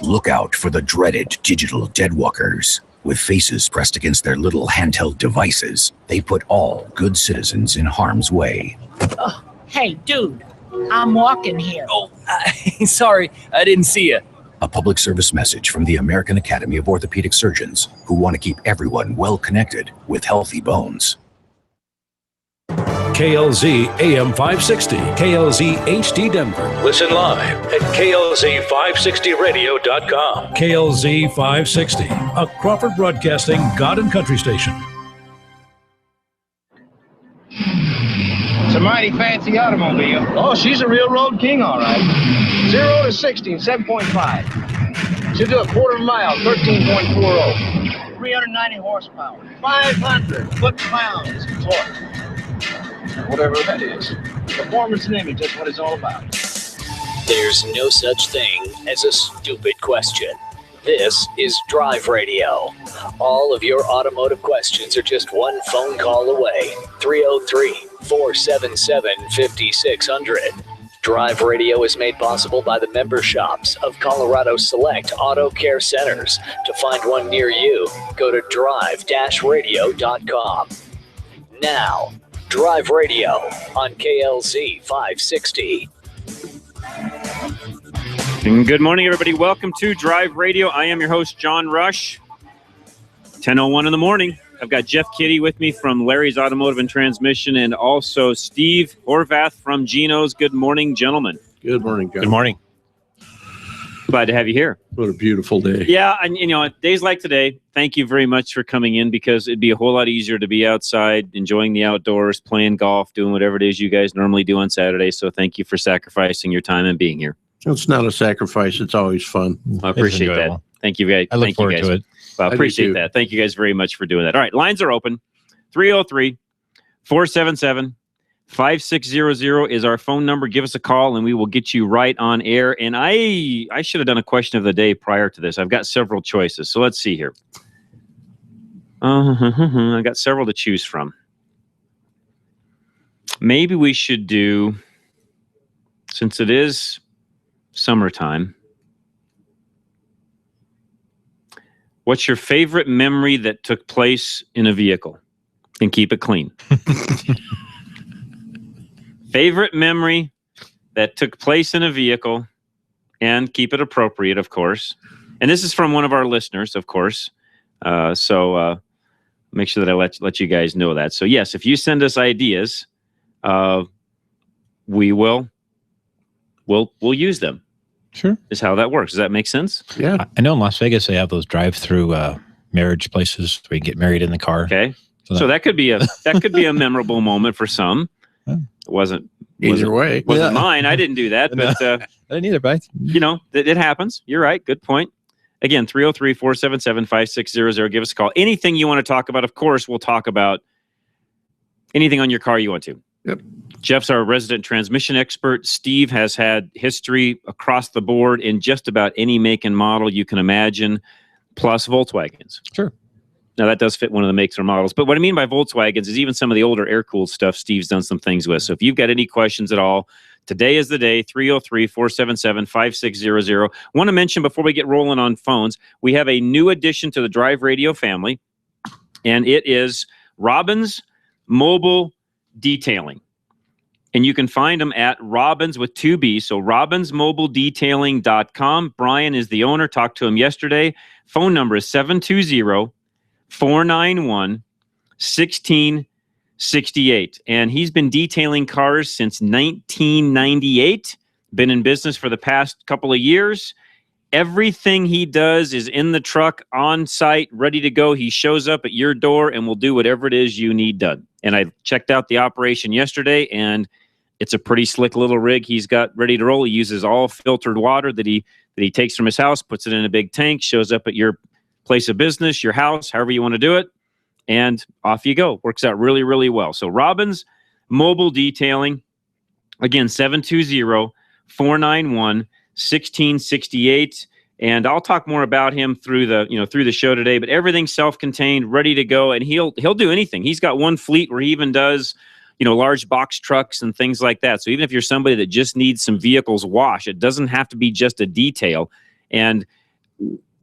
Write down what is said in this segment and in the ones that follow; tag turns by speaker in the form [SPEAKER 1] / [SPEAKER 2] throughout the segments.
[SPEAKER 1] Look out for the dreaded digital deadwalkers. With faces pressed against their little handheld devices, they put all good citizens in harm's way.
[SPEAKER 2] Oh, hey, dude, I'm walking here.
[SPEAKER 3] Oh, sorry, I didn't see you.
[SPEAKER 1] A public service message from the American Academy of Orthopedic Surgeons, who want to keep everyone well connected with healthy bones.
[SPEAKER 4] KLZ AM 560, KLZ HD Denver. Listen live at KLZ560radio.com. KLZ 560, a Crawford Broadcasting God and Country station.
[SPEAKER 5] It's a mighty fancy automobile. Oh, she's a real road king, all right. 0 to 60 in 7.5. She'll do a quarter mile, 13.40. 390 horsepower, 500 foot-pounds of torque. Whatever that is. Performance and image, that's what it's all about.
[SPEAKER 6] There's no such thing as a stupid question. This is Drive Radio. All of your automotive questions are just one phone call away. 303-477-5600. Drive Radio is made possible by the member shops of Colorado Select Auto Care Centers. To find one near you, go to drive-radio.com. Now, Drive Radio on KLZ 560.
[SPEAKER 7] Good morning, everybody. Welcome to Drive Radio. I am your host, John Rush. 10:01 in the morning. I've got Jeff Kitty with me from Larry's Automotive and Transmission, and also Steve Horvath from Geno's. Good morning, gentlemen.
[SPEAKER 8] Good morning, John.
[SPEAKER 9] Good morning.
[SPEAKER 7] Glad to have you here.
[SPEAKER 8] What a beautiful day.
[SPEAKER 7] Yeah, and days like today, thank you very much for coming in, because it'd be a whole lot easier to be outside, enjoying the outdoors, playing golf, doing whatever it is you guys normally do on Saturday. So thank you for sacrificing your time and being here.
[SPEAKER 8] It's not a sacrifice. It's always fun.
[SPEAKER 7] I appreciate that. Thank you, guys.
[SPEAKER 9] I look forward to it.
[SPEAKER 7] Well, I appreciate that. Thank you guys very much for doing that. All right, lines are open. 303-477-5600 is our phone number. Give us a call, and we will get you right on air. And I should have done a question of the day prior to this. I've got several choices. So let's see here. I got several to choose from. Maybe we should do, since it is summertime, what's your favorite memory that took place in a vehicle? And keep it clean. Favorite memory that took place in a vehicle, and keep it appropriate, of course. And this is from one of our listeners, of course. So make sure that I let you guys know that. So yes, if you send us ideas, we'll use them.
[SPEAKER 9] Sure.
[SPEAKER 7] Is how that works. Does that make sense?
[SPEAKER 8] Yeah.
[SPEAKER 9] I know in Las Vegas they have those drive-through marriage places where you get married in the car.
[SPEAKER 7] Okay. So that could be a memorable moment for some. It wasn't mine. I didn't do that, but
[SPEAKER 9] I didn't either, but
[SPEAKER 7] it happens. You're right. Good point. Again, 303-477-5600. Give us a call. Anything you want to talk about, of course, we'll talk about. Anything on your car you want to.
[SPEAKER 8] Yep.
[SPEAKER 7] Jeff's our resident transmission expert. Steve has had history across the board in just about any make and model you can imagine, plus Volkswagens.
[SPEAKER 9] Sure.
[SPEAKER 7] Now, that does fit one of the makes or models. But what I mean by Volkswagens is even some of the older air-cooled stuff Steve's done some things with. So if you've got any questions at all, today is the day, 303-477-5600. Want to mention before we get rolling on phones, we have a new addition to the Drive Radio family, and it is Robbins Mobile Detailing. And you can find them at Robbins with 2 B. So robbinsmobiledetailing.com. Brian is the owner. Talked to him yesterday. Phone number is 720-491-1668. And he's been detailing cars since 1998. Been in business for the past couple of years. Everything he does is in the truck, on site, ready to go. He shows up at your door and will do whatever it is you need done. And I checked out the operation yesterday, and it's a pretty slick little rig he's got ready to roll. He uses all filtered water that he takes from his house, puts it in a big tank, shows up at your place of business, your house, however you want to do it, and off you go. Works out really, really well. So Robbins Mobile Detailing, again, 720-491-1668. And I'll talk more about him through the show today, but everything's self-contained, ready to go, and he'll do anything. He's got one fleet where he even does, large box trucks and things like that. So even if you're somebody that just needs some vehicles washed, it doesn't have to be just a detail. And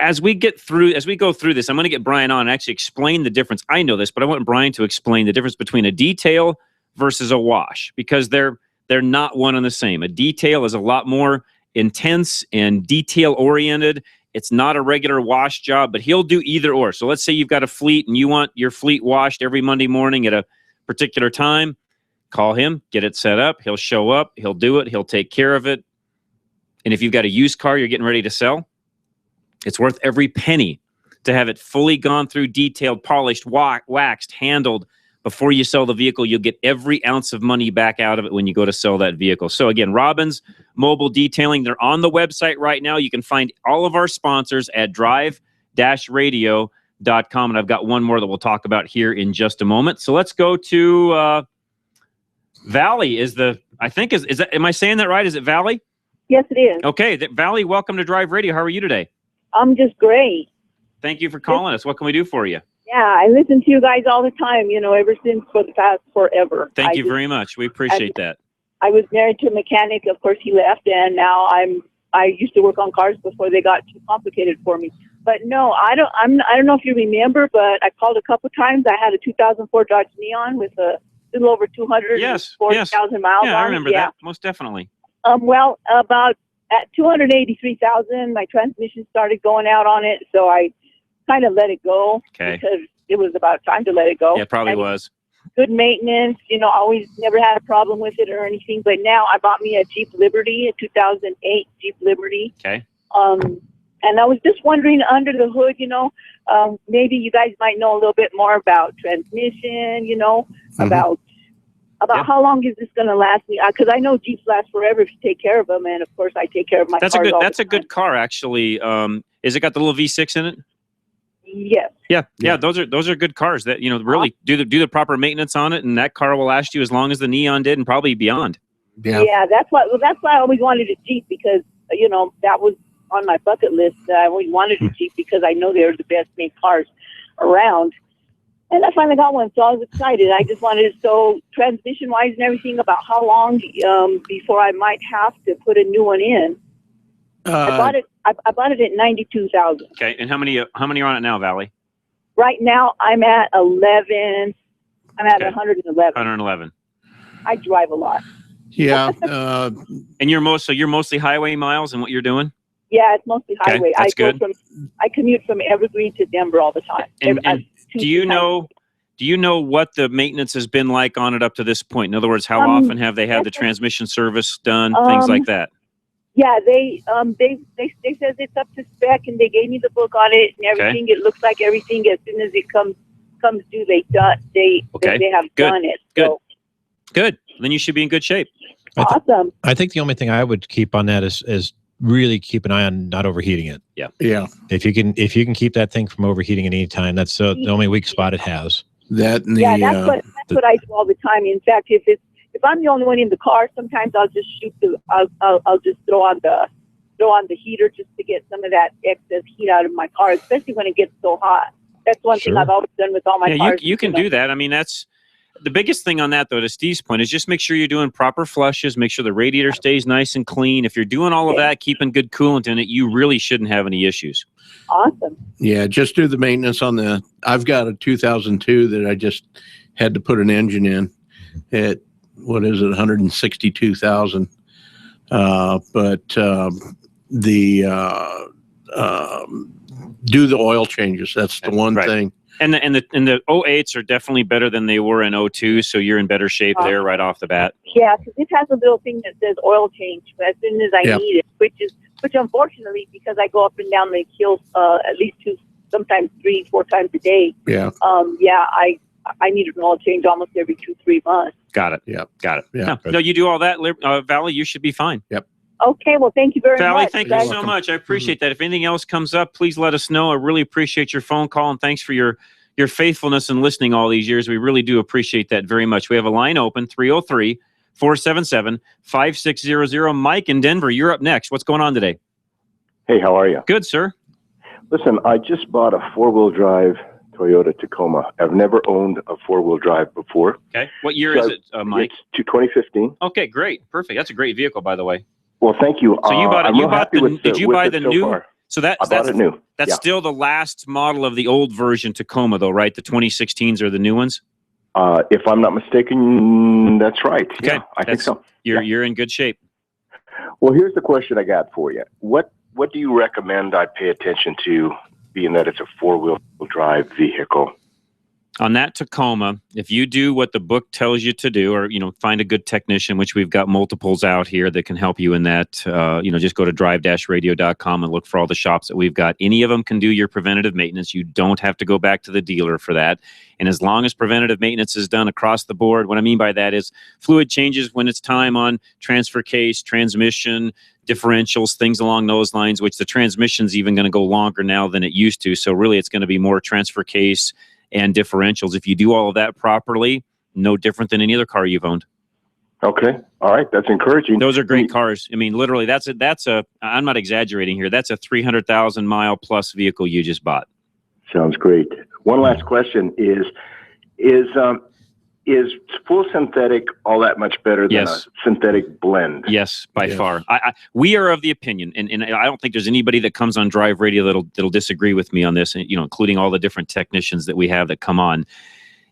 [SPEAKER 7] as we go through this, I'm going to get Brian on and actually explain the difference. I know this, but I want Brian to explain the difference between a detail versus a wash, because they're not one and the same. A detail is a lot more intense and detail oriented. It's not a regular wash job, but he'll do either or. So let's say you've got a fleet and you want your fleet washed every Monday morning at a particular time. Call him, get it set up. He'll show up, he'll do it, he'll take care of it. And if you've got a used car you're getting ready to sell, it's worth every penny to have it fully gone through, detailed, polished, waxed, handled. Before you sell the vehicle, you'll get every ounce of money back out of it when you go to sell that vehicle. So again, Robbins Mobile Detailing, they're on the website right now. You can find all of our sponsors at drive-radio.com. And I've got one more that we'll talk about here in just a moment. So let's go to Valley. Am I saying that right? Is it Valley?
[SPEAKER 10] Yes, it is.
[SPEAKER 7] Okay, Valley, welcome to Drive Radio. How are you today?
[SPEAKER 10] I'm just great.
[SPEAKER 7] Thank you for calling us. What can we do for you?
[SPEAKER 10] Yeah, I listen to you guys all the time, ever since for the past forever.
[SPEAKER 7] Thank you very much. We appreciate that.
[SPEAKER 10] I was married to a mechanic. Of course, he left, and now I used to work on cars before they got too complicated for me. But no, I don't know if you remember, but I called a couple times. I had a 2004 Dodge Neon with a little over 240,000 miles on it.
[SPEAKER 7] I remember that. Most definitely.
[SPEAKER 10] Well, about at 283,000, my transmission started going out on it, so I kind of let it go because it was about time to let it go.
[SPEAKER 7] Yeah, it probably was.
[SPEAKER 10] Good maintenance, always never had a problem with it or anything. But now I bought me a Jeep Liberty, a 2008 Jeep Liberty.
[SPEAKER 7] Okay.
[SPEAKER 10] And I was just wondering under the hood, maybe you guys might know a little bit more about transmission, about how long is this going to last me? Because I know Jeeps last forever if you take care of them, and of course I take care of my cars.
[SPEAKER 7] That's a good car, actually. Is it got the little V6 in it?
[SPEAKER 10] Yes.
[SPEAKER 7] Yeah. Those are good cars that really do the proper maintenance on it, and that car will last you as long as the Neon did, and probably beyond.
[SPEAKER 10] Yeah. That's why I always wanted a Jeep, because that was on my bucket list. I always wanted a Jeep because I know they're the best made cars around. And I finally got one, so I was excited. I just wanted transmission-wise and everything, about how long before I might have to put a new one in. I bought it at 92,000.
[SPEAKER 7] Okay, and how many are on it now, Valley?
[SPEAKER 10] Right now, I'm at 11. I'm at 111.
[SPEAKER 7] 111.
[SPEAKER 10] I drive a lot.
[SPEAKER 8] Yeah.
[SPEAKER 7] And you're mostly highway miles, and what you're doing?
[SPEAKER 10] Yeah, it's mostly highway.
[SPEAKER 7] Okay, that's good.
[SPEAKER 10] I commute from Evergreen to Denver all the time.
[SPEAKER 7] And do you know what the maintenance has been like on it up to this point? In other words, how often have they had the transmission service done? Things like that.
[SPEAKER 10] Yeah, they said it's up to spec, and they gave me the book on it and everything. Okay. It looks like everything, as soon as it comes due, they have done it.
[SPEAKER 7] Good. Then you should be in good shape.
[SPEAKER 10] Awesome.
[SPEAKER 9] I think the only thing I would keep on that is really keep an eye on not overheating it.
[SPEAKER 7] Yeah.
[SPEAKER 9] If you can keep that thing from overheating at any time, that's the only weak spot it has.
[SPEAKER 10] That's what I do all the time. In fact, if I'm the only one in the car, sometimes I'll just I'll just throw on the heater just to get some of that excess heat out of my car, especially when it gets so hot. That's one thing I've always done with all my cars.
[SPEAKER 7] You can do that. I mean, that's the biggest thing on that, though, to Steve's point, is just make sure you're doing proper flushes, make sure the radiator stays nice and clean. If you're doing all of that, keeping good coolant in it, you really shouldn't have any issues.
[SPEAKER 10] Awesome.
[SPEAKER 8] Yeah, just do the maintenance on I've got a 2002 that I just had to put an engine in at, 162,000. Do the oil changes. That's the one thing.
[SPEAKER 7] And the 08s are definitely better than they were in 02, so you're in better shape there right off the bat.
[SPEAKER 10] Yeah, because it has a little thing that says oil change, but as soon as I need it, which unfortunately, because I go up and down the hills at least 2, sometimes 3, 4 times a day.
[SPEAKER 8] Yeah.
[SPEAKER 10] I need an oil change almost every 2-3 months.
[SPEAKER 7] Got it.
[SPEAKER 8] Yep.
[SPEAKER 7] Got it.
[SPEAKER 8] Yeah.
[SPEAKER 7] No, you do all that, Valley, you should be fine.
[SPEAKER 8] Yep.
[SPEAKER 10] Okay, well, thank you very much.
[SPEAKER 7] Valley, thank you so much. I appreciate that. If anything else comes up, please let us know. I really appreciate your phone call, and thanks for your faithfulness and listening all these years. We really do appreciate that very much. We have a line open, 303-477-5600. Mike in Denver, you're up next. What's going on today?
[SPEAKER 11] Hey, how are you?
[SPEAKER 7] Good, sir.
[SPEAKER 11] Listen, I just bought a 4-wheel drive Toyota Tacoma. I've never owned a 4-wheel drive before.
[SPEAKER 7] Okay. What year is it, Mike?
[SPEAKER 11] It's 2015.
[SPEAKER 7] Okay, great. Perfect. That's a great vehicle, by the way.
[SPEAKER 11] Well, thank you.
[SPEAKER 7] So you bought it. Did you buy the new? So that's
[SPEAKER 11] it new.
[SPEAKER 7] That's
[SPEAKER 11] Yeah.
[SPEAKER 7] still the last model of the old version Tacoma, though, right? The 2016s are the new ones.
[SPEAKER 11] If I'm not mistaken, that's right.
[SPEAKER 7] Okay.
[SPEAKER 11] Yeah, I think so.
[SPEAKER 7] You're in good shape.
[SPEAKER 11] Well, here's the question I got for you. What do you recommend I pay attention to, being that it's a 4-wheel drive vehicle?
[SPEAKER 7] On that Tacoma, if you do what the book tells you to do, or find a good technician, which we've got multiples out here that can help you in that, just go to drive-radio.com and look for all the shops that we've got. Any of them can do your preventative maintenance. You don't have to go back to the dealer for that. And as long as preventative maintenance is done across the board, what I mean by that is fluid changes when it's time on transfer case, transmission, differentials, things along those lines, which the transmission's even going to go longer now than it used to. So really it's going to be more transfer case and differentials. If you do all of that properly, no different than any other car you've owned.
[SPEAKER 11] Okay. All right. That's encouraging.
[SPEAKER 7] Those are great cars. I mean, literally, that's a, I'm not exaggerating here. That's a 300,000 mile plus vehicle you just bought.
[SPEAKER 11] Sounds great. One last question is full synthetic all that much better than a synthetic blend?
[SPEAKER 7] Yes, by far. We are of the opinion, and I don't think there's anybody that comes on Drive Radio that'll disagree with me on this, including all the different technicians that we have that come on.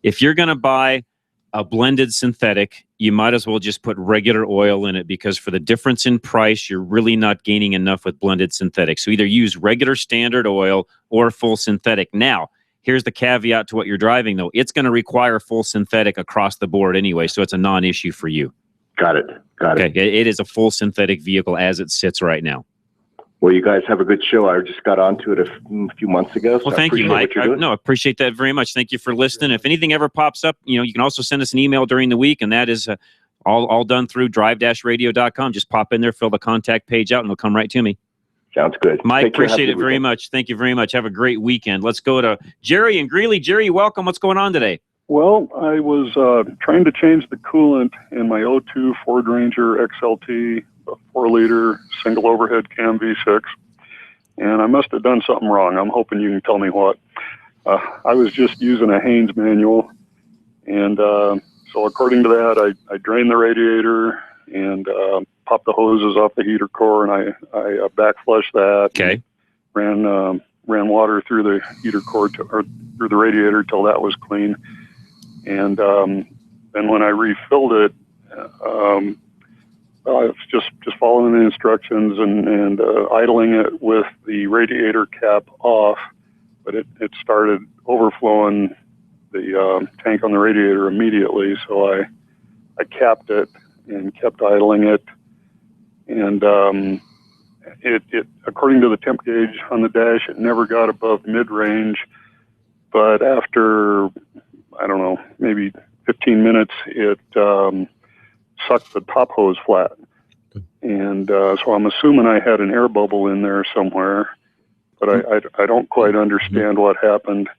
[SPEAKER 7] If you're going to buy a blended synthetic, you might as well just put regular oil in it, because for the difference in price, you're really not gaining enough with blended synthetic. So either use regular standard oil or full synthetic. Now, here's the caveat to what you're driving, though. It's going to require full synthetic across the board anyway, so it's a non-issue for you.
[SPEAKER 11] Got it.
[SPEAKER 7] It is a full synthetic vehicle as it sits right now.
[SPEAKER 11] Well, you guys have a good show. I just got onto it a few months ago. So
[SPEAKER 7] Well, thank you, Mike. I appreciate that very much. Thank you for listening. If anything ever pops up, you can also send us an email during the week, and that is all done through drive-radio.com. Just pop in there, fill the contact page out, and it'll come right to me.
[SPEAKER 11] Sounds good.
[SPEAKER 7] Mike, appreciate it very much. Thank you very much. Have a great weekend. Let's go to Jerry and Greeley. Jerry, welcome. What's going on today?
[SPEAKER 12] Well, I was trying to change the coolant in my 02 Ford Ranger XLT, a 4-liter single overhead cam V6, and I must have done something wrong. I'm hoping you can tell me what. I was just using a Haynes manual, and so according to that, I drained the radiator and popped the hoses off the heater core, and I back flushed that.
[SPEAKER 7] Okay.
[SPEAKER 12] Ran water through the heater core or through the radiator till that was clean, and then when I refilled it, I was just following the instructions and idling it with the radiator cap off, but it started overflowing the tank on the radiator immediately. So I capped it and kept idling it, and it according to the temp gauge on the dash, it never got above mid-range, but after, I don't know, maybe 15 minutes, it sucked the top hose flat. And so I'm assuming I had an air bubble in there somewhere, but I don't quite understand what happened.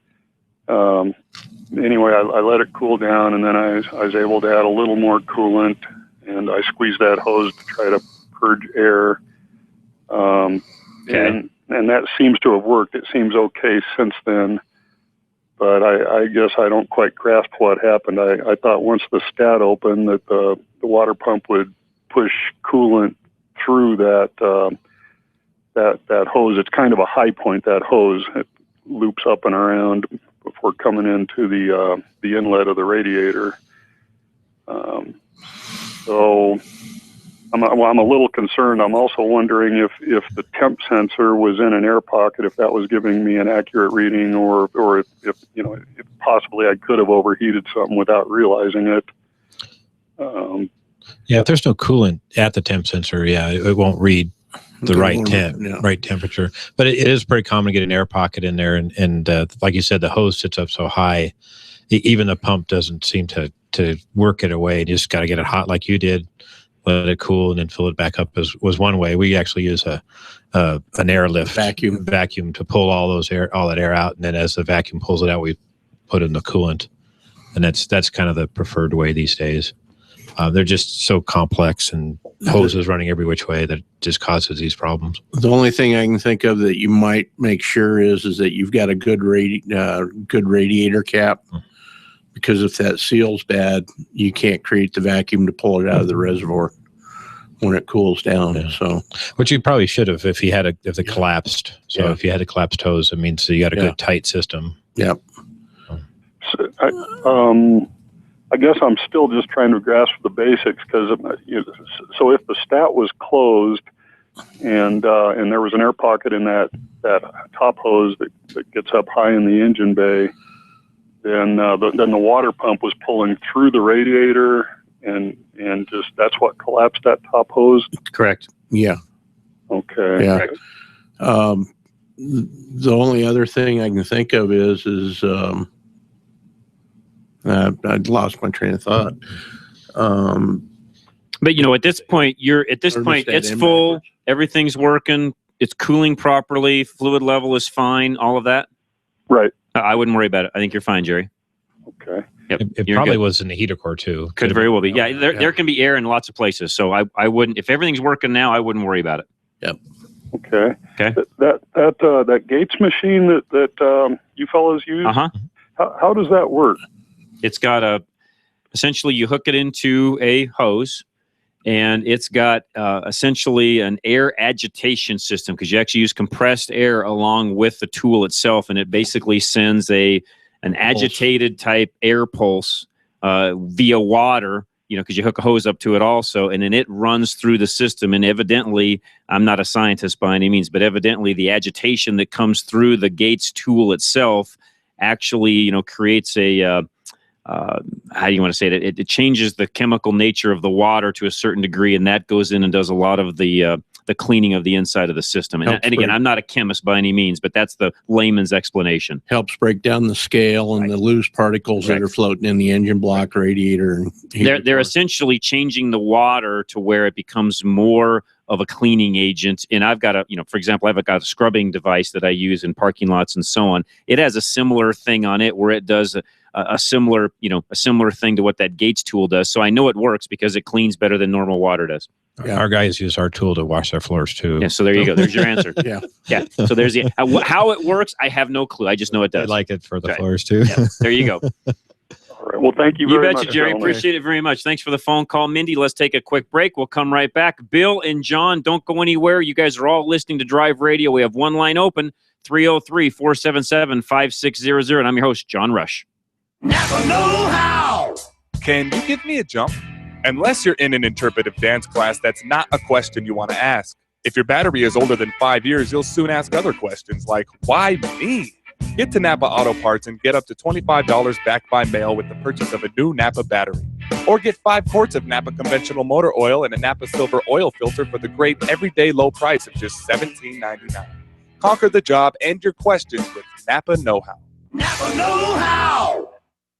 [SPEAKER 12] Anyway, I let it cool down, and then I was able to add a little more coolant, and I squeezed that hose to try to purge air. And that seems to have worked. It seems okay since then. But I guess I don't quite grasp what happened. I thought once the stat opened that the water pump would push coolant through that hose. It's kind of a high point, that hose. It loops up and around before coming into the inlet of the radiator. So I'm a little concerned. I'm also wondering if the temp sensor was in an air pocket, if that was giving me an accurate reading, or if possibly I could have overheated something without realizing it.
[SPEAKER 9] If there's no coolant at the temp sensor, it won't read the right temperature. But it is pretty common to get an air pocket in there, and like you said, the hose sits up so high, even the pump doesn't seem to work it away. You just got to get it hot like you did, let it cool, and then fill it back up. Was one way. We actually use an airlift vacuum to pull all that air out, and then as the vacuum pulls it out, we put in the coolant, and that's kind of the preferred way these days. They're just so complex, and hoses running every which way, that it just causes these problems.
[SPEAKER 8] The only thing I can think of that you might make sure is that you've got a good radiator cap, because if that seal's bad, you can't create the vacuum to pull it out of the reservoir. when it cools down.
[SPEAKER 9] Yeah.
[SPEAKER 8] So,
[SPEAKER 9] which you probably should have if it collapsed. So if you had a collapsed hose, it means you got a good tight system.
[SPEAKER 8] Yep.
[SPEAKER 12] So, I guess I'm still just trying to grasp the basics because, so if the stat was closed and there was an air pocket in that top hose that gets up high in the engine bay, then the water pump was pulling through the radiator and just that's what collapsed that top hose.
[SPEAKER 7] Correct.
[SPEAKER 8] Yeah.
[SPEAKER 12] Okay.
[SPEAKER 8] Yeah. The only other thing I can think of is I'd lost my train of thought.
[SPEAKER 7] But at this point, it's full. Everything's working. It's cooling properly. Fluid level is fine. All of that.
[SPEAKER 12] Right.
[SPEAKER 7] I wouldn't worry about it. I think you're fine, Jerry.
[SPEAKER 12] Okay.
[SPEAKER 7] Yep.
[SPEAKER 9] It probably was in the heater core too.
[SPEAKER 7] Could very well be. Yeah. There can be air in lots of places. So I wouldn't. If everything's working now, I wouldn't worry about it.
[SPEAKER 8] Yep.
[SPEAKER 12] Okay.
[SPEAKER 7] Okay.
[SPEAKER 12] That Gates machine that you fellows use. How does that work?
[SPEAKER 7] It's got essentially you hook it into a hose, and it's got essentially an air agitation system because you actually use compressed air along with the tool itself, and it basically sends an agitated type air pulse via water. Because you hook a hose up to it also, and then it runs through the system. And evidently, I'm not a scientist by any means, but evidently the agitation that comes through the Gates tool itself actually, creates a how do you want to say it? It changes the chemical nature of the water to a certain degree, and that goes in and does a lot of the cleaning of the inside of the system. And again, I'm not a chemist by any means, but that's the layman's explanation.
[SPEAKER 8] Helps break down the scale and the loose particles that are floating in the engine block, radiator. And
[SPEAKER 7] they're essentially changing the water to where it becomes more of a cleaning agent. And I've got for example, I've got a scrubbing device that I use in parking lots and so on. It has a similar thing on it where it does a similar thing to what that Gates tool does. So I know it works because it cleans better than normal water does.
[SPEAKER 9] Yeah. Our guys use our tool to wash their floors too.
[SPEAKER 7] Yeah, so there you go. There's your answer.
[SPEAKER 8] Yeah.
[SPEAKER 7] So there's how it works. I have no clue. I just know it does.
[SPEAKER 9] I like it for the floors too.
[SPEAKER 7] Yeah, there you go.
[SPEAKER 12] All right. Well, thank you very much.
[SPEAKER 7] You betcha, Jerry. Appreciate it very much. Thanks for the phone call. Mindy, let's take a quick break. We'll come right back. Bill and John, don't go anywhere. You guys are all listening to Drive Radio. We have one line open, 303-477-5600. And I'm your host, John Rush.
[SPEAKER 13] Never know how. Can you give me a jump? Unless you're in an interpretive dance class, that's not a question you want to ask. If your battery is older than 5 years, you'll soon ask other questions like, why me? Get to Napa Auto Parts and get up to $25 back by mail with the purchase of a new Napa battery. Or get 5 quarts of Napa conventional motor oil and a Napa Silver oil filter for the great everyday low price of just $17.99. Conquer the job and your questions with Napa Know-How.
[SPEAKER 14] Napa Know-How!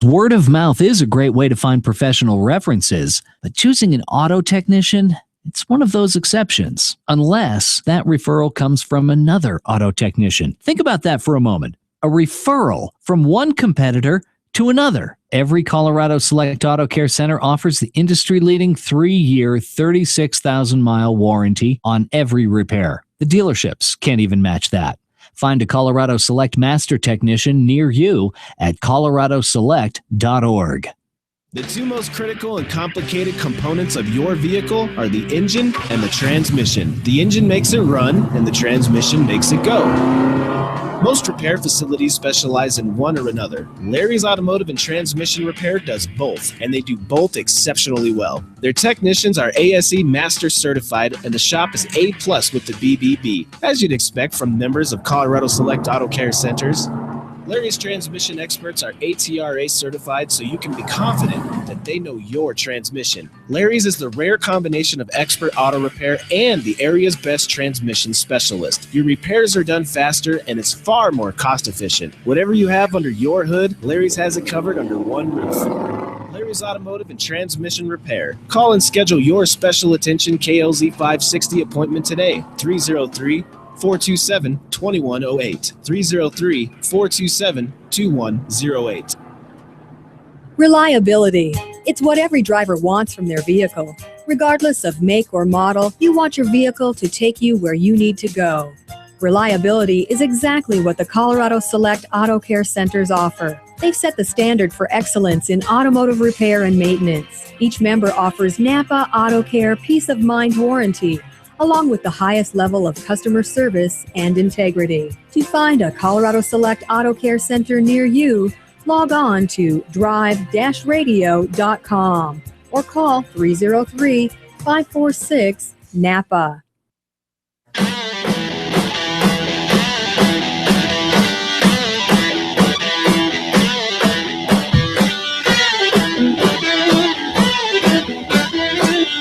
[SPEAKER 15] Word of mouth is a great way to find professional references, but choosing an auto technician, it's one of those exceptions, unless that referral comes from another auto technician. Think about that for a moment. A referral from one competitor to another. Every Colorado Select Auto Care Center offers the industry-leading 3-year, 36,000-mile warranty on every repair. The dealerships can't even match that. Find a Colorado Select Master Technician near you at coloradoselect.org.
[SPEAKER 16] The two most critical and complicated components of your vehicle are the engine and the transmission. The engine makes it run, and the transmission makes it go. Most repair facilities specialize in one or another. Larry's Automotive and Transmission Repair does both, and they do both exceptionally well. Their technicians are ASE Master Certified, and the shop is A+ with the BBB, as you'd expect from members of Colorado Select Auto Care Centers. Larry's transmission experts are ATRA certified, so you can be confident that they know your transmission. Larry's is the rare combination of expert auto repair and the area's best transmission specialist. Your repairs are done faster, and it's far more cost efficient. Whatever you have under your hood, Larry's has it covered under one roof. Larry's Automotive and Transmission Repair. Call and schedule your special attention KLZ 560 appointment today. 303-427-2108. 303-427-2108.
[SPEAKER 17] Reliability. It's what every driver wants from their vehicle. Regardless of make or model, you want your vehicle to take you where you need to go. Reliability is exactly what the Colorado Select Auto Care Centers offer. They've set the standard for excellence in automotive repair and maintenance. Each member offers Napa Auto Care Peace of Mind Warranty, along with the highest level of customer service and integrity. To find a Colorado Select Auto Care Center near you, log on to drive-radio.com or call 303-546-NAPA.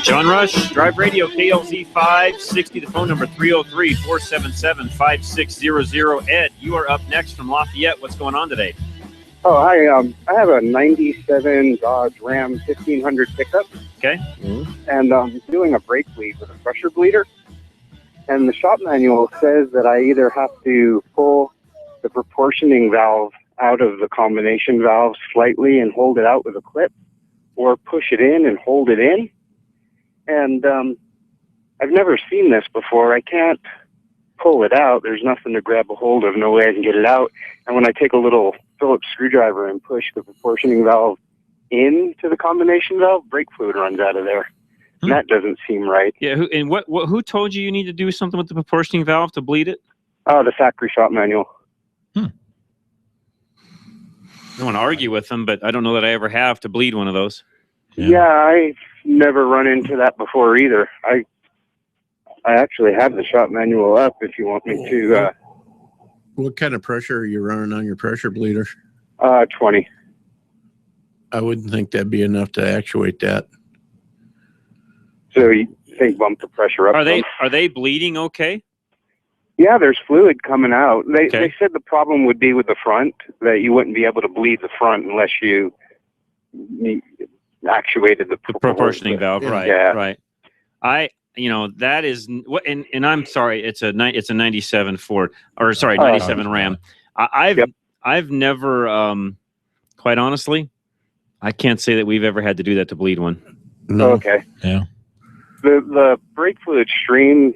[SPEAKER 7] John Rush, Drive Radio, KLZ 560, the phone number 303-477-5600. Ed, you are up next from Lafayette. What's going on today?
[SPEAKER 18] Oh, hi. I have a 97 Dodge Ram 1500 pickup.
[SPEAKER 7] Okay.
[SPEAKER 18] And I'm doing a brake bleed with a pressure bleeder. And the shop manual says that I either have to pull the proportioning valve out of the combination valve slightly and hold it out with a clip, or push it in and hold it in. And I've never seen this before. I can't pull it out. There's nothing to grab a hold of, no way I can get it out. And when I take a little Phillips screwdriver and push the proportioning valve into the combination valve, brake fluid runs out of there. And that doesn't seem right.
[SPEAKER 7] Yeah, who told you need to do something with the proportioning valve to bleed it?
[SPEAKER 18] Oh, the factory shop manual.
[SPEAKER 7] I don't want to argue with them, but I don't know that I ever have to bleed one of those.
[SPEAKER 18] Yeah, I've never run into that before either. I actually have the shop manual up if you want me to.
[SPEAKER 8] What kind of pressure are you running on your pressure bleeder?
[SPEAKER 18] 20.
[SPEAKER 8] I wouldn't think that'd be enough to actuate that.
[SPEAKER 18] So you think bump the pressure up?
[SPEAKER 7] Are they bleeding okay?
[SPEAKER 18] Yeah, there's fluid coming out. They said the problem would be with the front, that you wouldn't be able to bleed the front unless you actuated the
[SPEAKER 7] proportioning valve. Right.
[SPEAKER 18] Yeah.
[SPEAKER 7] Right. That is what, and I'm sorry, it's a 97 Ford, or sorry, 97 Ram. I've never, quite honestly, I can't say that we've ever had to do that to bleed one.
[SPEAKER 8] No.
[SPEAKER 18] Okay.
[SPEAKER 9] Yeah.
[SPEAKER 18] The brake fluid stream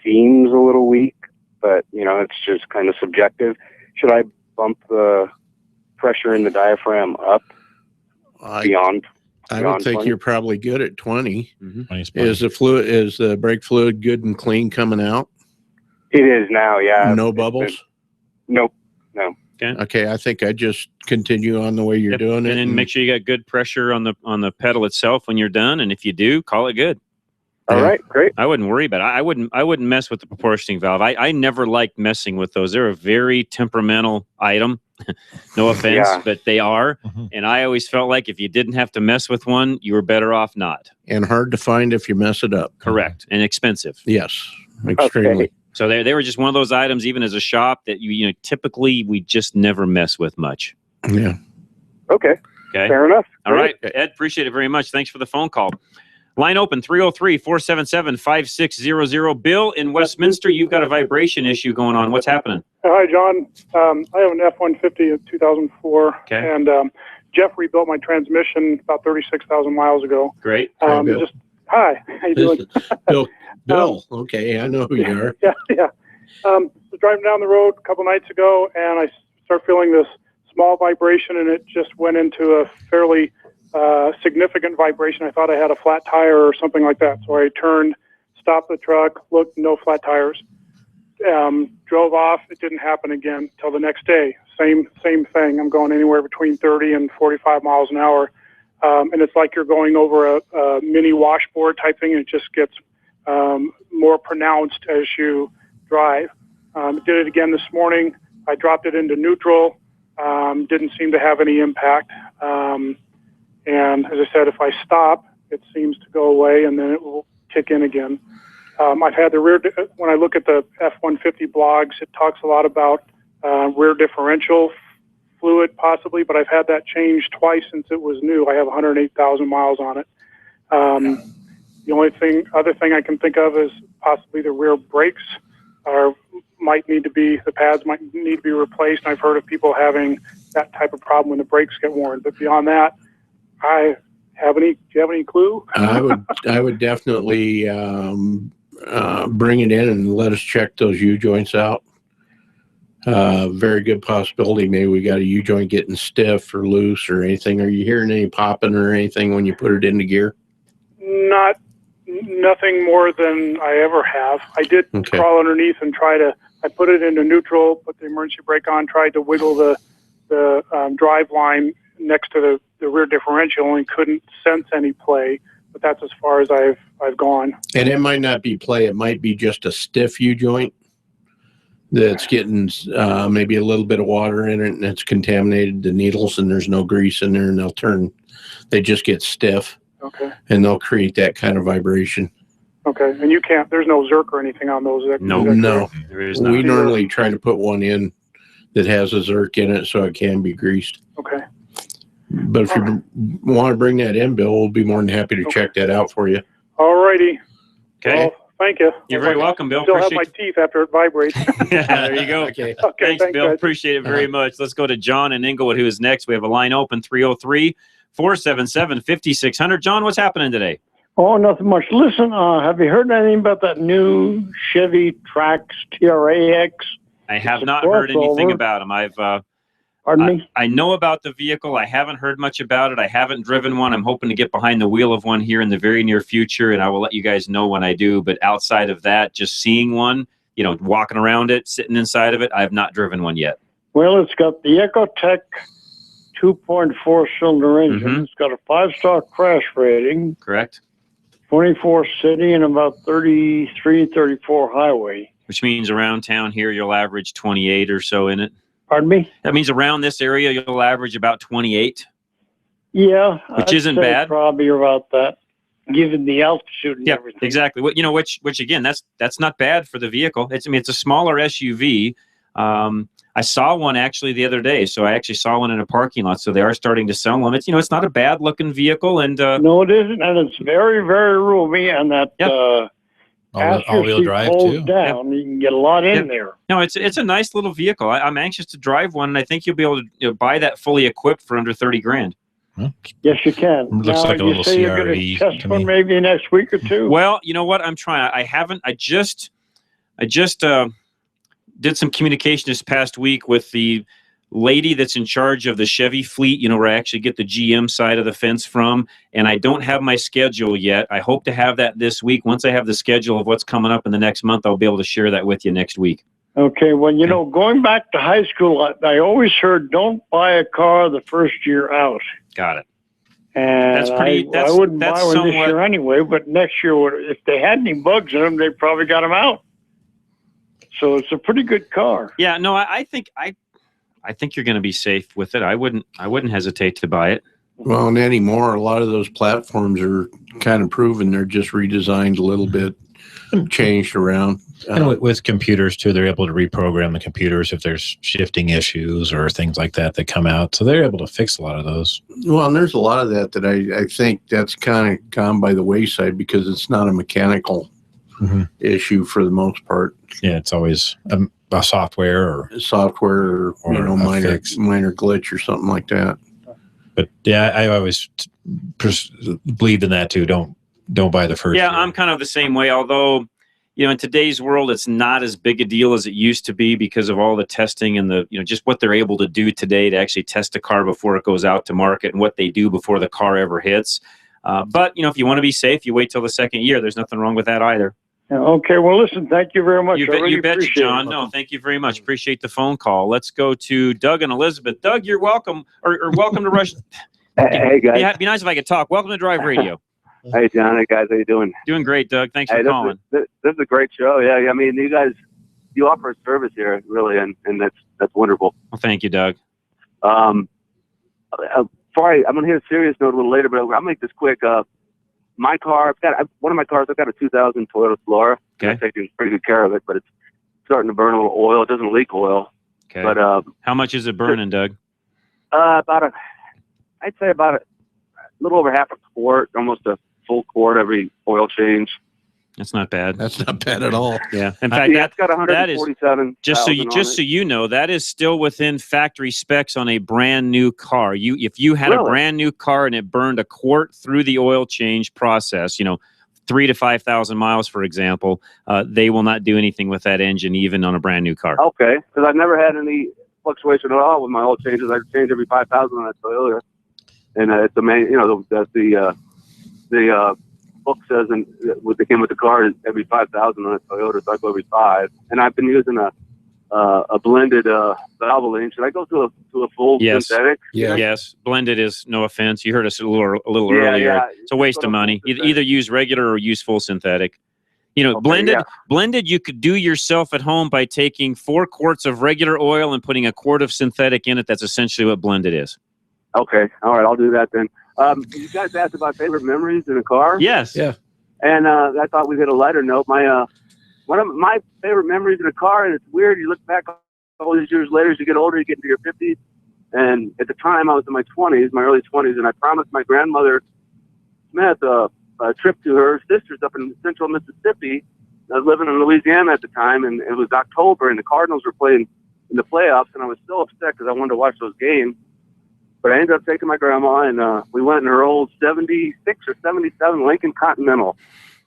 [SPEAKER 18] seems a little weak, but it's just kind of subjective. Should I bump the pressure in the diaphragm up beyond?
[SPEAKER 8] I would think
[SPEAKER 18] 20?
[SPEAKER 8] you're probably good at 20.
[SPEAKER 9] Mm-hmm.
[SPEAKER 8] Is the brake fluid good and clean coming out?
[SPEAKER 18] It is now, yeah.
[SPEAKER 8] No bubbles?
[SPEAKER 18] Nope. No.
[SPEAKER 8] Okay, I think I just continue on the way you're doing it.
[SPEAKER 7] And then make sure you got good pressure on the pedal itself when you're done. And if you do, call it good.
[SPEAKER 18] All right, great.
[SPEAKER 7] I wouldn't worry about it. I wouldn't mess with the proportioning valve. I never liked messing with those. They're a very temperamental item. No offense, but they are.
[SPEAKER 9] Mm-hmm.
[SPEAKER 7] And I always felt like if you didn't have to mess with one, you were better off not.
[SPEAKER 8] And hard to find if you mess it up.
[SPEAKER 7] Correct. And expensive.
[SPEAKER 8] Yes, extremely.
[SPEAKER 7] Okay. So they were just one of those items, even as a shop, that typically we just never mess with much.
[SPEAKER 8] Yeah.
[SPEAKER 18] Okay. Fair enough.
[SPEAKER 7] All right. Ed, appreciate it very much. Thanks for the phone call. Line open, 303-477-5600. Bill in Westminster, you've got a vibration issue going on. What's happening?
[SPEAKER 19] Hi, John. I have an F-150 in 2004, and Jeff rebuilt my transmission about 36,000 miles ago.
[SPEAKER 7] Great.
[SPEAKER 19] Hi, Bill. How you doing?
[SPEAKER 8] Bill. Okay, I know who you are.
[SPEAKER 19] Yeah. Was driving down the road a couple nights ago, and I start feeling this small vibration, and it just went into a fairly significant vibration. I thought I had a flat tire or something like that. So I turned, stopped the truck, looked, no flat tires. Drove off. It didn't happen again till the next day. Same thing. I'm going anywhere between 30 and 45 miles an hour. And it's like you're going over a mini washboard type thing. And it just gets more pronounced as you drive. Did it again this morning. I dropped it into neutral. Didn't seem to have any impact. And as I said, if I stop, it seems to go away, and then it will kick in again. I've had the when I look at the F-150 blogs, it talks a lot about rear differential fluid possibly, but I've had that changed twice since it was new. I have 108,000 miles on it. The other thing I can think of is possibly the rear brakes the pads might need to be replaced. I've heard of people having that type of problem when the brakes get worn. But beyond that, do you have any clue?
[SPEAKER 8] I would definitely bring it in and let us check those U-joints out. Very good possibility. Maybe we got a U-joint getting stiff or loose or anything. Are you hearing any popping or anything when you put it into gear?
[SPEAKER 19] Nothing more than I ever have. I did crawl underneath and I put it into neutral, put the emergency brake on, tried to wiggle the drive line next to the rear differential and couldn't sense any play. But that's as far as I've gone.
[SPEAKER 8] And it might not be play. It might be just a stiff U-joint that's getting maybe a little bit of water in it, and it's contaminated the needles, and there's no grease in there, and they just get stiff.
[SPEAKER 19] Okay.
[SPEAKER 8] And they'll create that kind of vibration.
[SPEAKER 19] Okay. And there's no Zerk or anything on those.
[SPEAKER 8] No.
[SPEAKER 7] There is not.
[SPEAKER 8] We normally try to put one in that has a Zerk in it so it can be greased.
[SPEAKER 19] Okay.
[SPEAKER 8] But if you want to bring that in, Bill, we'll be more than happy to check that out for you.
[SPEAKER 19] All righty.
[SPEAKER 7] Okay.
[SPEAKER 19] Well, thank you.
[SPEAKER 7] You're very welcome, Bill.
[SPEAKER 19] Still have my teeth after it vibrates.
[SPEAKER 7] Yeah, there you go.
[SPEAKER 8] Okay.
[SPEAKER 7] Thanks, Bill.
[SPEAKER 19] guys.
[SPEAKER 7] Appreciate it very much. Let's go to John in Inglewood, who is next. We have a line open, 303-477-5600. John, what's happening today?
[SPEAKER 20] Oh, nothing much. Listen, have you heard anything about that new Chevy Trax TRAX?
[SPEAKER 7] I have not heard anything about him.
[SPEAKER 20] Pardon me?
[SPEAKER 7] I know about the vehicle. I haven't heard much about it. I haven't driven one. I'm hoping to get behind the wheel of one here in the very near future, and I will let you guys know when I do. But outside of that, just seeing one, walking around it, sitting inside of it, I have not driven one yet.
[SPEAKER 20] Well, it's got the EcoTech 2.4 cylinder engine. It's got a 5-star crash rating.
[SPEAKER 7] Correct.
[SPEAKER 20] 24 city and about 33, 34 highway.
[SPEAKER 7] Which means around town here, you'll average 28 or so in it.
[SPEAKER 20] Pardon me?
[SPEAKER 7] That means around this area, you'll average about 28.
[SPEAKER 20] Yeah.
[SPEAKER 7] Which
[SPEAKER 20] I'd
[SPEAKER 7] isn't
[SPEAKER 20] say
[SPEAKER 7] bad.
[SPEAKER 20] Probably about that, given the altitude and everything.
[SPEAKER 7] Exactly. Which again, that's not bad for the vehicle. It's a smaller SUV. I saw one actually the other day. So I actually saw one in a parking lot. So they are starting to sell them. It's not a bad looking vehicle. And
[SPEAKER 20] no, it isn't. And it's very, very roomy. And that
[SPEAKER 9] all-wheel drive too.
[SPEAKER 20] Down, you can get a lot in there.
[SPEAKER 7] No, it's a nice little vehicle. I'm anxious to drive one, and I think you'll be able to buy that fully equipped for under $30,000.
[SPEAKER 20] Yes, you can.
[SPEAKER 9] Looks like a little
[SPEAKER 20] you're going to test one maybe next week or two.
[SPEAKER 7] Well, you know what? I'm trying. I haven't. I just did some communication this past week with the lady that's in charge of the Chevy fleet, where I actually get the GM side of the fence from, and I don't have my schedule yet. I hope to have that this week. Once I have the schedule of what's coming up in the next month, I'll be able to share that with you next week.
[SPEAKER 20] Okay, well, going back to high school, I always heard don't buy a car the first year out.
[SPEAKER 7] Got it.
[SPEAKER 20] And I wouldn't buy one this year anyway, but next year, if they had any bugs in them, they probably got them out. So it's a pretty good car.
[SPEAKER 7] Yeah, no, I think you're going to be safe with it. I wouldn't hesitate to buy it.
[SPEAKER 8] Well, and anymore, a lot of those platforms are kind of proven. They're just redesigned a little bit, changed around.
[SPEAKER 9] And with computers too, they're able to reprogram the computers if there's shifting issues or things like that come out. So they're able to fix a lot of those.
[SPEAKER 8] Well, and there's a lot of that I think that's kind of gone by the wayside because it's not a mechanical issue for the most part.
[SPEAKER 9] Yeah, it's always a software or
[SPEAKER 8] minor glitch or something like that.
[SPEAKER 9] But yeah, I always believed in that too. Don't buy the first.
[SPEAKER 7] Yeah, I'm kind of the same way. Although, in today's world, it's not as big a deal as it used to be because of all the testing and the just what they're able to do today to actually test a car before it goes out to market and what they do before the car ever hits. But if you want to be safe, you wait till the second year. There's nothing wrong with that either.
[SPEAKER 20] Okay, well, listen, thank you very much.
[SPEAKER 7] You bet, John. No, thank you very much. Appreciate the phone call. Let's go to Doug and Elizabeth. Doug, you're welcome, or welcome to Rush.
[SPEAKER 21] Hey, guys.
[SPEAKER 7] It'd be nice if I could talk. Welcome to Drive Radio.
[SPEAKER 21] Hey, John. Hey, guys. How you doing?
[SPEAKER 7] Doing great, Doug. Thanks for calling.
[SPEAKER 21] This is a great show. Yeah, I mean, you guys, you offer a service here, really, and that's wonderful.
[SPEAKER 7] Well, thank you, Doug.
[SPEAKER 21] I'm going to hit a serious note a little later, but I'll make this quick. My car, one of my cars, I've got a 2000 Toyota Flora.
[SPEAKER 7] Okay.
[SPEAKER 21] I'm taking pretty good care of it, but it's starting to burn a little oil. It doesn't leak oil.
[SPEAKER 7] Okay.
[SPEAKER 21] But
[SPEAKER 7] how much is it burning, Doug?
[SPEAKER 21] I'd say about a little over half a quart, almost a full quart every oil change.
[SPEAKER 7] That's not bad.
[SPEAKER 8] That's not bad at all.
[SPEAKER 7] Yeah. In fact,
[SPEAKER 21] it's got 147.
[SPEAKER 7] Just so you know, that is still within factory specs on a brand new car. If you had a brand new car and it burned a quart through the oil change process, 3,000 to 5,000 miles, for example, they will not do anything with that engine, even on a brand new car.
[SPEAKER 21] Okay, because I've never had any fluctuation at all with my oil changes. I change every 5,000 on that Toyota, and it's amazing. That the book says, and what they came with the car is every 5,000 on a Toyota, so I go every 5. And I've been using a blended Valvoline. Should I go to a full synthetic?
[SPEAKER 7] Yes. Blended is, no offense, you heard us a little earlier.
[SPEAKER 21] Yeah.
[SPEAKER 7] It's a waste of money. Either use regular or use full synthetic. Blended you could do yourself at home by taking 4 quarts of regular oil and putting a quart of synthetic in it. That's essentially what blended is.
[SPEAKER 21] Okay. All right. I'll do that then. You guys asked about favorite memories in a car.
[SPEAKER 7] Yes.
[SPEAKER 21] Yeah. And I thought we'd hit a lighter note. One of my favorite memories in a car, and it's weird, you look back all these years later, as you get older, you get into your 50s. And at the time, I was in my early 20s, and I promised my grandmother Smith a trip to her sister's up in central Mississippi. I was living in Louisiana at the time, and it was October, and the Cardinals were playing in the playoffs, and I was so upset because I wanted to watch those games. But I ended up taking my grandma, and we went in her old 76 or 77 Lincoln Continental.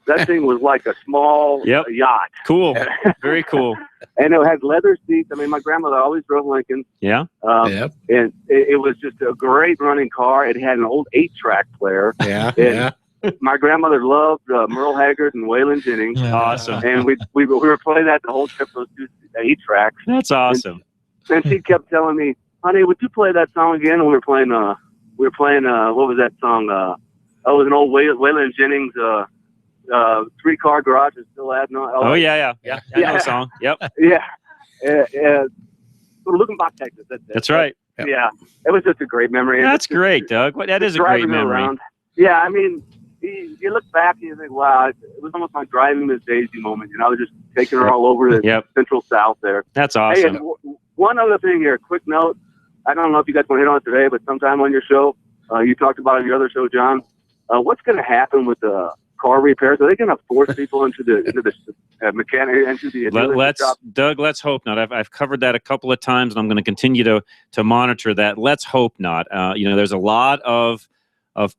[SPEAKER 21] That thing was like a small yacht.
[SPEAKER 7] Cool. Very cool.
[SPEAKER 21] And it had leather seats. I mean, my grandmother always drove Lincoln.
[SPEAKER 7] Yeah.
[SPEAKER 21] And it was just a great running car. It had an old 8-track player.
[SPEAKER 8] Yeah.
[SPEAKER 21] My grandmother loved Merle Haggard and Waylon Jennings.
[SPEAKER 7] Awesome.
[SPEAKER 21] And we were playing that the whole trip, those 2 8-tracks.
[SPEAKER 7] That's awesome.
[SPEAKER 21] And she kept telling me, honey, would you play that song again? And we were playing, what was that song? It was an old Waylon Jennings, 3-car garage is still adding on.
[SPEAKER 7] Oh, yeah. I know the song. Yep.
[SPEAKER 21] Yeah. Looking back, Texas.
[SPEAKER 7] That's right.
[SPEAKER 21] Yeah. It was just a great memory.
[SPEAKER 7] That's great, Doug. That is a great memory.
[SPEAKER 21] Around. Yeah, I mean, you look back and you think, wow, it was almost my driving Miss Daisy moment. I was just taking her all over the Central South there.
[SPEAKER 7] That's awesome.
[SPEAKER 21] Hey, and one other thing here, quick note. I don't know if you guys want to hit on it today, but sometime on your show, you talked about it on your other show, John. What's going to happen with the car repairs? Are they going to force people into the mechanic, into the shop?
[SPEAKER 7] Doug, let's hope not. I've covered that a couple of times, and I'm going to continue to monitor that. Let's hope not. There's a lot of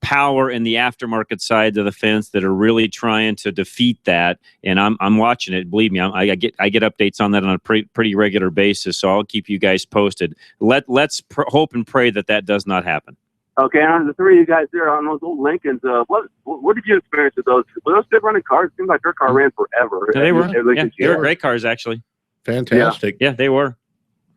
[SPEAKER 7] power in the aftermarket side of the fence that are really trying to defeat that, and I'm watching it. Believe me, I get updates on that on a pretty regular basis. So I'll keep you guys posted. Let's hope and pray that does not happen.
[SPEAKER 21] Okay, and the 3 of you guys there on those old Lincolns, what did you experience with those? Were those good running cars? It seemed like their car ran forever.
[SPEAKER 7] Yeah, they were. They were great cars, actually.
[SPEAKER 8] Fantastic.
[SPEAKER 7] Yeah, they were.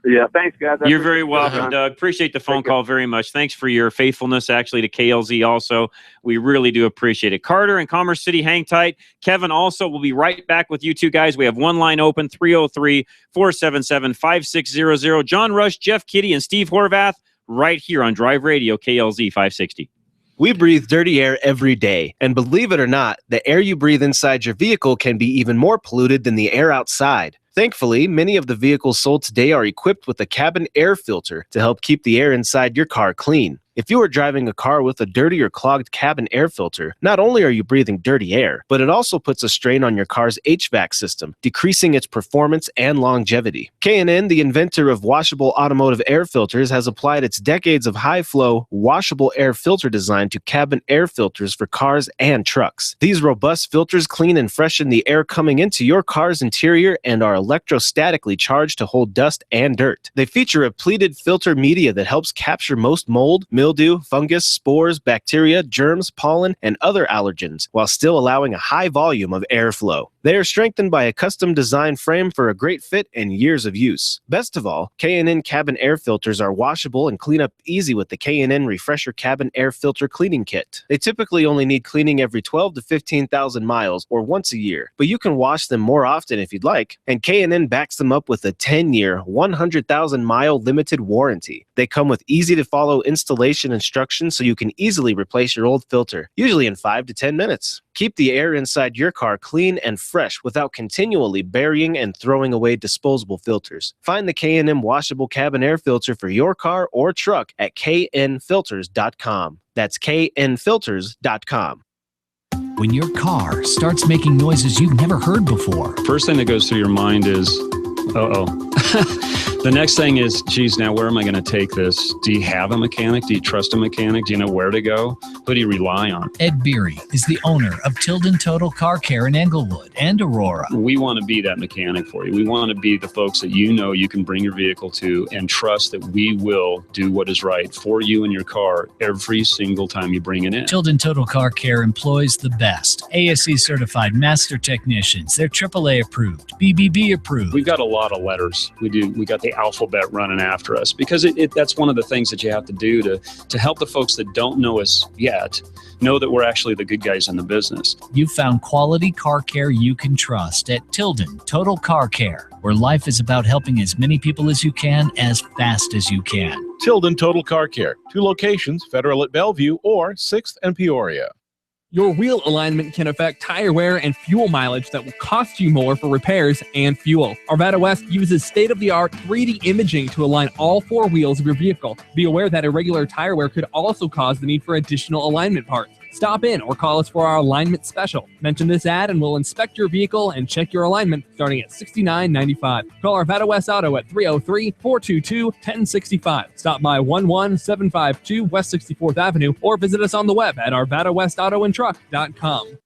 [SPEAKER 21] Yeah, thanks, guys.
[SPEAKER 7] You're very welcome, Doug. Appreciate the phone call very much. Thanks for your faithfulness, actually, to KLZ also. We really do appreciate it. Carter and Commerce City, hang tight. Kevin also will be right back with you two guys. We have one line open, 303-477-5600. John Rush, Jeff Kitty, and Steve Horvath right here on Drive Radio, KLZ 560.
[SPEAKER 2] We breathe dirty air every day, and believe it or not, the air you breathe inside your vehicle can be even more polluted than the air outside. Thankfully, many of the vehicles sold today are equipped with a cabin air filter to help keep the air inside your car clean. If you are driving a car with a dirty or clogged cabin air filter, not only are you breathing dirty air, but it also puts a strain on your car's HVAC system, decreasing its performance and longevity. K&N, the inventor of washable automotive air filters, has applied its decades of high-flow, washable air filter design to cabin air filters for cars and trucks. These robust filters clean and freshen the air coming into your car's interior and are electrostatically charged to hold dust and dirt. They feature a pleated filter media that helps capture most mold, mildew, fungus, spores, bacteria, germs, pollen, and other allergens, while still allowing a high volume of airflow. They are strengthened by a custom design frame for a great fit and years of use. Best of all, K&N cabin air filters are washable and clean up easy with the K&N Refresher Cabin Air Filter Cleaning Kit. They typically only need cleaning every 12 to 15,000 miles or once a year, but you can wash them more often if you'd like, and K&N backs them up with a 10-year, 100,000-mile limited warranty. They come with easy-to-follow installation instructions so you can easily replace your old filter, usually in 5 to 10 minutes. Keep the air inside your car clean and fresh without continually burying and throwing away disposable filters. Find the K&N washable cabin air filter for your car or truck at knfilters.com. That's knfilters.com.
[SPEAKER 15] When your car starts making noises you've never heard before.
[SPEAKER 22] First thing that goes through your mind is,
[SPEAKER 3] The next thing is, geez, now where am I going to take this? Do you have a mechanic? Do you trust a mechanic? Do you know where to go? Who do you rely on?
[SPEAKER 15] Ed Beery is the owner of Tilden Total Car Care in Englewood and Aurora.
[SPEAKER 3] We want to be that mechanic for you. We want to be the folks that you know you can bring your vehicle to and trust that we will do what is right for you and your car every single time you bring it in.
[SPEAKER 15] Tilden Total Car Care employs the best ASE certified master technicians. They're AAA approved, BBB approved.
[SPEAKER 3] We've got a lot of letters. We got the alphabet running after us because that's one of the things that you have to do to help the folks that don't know us yet know that we're actually the good guys in the business.
[SPEAKER 15] You've found quality car care you can trust at Tilden Total Car Care, where life is about helping as many people as you can as fast as you can.
[SPEAKER 22] Tilden Total Car Care, 2 locations, Federal at Bellevue or 6th and Peoria.
[SPEAKER 23] Your wheel alignment can affect tire wear and fuel mileage that will cost you more for repairs and fuel. Arvada West uses state-of-the-art 3D imaging to align all 4 wheels of your vehicle. Be aware that irregular tire wear could also cause the need for additional alignment parts. Stop in or call us for our alignment special. Mention this ad and we'll inspect your vehicle and check your alignment starting at $69.95. Call Arvada West Auto at 303-422-1065. Stop by 11752 West 64th Avenue or visit us on the web at arvadawestautoandtruck.com.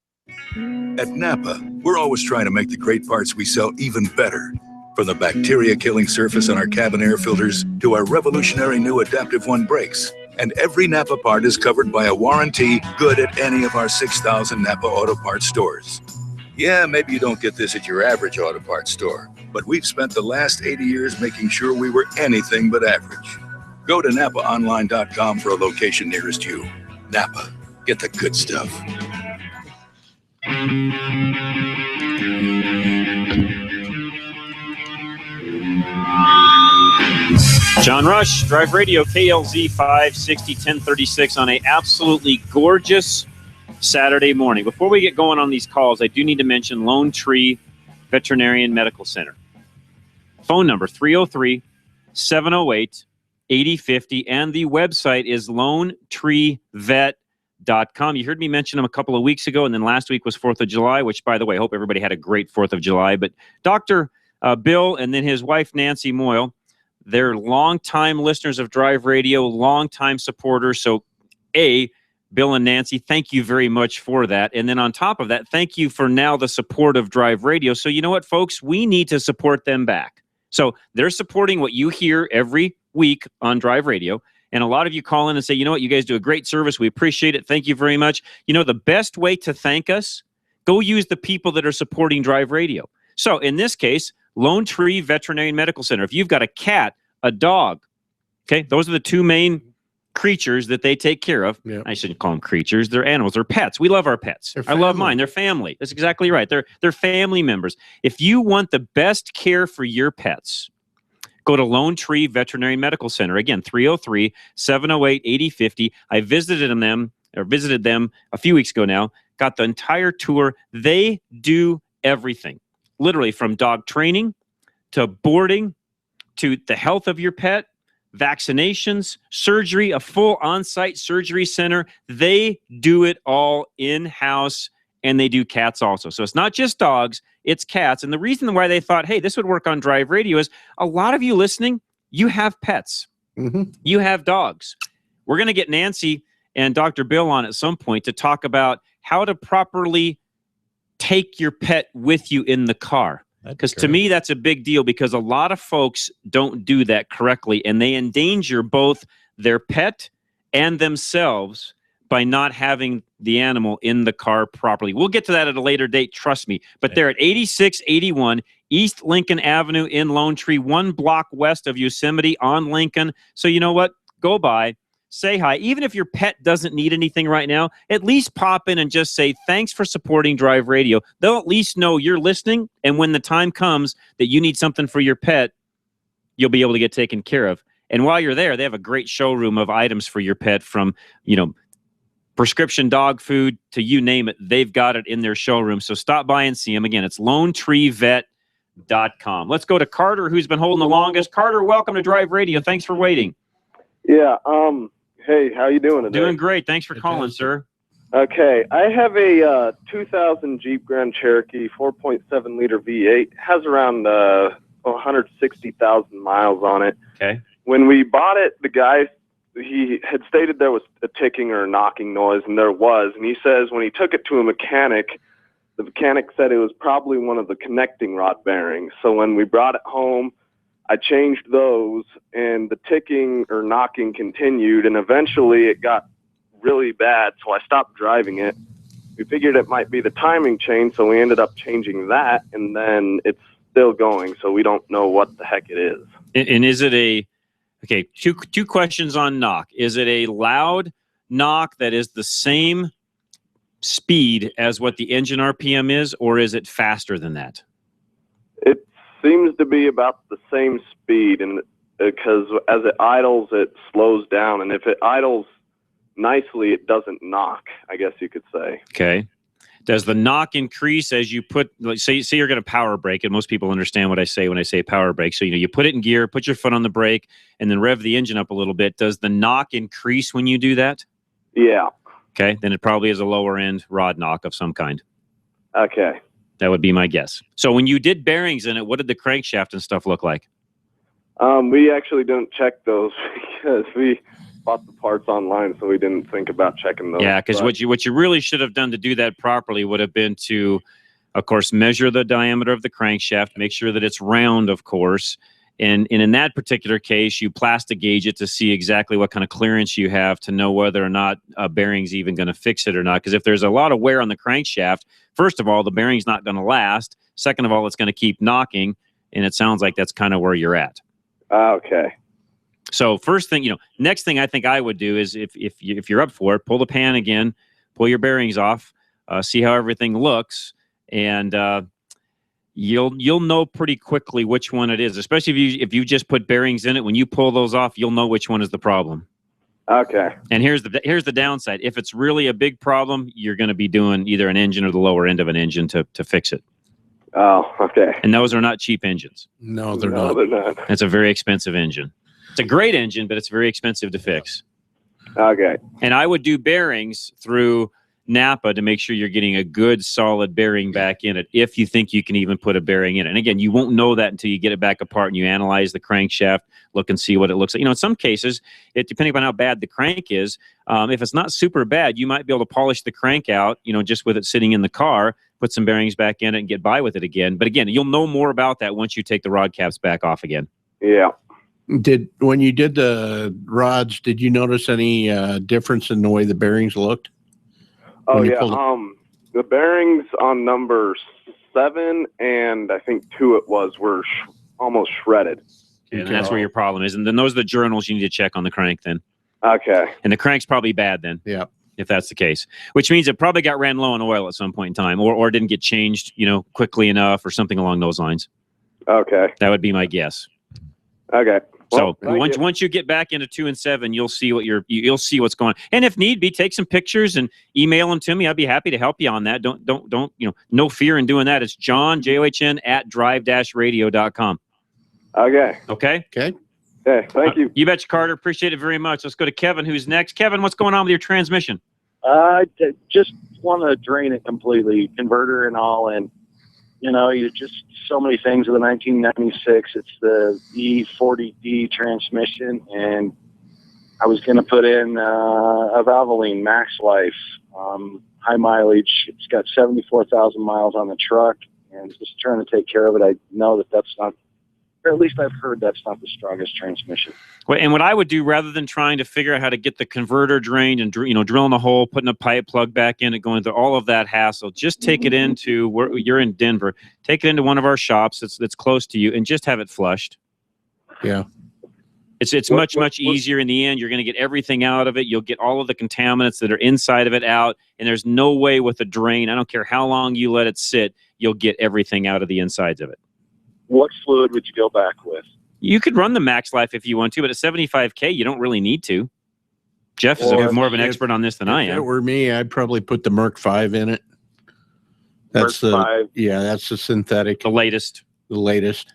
[SPEAKER 24] At Napa, we're always trying to make the great parts we sell even better. From the bacteria-killing surface on our cabin air filters to our revolutionary new Adaptive One brakes. And every Napa part is covered by a warranty good at any of our 6,000 Napa Auto Parts stores. Yeah, maybe you don't get this at your average auto parts store, but we've spent the last 80 years making sure we were anything but average. Go to NapaOnline.com for a location nearest you. Napa, get the good stuff.
[SPEAKER 7] John Rush, Drive Radio, KLZ 560, 1036 on a absolutely gorgeous Saturday morning. Before we get going on these calls, I do need to mention Lone Tree Veterinarian Medical Center. Phone number 303-708-8050, and the website is LoneTreeVet.com. You heard me mention them a couple of weeks ago, and then last week was 4th of July, which, by the way, I hope everybody had a great 4th of July. But Dr. Bill and then his wife, Nancy Moyle, they're longtime listeners of Drive Radio, longtime supporters. So, Bill and Nancy, thank you very much for that. And then on top of that, thank you for now the support of Drive Radio. So you know what, folks? We need to support them back. So they're supporting what you hear every week on Drive Radio. And a lot of you call in and say, you know what, you guys do a great service. We appreciate it. Thank you very much. You know, the best way to thank us, go use the people that are supporting Drive Radio. So in this case, Lone Tree Veterinarian Medical Center. If you've got a cat, a dog, okay, those are the 2 main creatures that they take care of. Yeah. I shouldn't call them creatures. They're animals. They're pets. We love our pets. I love mine. They're family. That's exactly right. They're family members. If you want the best care for your pets, go to Lone Tree Veterinary Medical Center. Again, 303-708-8050. I visited them a few weeks ago now, got the entire tour. They do everything, literally from dog training to boarding to the health of your pet, vaccinations, surgery, a full on-site surgery center. They do it all in-house, and they do cats also. So it's not just dogs, it's cats. And the reason why they thought, hey, this would work on Drive Radio is a lot of you listening, you have pets. Mm-hmm. You have dogs. We're going to get Nancy and Dr. Bill on at some point to talk about how to properly take your pet with you in the car. Because to me, that's a big deal because a lot of folks don't do that correctly, and they endanger both their pet and themselves by not having the animal in the car properly. We'll get to that at a later date, trust me. But they're at 8681 East Lincoln Avenue in Lone Tree, 1 block west of Yosemite on Lincoln. So you know what? Go by. Say hi. Even if your pet doesn't need anything right now, at least pop in and just say, thanks for supporting Drive Radio. They'll at least know you're listening, and when the time comes that you need something for your pet, you'll be able to get taken care of. And while you're there, they have a great showroom of items for your pet from, prescription dog food to you name it. They've got it in their showroom. So stop by and see them. Again, it's LoneTreeVet.com. Let's go to Carter, who's been holding the longest. Carter, welcome to Drive Radio. Thanks for waiting.
[SPEAKER 25] Yeah, hey, how you doing today?
[SPEAKER 7] Doing great. Thanks for calling, sir.
[SPEAKER 25] Okay, I have a 2000 Jeep Grand Cherokee 4.7 liter V8. Has around 160,000 miles on it.
[SPEAKER 7] Okay.
[SPEAKER 25] When we bought it, the guy, he had stated there was a ticking or a knocking noise, and there was. And he says when he took it to a mechanic, the mechanic said it was probably one of the connecting rod bearings. So when we brought it home, I changed those, and the ticking or knocking continued, and eventually it got really bad, so I stopped driving it. We figured it might be the timing chain, so we ended up changing that, and then it's still going, so we don't know what the heck it is.
[SPEAKER 7] And is it a, okay, two questions on knock. Is it a loud knock that is the same speed as what the engine RPM is, or is it faster than that?
[SPEAKER 25] It seems to be about the same speed, and because as it idles, it slows down, and if it idles nicely, it doesn't knock, I guess you could say.
[SPEAKER 7] Okay. Does the knock increase as you put, like, say you're going to power brake, and most people understand what I say when I say power brake. So, you put it in gear, put your foot on the brake, and then rev the engine up a little bit. Does the knock increase when you do that?
[SPEAKER 25] Yeah.
[SPEAKER 7] Okay. Then it probably is a lower end rod knock of some kind.
[SPEAKER 25] Okay.
[SPEAKER 7] That would be my guess. So when you did bearings in it, what did the crankshaft and stuff look like?
[SPEAKER 25] We actually didn't check those because we bought the parts online, so we didn't think about checking those.
[SPEAKER 7] Yeah, because what you really should have done to do that properly would have been to, of course, measure the diameter of the crankshaft, make sure that it's round, of course, and in that particular case, you plastic gauge it to see exactly what kind of clearance you have to know whether or not a bearing's even going to fix it or not. Because if there's a lot of wear on the crankshaft, first of all, the bearing's not going to last. Second of all, it's going to keep knocking, and it sounds like that's kind of where you're at.
[SPEAKER 25] Okay.
[SPEAKER 7] So first thing, next thing I think I would do is if you're up for it, pull the pan again, pull your bearings off, see how everything looks, and you'll know pretty quickly which one it is. Especially if you just put bearings in it, when you pull those off, you'll know which one is the problem.
[SPEAKER 25] Okay.
[SPEAKER 7] And here's the downside. If it's really a big problem, you're going to be doing either an engine or the lower end of an engine to fix it.
[SPEAKER 25] Oh, okay.
[SPEAKER 7] And those are not cheap engines.
[SPEAKER 8] No, they're not.
[SPEAKER 7] It's a very expensive engine. It's a great engine, but it's very expensive to fix.
[SPEAKER 25] Okay.
[SPEAKER 7] And I would do bearings through Napa to make sure you're getting a good, solid bearing back in it, if you think you can even put a bearing in it. And again, you won't know that until you get it back apart and you analyze the crankshaft, look and see what it looks like. In some cases, depending upon how bad the crank is, if it's not super bad, you might be able to polish the crank out, just with it sitting in the car, put some bearings back in it and get by with it again. But again, you'll know more about that once you take the rod caps back off again.
[SPEAKER 25] Yeah.
[SPEAKER 8] When you did the rods, did you notice any difference in the way the bearings looked?
[SPEAKER 25] Oh yeah. The bearings on number 7 and I think 2 were almost shredded.
[SPEAKER 7] And that's where your problem is. And then those are the journals you need to check on the crank then.
[SPEAKER 25] Okay.
[SPEAKER 7] And the crank's probably bad then.
[SPEAKER 8] Yeah.
[SPEAKER 7] If that's the case, which means it probably got ran low on oil at some point in time, or didn't get changed, quickly enough, or something along those lines.
[SPEAKER 25] Okay.
[SPEAKER 7] That would be my guess.
[SPEAKER 25] Okay.
[SPEAKER 7] Well, so once you get back into 2 and 7, you'll see you'll see what's going on. And if need be, take some pictures and email them to me. I'd be happy to help you on that. Don't no fear in doing that. It's John, JOHN at drive-radio.com.
[SPEAKER 25] Okay.
[SPEAKER 7] Okay.
[SPEAKER 8] Okay.
[SPEAKER 25] Okay. Thank you.
[SPEAKER 7] You betcha, Carter. Appreciate it very much. Let's go to Kevin, who's next. Kevin, what's going on with your transmission?
[SPEAKER 1] I just want to drain it completely, converter and all, and you just so many things with the 1996. It's the E40D transmission, and I was going to put in a Valvoline Max Life, high mileage. It's got 74,000 miles on the truck, and just trying to take care of it. I know that's not, or at least I've heard that's not the strongest transmission.
[SPEAKER 7] Well, and what I would do, rather than trying to figure out how to get the converter drained and drilling a hole, putting a pipe plug back in it, going through all of that hassle, just take it into where you're in Denver. Take it into one of our shops that's close to you, and just have it flushed.
[SPEAKER 8] Yeah,
[SPEAKER 7] it's much easier in the end. You're going to get everything out of it. You'll get all of the contaminants that are inside of it out, and there's no way with a drain. I don't care how long you let it sit, you'll get everything out of the insides of it.
[SPEAKER 1] What fluid would you go back with?
[SPEAKER 7] You could run the Max Life if you want to, but at 75K, you don't really need to. Jeff is more of an expert on this than I am.
[SPEAKER 8] If it were me, I'd probably put the Merc 5 in it. That's
[SPEAKER 1] Merc 5.
[SPEAKER 8] Yeah, that's the synthetic.
[SPEAKER 7] The latest.
[SPEAKER 8] The latest.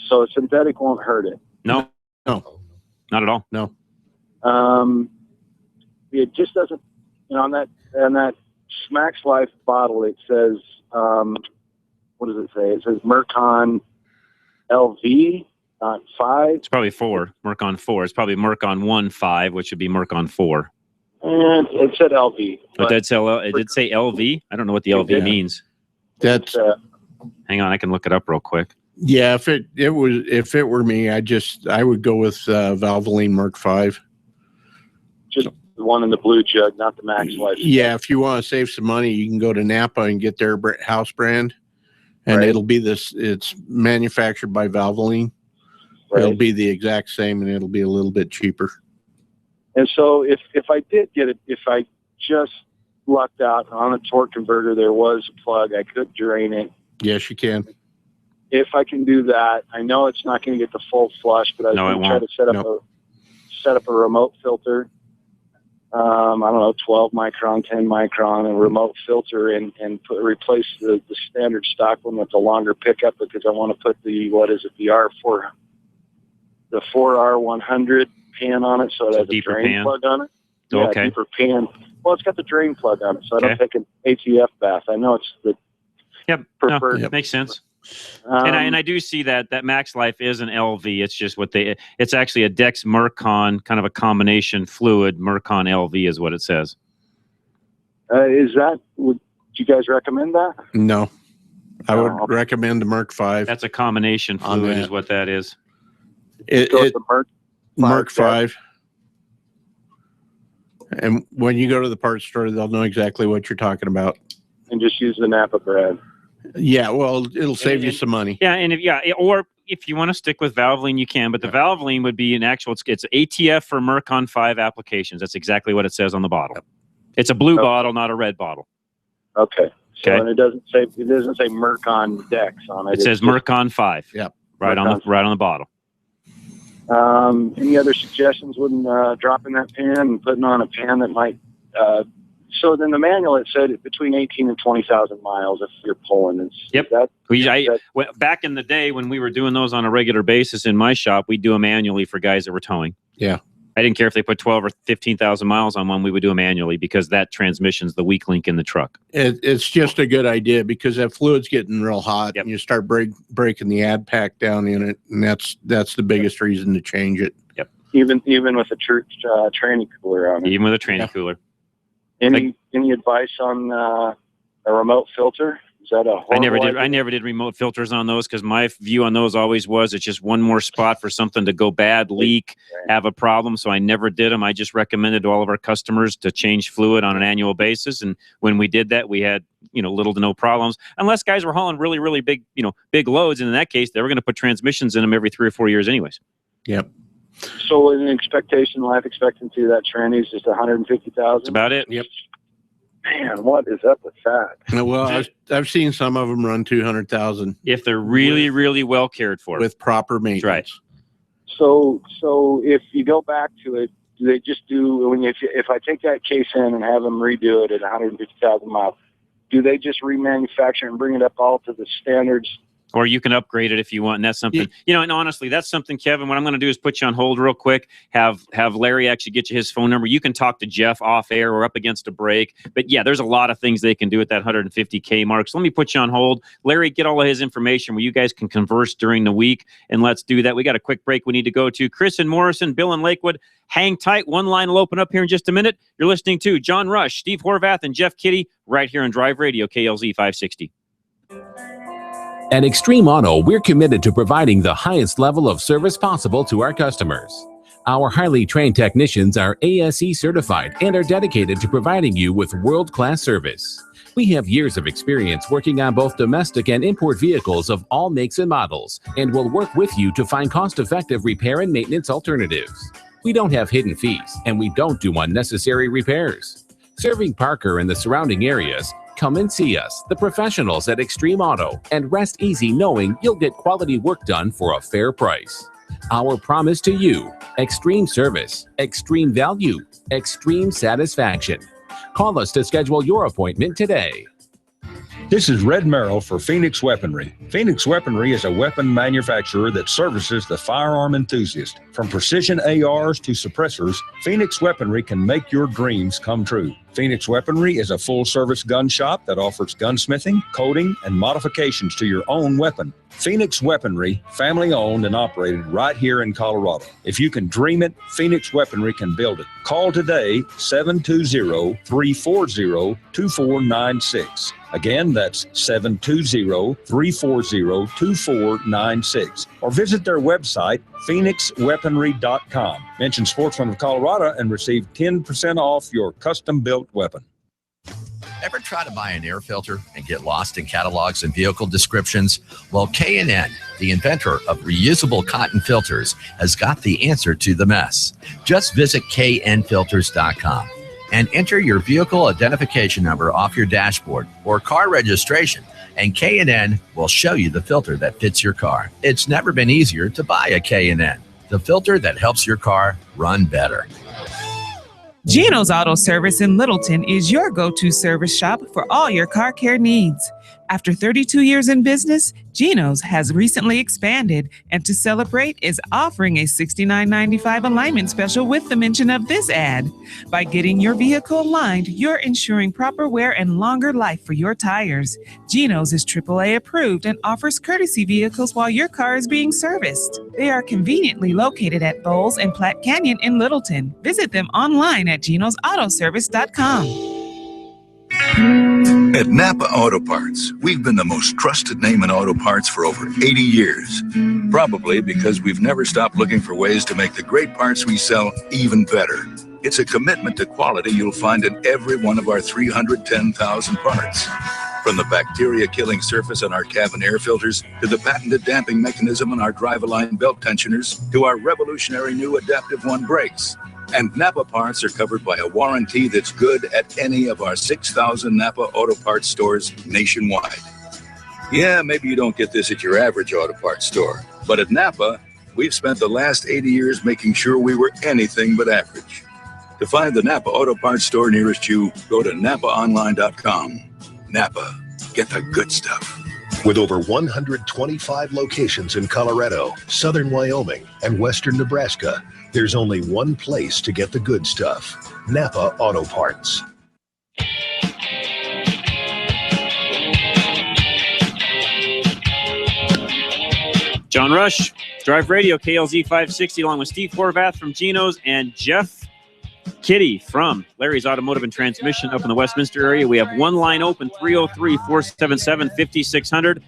[SPEAKER 1] So synthetic won't hurt it?
[SPEAKER 7] No.
[SPEAKER 8] No.
[SPEAKER 7] Not at all.
[SPEAKER 8] No.
[SPEAKER 1] It just doesn't, on that Max Life bottle, it says, what does it say? It says Mercon LV, not 5.
[SPEAKER 7] It's probably 4. Mercon 4. It's probably Mercon 1.5, which would be Mercon 4.
[SPEAKER 1] And it said LV.
[SPEAKER 7] But it did say LV? I don't know what the LV means.
[SPEAKER 8] That's
[SPEAKER 7] hang on, I can look it up real quick.
[SPEAKER 8] Yeah, if it were me, I would go with Valvoline Merc 5.
[SPEAKER 1] Just the one in the blue jug, not the Max Life.
[SPEAKER 8] Yeah, if you want to save some money, you can go to Napa and get their house brand, and it'll be this. It's manufactured by Valvoline. Right. It'll be the exact same, and it'll be a little bit cheaper.
[SPEAKER 1] And so, if I did get it, if I just lucked out on a torque converter, there was a plug, I could drain it.
[SPEAKER 8] Yes, you can.
[SPEAKER 1] If I can do that, I know it's not going to get the full flush, but I was going to try to set up a remote filter. I don't know, 12 micron, 10 micron, and remote filter, and replace the standard stock one with a longer pickup, because I want to put the the 4R100 pan on it, so it has a drain plug on it. Yeah,
[SPEAKER 7] okay.
[SPEAKER 1] Deeper pan. Well, it's got the drain plug on it, so I don't take an ATF bath. I know it's the preferred.
[SPEAKER 7] No, makes sense. And I do see that Max Life is an LV. It's just it's actually a Dex Mercon, kind of a combination fluid. Mercon LV is what it says.
[SPEAKER 1] Would you guys recommend that?
[SPEAKER 8] No. I would recommend the Merc 5.
[SPEAKER 7] That's a combination fluid is what that is.
[SPEAKER 1] The
[SPEAKER 8] Merc 5. And when you go to the parts store, they'll know exactly what you're talking about.
[SPEAKER 1] And just use the Napa brand.
[SPEAKER 8] Yeah, well, it'll save you some money.
[SPEAKER 7] Yeah, and if you want to stick with Valvoline, you can. But the Valvoline would be it's ATF for Mercon 5 applications. That's exactly what it says on the bottle. It's a blue bottle, not a red bottle.
[SPEAKER 1] Okay. So and it doesn't say Mercon Dex on it.
[SPEAKER 7] It says Mercon 5.
[SPEAKER 8] Yep.
[SPEAKER 7] Right on the bottle.
[SPEAKER 1] Any other suggestions when dropping that pan and putting on a pan that might? So then the manual, it said between 18 and 20,000 miles if you're pulling.
[SPEAKER 7] Back in the day when we were doing those on a regular basis in my shop, we'd do them manually for guys that were towing.
[SPEAKER 8] Yeah.
[SPEAKER 7] I didn't care if they put 12 or 15,000 miles on one, we would do them manually, because that transmission's the weak link in the truck.
[SPEAKER 8] It's just a good idea, because that fluid's getting real hot and you start breaking the ad pack down in it, and that's the biggest reason to change it.
[SPEAKER 7] Yep.
[SPEAKER 1] Even with a tranny cooler on it.
[SPEAKER 7] Even with a tranny cooler.
[SPEAKER 1] Any advice on a remote filter? Is that a
[SPEAKER 7] I never did remote filters on those, because my view on those always was it's just one more spot for something to go bad, leak, have a problem. So I never did them. I just recommended to all of our customers to change fluid on an annual basis. And when we did that, we had little to no problems, unless guys were hauling really, really big loads. And in that case, they were going to put transmissions in them every 3 or 4 years anyways.
[SPEAKER 8] Yep.
[SPEAKER 1] So in life expectancy of that tranny is just 150,000?
[SPEAKER 7] That's about it.
[SPEAKER 8] Yep.
[SPEAKER 1] Man, what is up with that?
[SPEAKER 8] Well, I've seen some of them run 200,000
[SPEAKER 7] if they're really, really well cared for
[SPEAKER 8] with proper maintenance.
[SPEAKER 7] Right.
[SPEAKER 1] So if you go back to it, do they just do if I take that case in and have them redo it at 150,000 miles? Do they just remanufacture and bring it up all to the standards?
[SPEAKER 7] Or you can upgrade it if you want, and that's something, and honestly, that's something, Kevin, what I'm going to do is put you on hold real quick, have Larry actually get you his phone number. You can talk to Jeff off air or up against a break. But yeah, there's a lot of things they can do at that 150K mark. So let me put you on hold. Larry, get all of his information where you guys can converse during the week, and let's do that. We got a quick break we need to go to. Chris and Morrison, Bill and Lakewood, hang tight. One line will open up here in just a minute. You're listening to John Rush, Steve Horvath, and Jeff Kitty right here on Drive Radio, KLZ 560.
[SPEAKER 4] At Extreme Auto, we're committed to providing the highest level of service possible to our customers. Our highly trained technicians are ASE certified and are dedicated to providing you with world-class service. We have years of experience working on both domestic and import vehicles of all makes and models, and will work with you to find cost-effective repair and maintenance alternatives. We don't have hidden fees, and we don't do unnecessary repairs. Serving Parker and the surrounding areas, come and see us, the professionals at Extreme Auto, and rest easy knowing you'll get quality work done for a fair price. Our promise to you: extreme service, extreme value, extreme satisfaction. Call us to schedule your appointment today.
[SPEAKER 5] This is Red Merrill for Phoenix Weaponry. Phoenix Weaponry is a weapon manufacturer that services the firearm enthusiast. From precision ARs to suppressors, Phoenix Weaponry can make your dreams come true. Phoenix Weaponry is a full-service gun shop that offers gunsmithing, coating, and modifications to your own weapon. Phoenix Weaponry, family-owned and operated right here in Colorado. If you can dream it, Phoenix Weaponry can build it. Call today, 720-340-2496. Again, that's 720-340-2496. Or visit their website, phoenixweaponry.com. Mention Sportsman of Colorado and receive 10% off your custom-built weapon.
[SPEAKER 6] Ever try to buy an air filter and get lost in catalogs and vehicle descriptions? Well, K&N, the inventor of reusable cotton filters, has got the answer to the mess. Just visit knfilters.com and enter your vehicle identification number off your dashboard or car registration, and K&N will show you the filter that fits your car. It's never been easier to buy a K&N, the filter that helps your car run better.
[SPEAKER 10] Gino's Auto Service in Littleton is your go-to service shop for all your car care needs. After 32 years in business, Gino's has recently expanded, and to celebrate is offering a $69.95 alignment special with the mention of this ad. By getting your vehicle aligned, you're ensuring proper wear and longer life for your tires. Gino's is AAA approved and offers courtesy vehicles while your car is being serviced. They are conveniently located at Bowles and Platte Canyon in Littleton. Visit them online at Gino'sAutoservice.com.
[SPEAKER 24] At Napa Auto Parts, we've been the most trusted name in auto parts for over 80 years. Probably because we've never stopped looking for ways to make the great parts we sell even better. It's a commitment to quality you'll find in every one of our 310,000 parts. From the bacteria-killing surface on our cabin air filters, to the patented damping mechanism on our drive-align belt tensioners, to our revolutionary new Adaptive One brakes. And Napa parts are covered by a warranty that's good at any of our 6,000 Napa Auto Parts stores nationwide. Yeah, maybe you don't get this at your average auto parts store, but at Napa, we've spent the last 80 years making sure we were anything but average. To find the Napa Auto Parts store nearest you, go to NapaOnline.com. Napa, get the good stuff.
[SPEAKER 11] With over 125 locations in Colorado, southern Wyoming, and western Nebraska, there's only one place to get the good stuff: Napa Auto Parts.
[SPEAKER 7] John Rush, Drive Radio, KLZ 560, along with Steve Horvath from Gino's and Jeff Kitty from Larry's Automotive and Transmission up in the Westminster area. We have one line open, 303-477-5600.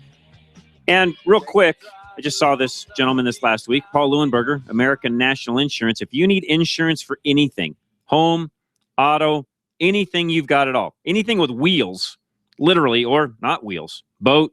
[SPEAKER 7] And real quick, I just saw this gentleman this last week, Paul Leuenberger, American National Insurance. If you need insurance for anything, home, auto, anything, you've got it all. Anything with wheels, literally, or not wheels, boat,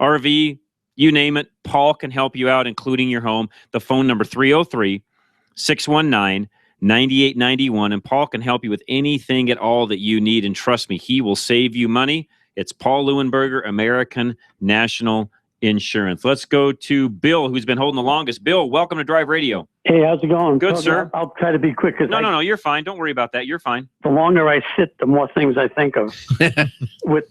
[SPEAKER 7] RV, you name it, Paul can help you out, including your home. The phone number, 303-619-9891, and Paul can help you with anything at all that you need, and trust me, he will save you money. It's Paul Leuenberger, American National Insurance. Let's go to Bill, who's been holding the longest. Bill, welcome to Drive Radio.
[SPEAKER 12] Hey, how's it going?
[SPEAKER 7] Good, sir.
[SPEAKER 12] I'll try to be quick.
[SPEAKER 7] No, you're fine. Don't worry about that. You're fine.
[SPEAKER 12] The longer I sit, the more things I think of. with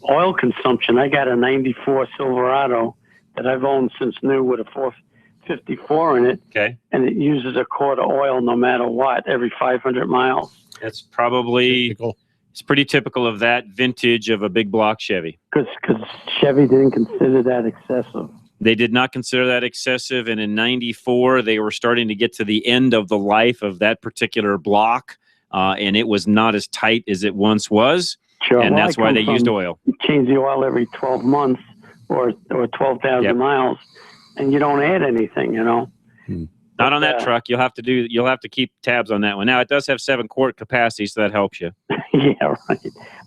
[SPEAKER 12] oil consumption, I got a 94 Silverado that I've owned since new with a 454 in it.
[SPEAKER 7] Okay.
[SPEAKER 12] And it uses a quart of oil no matter what, every 500 miles.
[SPEAKER 7] That's probably typical. It's pretty typical of that vintage of a big block Chevy.
[SPEAKER 12] Because Chevy didn't consider that excessive.
[SPEAKER 7] They did not consider that excessive, and in 94, they were starting to get to the end of the life of that particular block, and it was not as tight as it once was,
[SPEAKER 12] Sure.
[SPEAKER 7] and
[SPEAKER 12] Well,
[SPEAKER 7] that's why they used oil.
[SPEAKER 12] Change the oil every 12 months or 12,000 miles, and you don't add anything, you know.
[SPEAKER 7] Not on that truck. You'll have to keep tabs on that one. Now, it does have 7-quart capacity, so that helps you.
[SPEAKER 12] Yeah, right.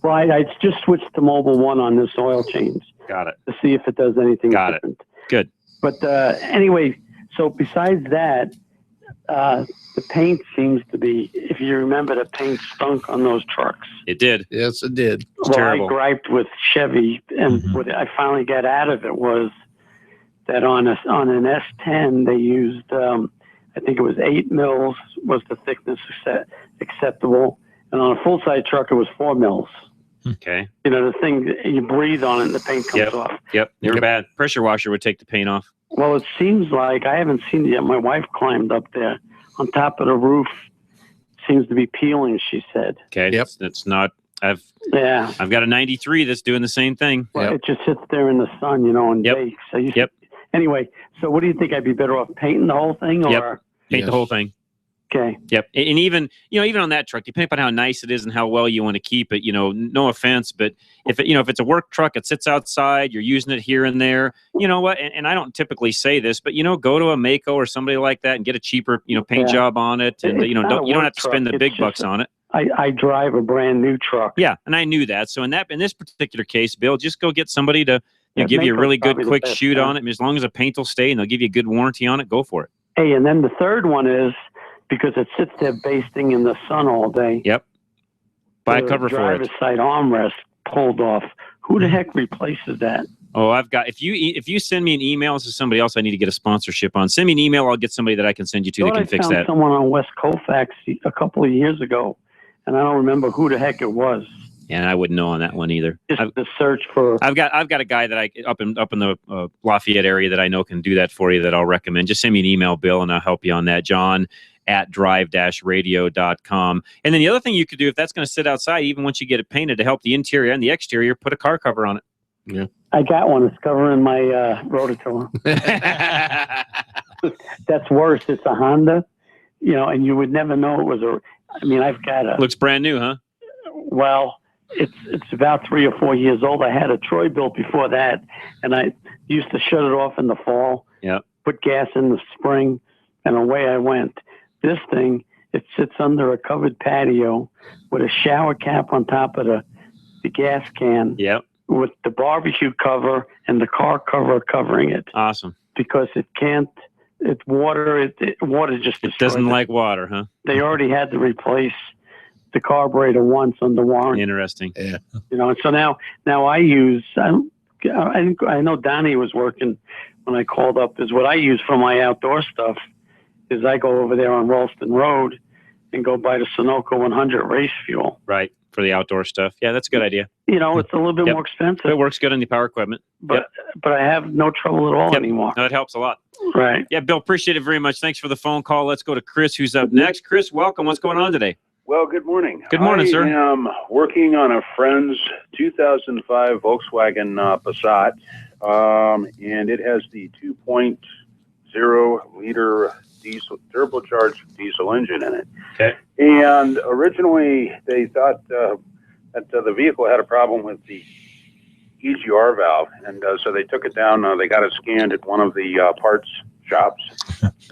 [SPEAKER 12] Well, I just switched to Mobil 1 on this oil change.
[SPEAKER 7] Got it.
[SPEAKER 12] To see if it does anything different.
[SPEAKER 7] Good.
[SPEAKER 12] But anyway, so besides that, the paint seems to be, if you remember, the paint stunk on those trucks.
[SPEAKER 7] It did.
[SPEAKER 8] Yes, it did.
[SPEAKER 7] Terrible.
[SPEAKER 12] I griped with Chevy, and what I finally got out of it was that on an S10, they used, I think it was 8 mils was the thickness acceptable. And on a full-size truck, it was 4 mils.
[SPEAKER 7] Okay.
[SPEAKER 12] You know, the thing, you breathe on it and the paint comes off.
[SPEAKER 7] Yep. They're bad. Pressure washer would take the paint off.
[SPEAKER 12] Well, it seems like, I haven't seen it yet. My wife climbed up there on top of the roof, seems to be peeling, she said.
[SPEAKER 7] Okay.
[SPEAKER 8] Yep.
[SPEAKER 7] That's not. I've
[SPEAKER 12] Yeah.
[SPEAKER 7] got a 93 that's doing the same thing.
[SPEAKER 12] Well, it just sits there in the sun, and
[SPEAKER 7] Yep.
[SPEAKER 12] bakes. So
[SPEAKER 7] Yep.
[SPEAKER 12] Anyway, so what do you think? I'd be better off painting the whole thing, or
[SPEAKER 7] Yep. Paint the whole thing.
[SPEAKER 12] Okay.
[SPEAKER 7] Yep. And even, even on that truck, depending on how nice it is and how well you want to keep it, no offense, but if it's a work truck, it sits outside, you're using it here and there, you know what? And I don't typically say this, but, go to a Mako or somebody like that and get a cheaper, paint job on it. And, you don't have to spend the big bucks on it.
[SPEAKER 12] I drive a brand new truck.
[SPEAKER 7] Yeah. And I knew that. So in this particular case, Bill, just go get somebody to give you a
[SPEAKER 12] Mako's
[SPEAKER 7] really good
[SPEAKER 12] probably the
[SPEAKER 7] quick
[SPEAKER 12] best,
[SPEAKER 7] shoot
[SPEAKER 12] huh?
[SPEAKER 7] on it. And as long as the paint will stay and they'll give you a good warranty on it, go for it.
[SPEAKER 12] Hey, and then the third one is because it sits there basting in the sun all day.
[SPEAKER 7] Yep. Buy a
[SPEAKER 12] the
[SPEAKER 7] cover for
[SPEAKER 12] driver's
[SPEAKER 7] it.
[SPEAKER 12] side armrest pulled off. Who the heck replaces that?
[SPEAKER 7] Oh, I've got. If you send me an email, this is somebody else I need to get a sponsorship on. Send me an email. I'll get somebody that I can send you to that can fix
[SPEAKER 12] I found
[SPEAKER 7] that.
[SPEAKER 12] someone on West Colfax a couple of years ago, and I don't remember who the heck it was.
[SPEAKER 7] And I wouldn't know on that one either.
[SPEAKER 12] Just the search for.
[SPEAKER 7] I've got a guy that I up in the Lafayette area that I know can do that for you. That I'll recommend. Just send me an email, Bill, and I'll help you on that. John at drive-radio.com. And then the other thing you could do, if that's going to sit outside, even once you get it painted, to help the interior and the exterior, put a car cover on it.
[SPEAKER 8] Yeah.
[SPEAKER 12] I got one. It's covering my rototiller. That's worse. It's a Honda, and you would never know it was I've got a.
[SPEAKER 7] Looks brand new, huh?
[SPEAKER 12] Well, it's about 3 or 4 years old. I had a Troy built before that, and I used to shut it off in the fall.
[SPEAKER 7] Yeah.
[SPEAKER 12] Put gas in the spring, and away I went. This thing, it sits under a covered patio with a shower cap on top of the gas can.
[SPEAKER 7] Yep.
[SPEAKER 12] With the barbecue cover and the car cover covering it.
[SPEAKER 7] Awesome.
[SPEAKER 12] Because it can't. It's water. Water just
[SPEAKER 7] it doesn't like water, huh?
[SPEAKER 12] They already had to replace the carburetor once under warranty.
[SPEAKER 7] Interesting.
[SPEAKER 8] Yeah.
[SPEAKER 12] And so now I use. I know Donnie was working when I called up. Is what I use for my outdoor stuff. Is I go over there on Ralston Road and go buy the Sunoco 100 race fuel.
[SPEAKER 7] Right. For the outdoor stuff. Yeah, that's a good idea.
[SPEAKER 12] It's a little bit more expensive.
[SPEAKER 7] It works good on the power equipment.
[SPEAKER 12] But I have no trouble at all anymore.
[SPEAKER 7] No, it helps a lot.
[SPEAKER 12] Right.
[SPEAKER 7] Yeah, Bill, appreciate it very much. Thanks for the phone call. Let's go to Chris, who's up next. Chris, welcome. What's going on today?
[SPEAKER 13] Well, good morning.
[SPEAKER 7] Good morning, sir.
[SPEAKER 13] I am working on a friend's 2005 Volkswagen Passat, and it has the 2.0-liter turbocharged diesel engine in it.
[SPEAKER 7] Okay.
[SPEAKER 13] And originally they thought that the vehicle had a problem with the EGR valve, and so they took it down. They got it scanned at one of the parts shops,